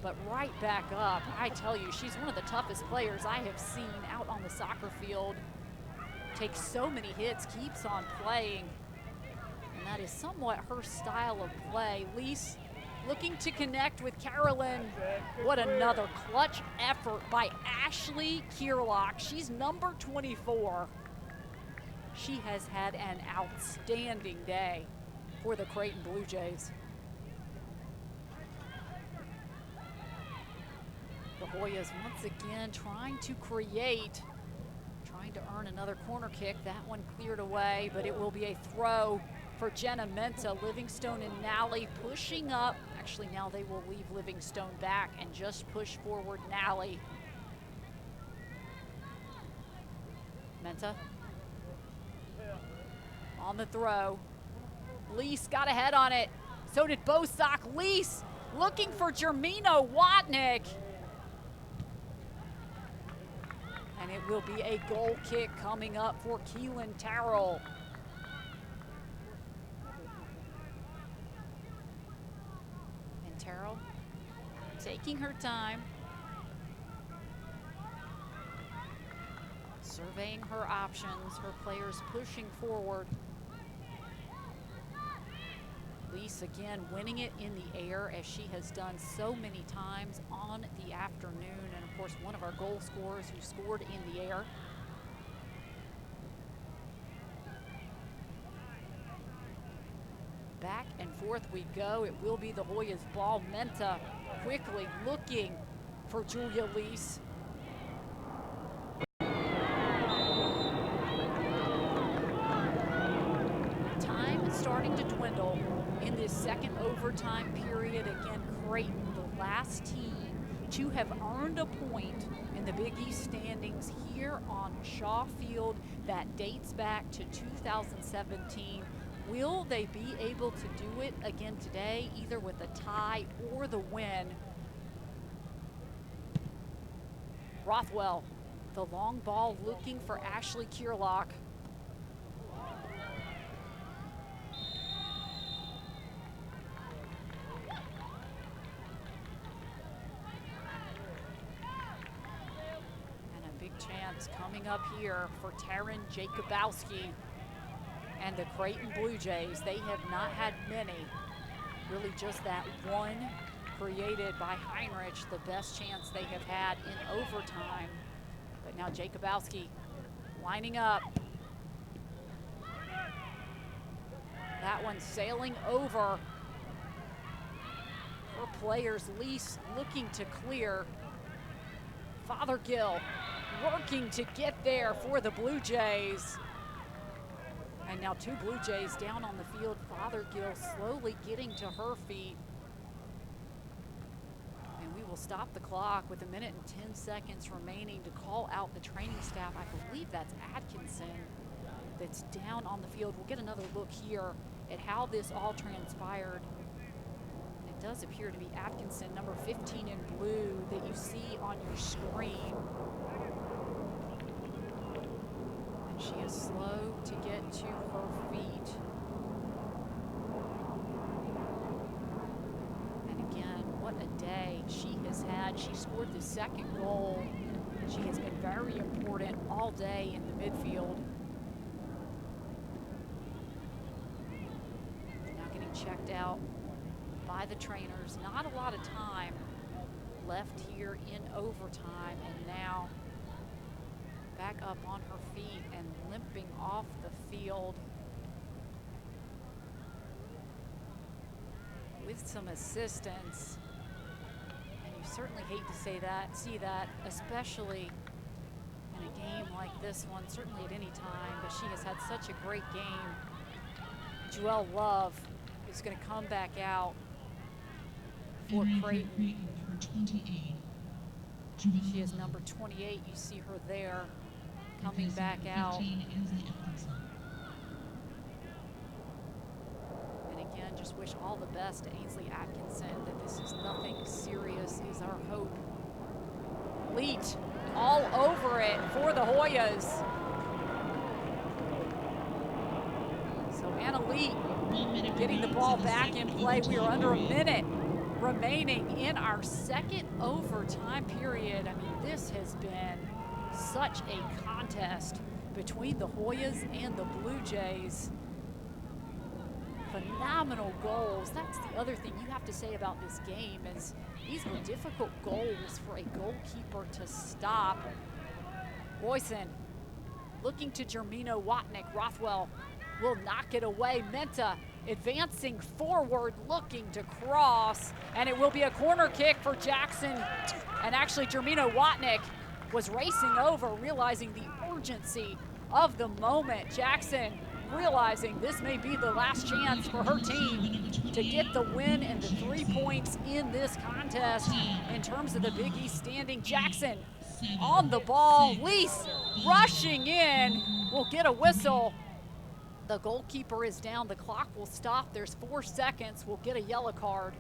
but right back up. I tell you, she's one of the toughest players I have seen out on the soccer field. Takes so many hits, keeps on playing, and that is somewhat her style of play. Lease looking to connect with Carolyn. What another clutch effort by Ashley Kierlock. She's number 24. She has had an outstanding day for the Creighton Blue Jays. The Hoyas once again trying to create, trying to earn another corner kick. That one cleared away, but it will be a throw for Jenna Menta. Livingstone and Nally pushing up. Actually, now they will leave Livingstone back and just push forward Nally. Menta on the throw. Lease got ahead on it. So did Bosock. Lease looking for Jermino Watnick. And it will be a goal kick coming up for Keelan Terrell. And Terrell taking her time, surveying her options, her players pushing forward. Lease again winning it in the air, as she has done so many times on the afternoon, and of course one of our goal scorers who scored in the air. Back and forth we go. It will be the Hoyas' ball. Menta quickly looking for Julia Lease. Time is starting to dwindle in this second overtime period. Again, Creighton, the last team to have earned a point in the Big East standings here on Shaw Field. That dates back to 2017. Will they be able to do it again today, either with a tie or the win? Rothwell, the long ball looking for Ashley Kierlock. Chance coming up here for Taryn Jacobowski and the Creighton Blue Jays. They have not had many, really just that one created by Heinrich, the best chance they have had in overtime. But now Jacobowski lining up. That that one sailing over for players. Lease looking to clear. Fothergill working to get there for the Blue Jays. And now 2 Blue Jays down on the field. Fothergill slowly getting to her feet. And we will stop the clock with 1 minute and 10 seconds remaining to call out the training staff. I believe that's Atkinson that's down on the field. We'll get another look here at how this all transpired. And it does appear to be Atkinson, number 15 in blue, that you see on your screen. And she is slow to get to her feet. And again, what a day she has had. She scored the 2nd goal. She has been very important all day in the midfield. Checked out by the trainers. Not a lot of time left here in overtime, and now back up on her feet and limping off the field with some assistance. And you certainly hate to see that, especially in a game like this one, certainly at any time, but she has had such a great game. Joelle Love is going to come back out for Creighton. She is number 28. You see her there coming back out. And again, just wish all the best to Ainsley Atkinson, that this is nothing serious is our hope. Leet all over it for the Hoyas. So Anna Leet getting the ball back in play. We are under 1 minute remaining in our 2nd overtime period. I mean, this has been such a contest between the Hoyas and the Blue Jays. Phenomenal goals. That's the other thing you have to say about this game, is these were difficult goals for a goalkeeper to stop. Boyson looking to Jermino Watnick. Rothwell will knock it away. Menta advancing forward, looking to cross, and it will be a corner kick for Jackson. And actually, Jermino Watnick was racing over, realizing the urgency of the moment. Jackson realizing this may be the last chance for her team to get the win and the 3 points in this contest in terms of the Big East standing. Jackson on the ball. Lease rushing in. Will get a whistle. The goalkeeper is down. The clock will stop. There's 4 seconds. We'll get a yellow card.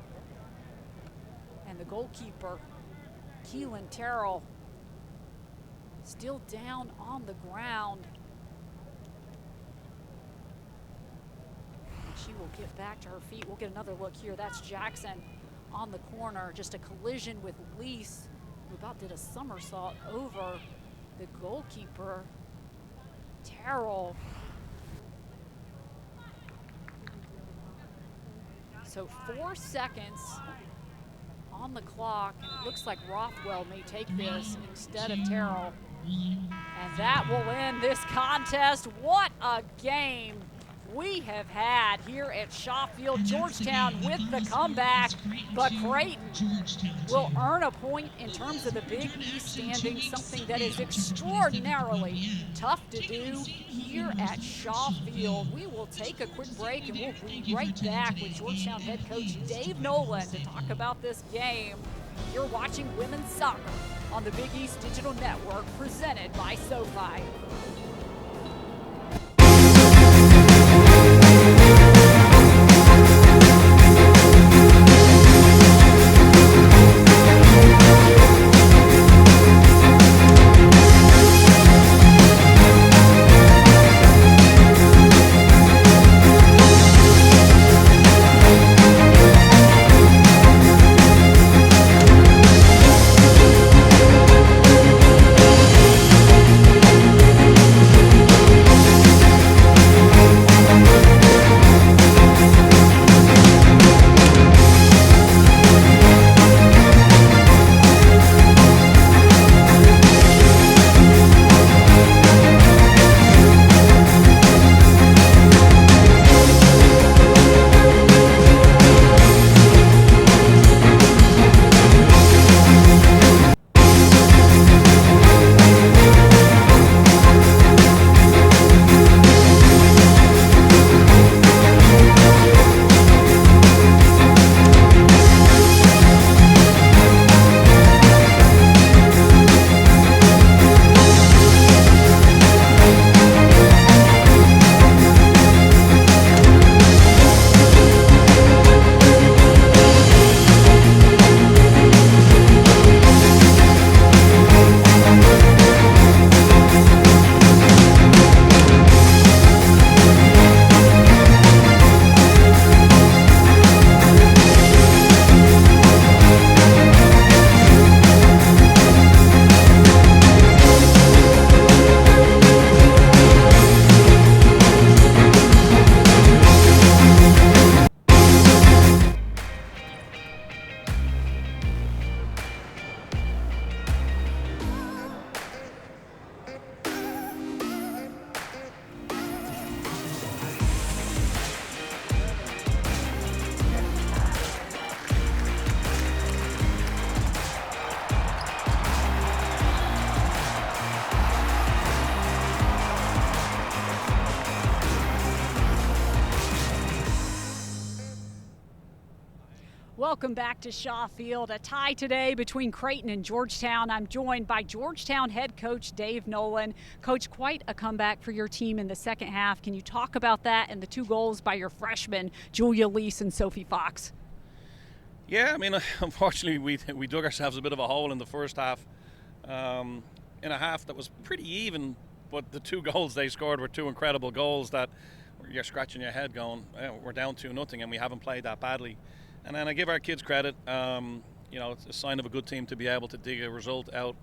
And the goalkeeper, Keelan Terrell, still down on the ground. And she will get back to her feet. We'll get another look here. That's Jackson on the corner. Just a collision with Lease, who about did a somersault over the goalkeeper, Terrell. So 4 seconds on the clock, and it looks like Rothwell may take this instead of Terrell. And that will end this contest. What a game we have had here at Shaw Field. Georgetown with the comeback, but Creighton will earn a point in terms of the Big East standings, something that is extraordinarily tough to do here at Shaw Field. We will take a quick break and we'll be right back with Georgetown head coach Dave Nolan to talk about this game. You're watching women's soccer on the Big East Digital Network, presented by SoFi. Welcome back to Shaw Field. A tie today between Creighton and Georgetown. I'm joined by Georgetown head coach Dave Nolan. Coach, quite a comeback for your team in the second half. Can you talk about that and the 2 goals by your freshmen, Julia Lease and Sophie Fox? Yeah, I mean, unfortunately, we dug ourselves a bit of a hole in the first half. In a half that was pretty even, but the 2 goals they scored were 2 incredible goals that you're scratching your head going, we're down 2-0 and we haven't played that badly. And then I give our kids credit. It's a sign of a good team to be able to dig a result out.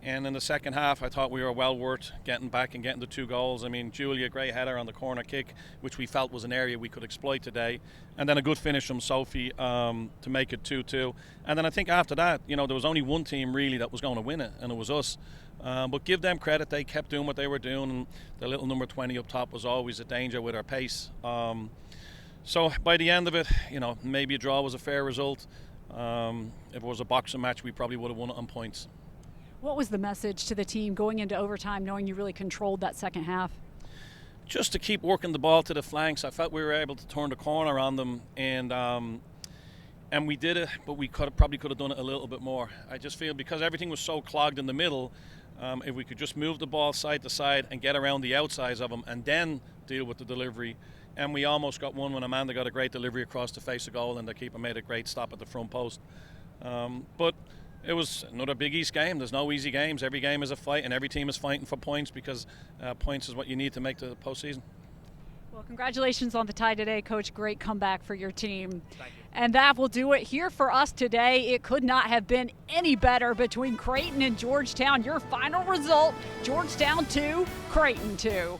And in the second half, I thought we were well worth getting back and getting the 2 goals. I mean, Julia, great header on the corner kick, which we felt was an area we could exploit today. And then a good finish from Sophie to make it 2-2. And then I think after that, there was only one team really that was going to win it, and it was us. But give them credit, they kept doing what they were doing. And the little number 20 up top was always a danger with our pace. So by the end of it, maybe a draw was a fair result. If it was a boxing match, we probably would have won it on points. What was the message to the team going into overtime, knowing you really controlled that second half? Just to keep working the ball to the flanks. I felt we were able to turn the corner on them, and we did it, but we probably could have done it a little bit more. I just feel because everything was so clogged in the middle, if we could just move the ball side to side and get around the outsides of them and then deal with the delivery. And we almost got one when Amanda got a great delivery across the face of goal and the keeper made a great stop at the front post. But it was another Big East game. There's no easy games. Every game is a fight and every team is fighting for points because points is what you need to make the postseason. Well, congratulations on the tie today, Coach. Great comeback for your team. Thank you. And that will do it here for us today. It could not have been any better between Creighton and Georgetown. Your final result, Georgetown 2, Creighton 2.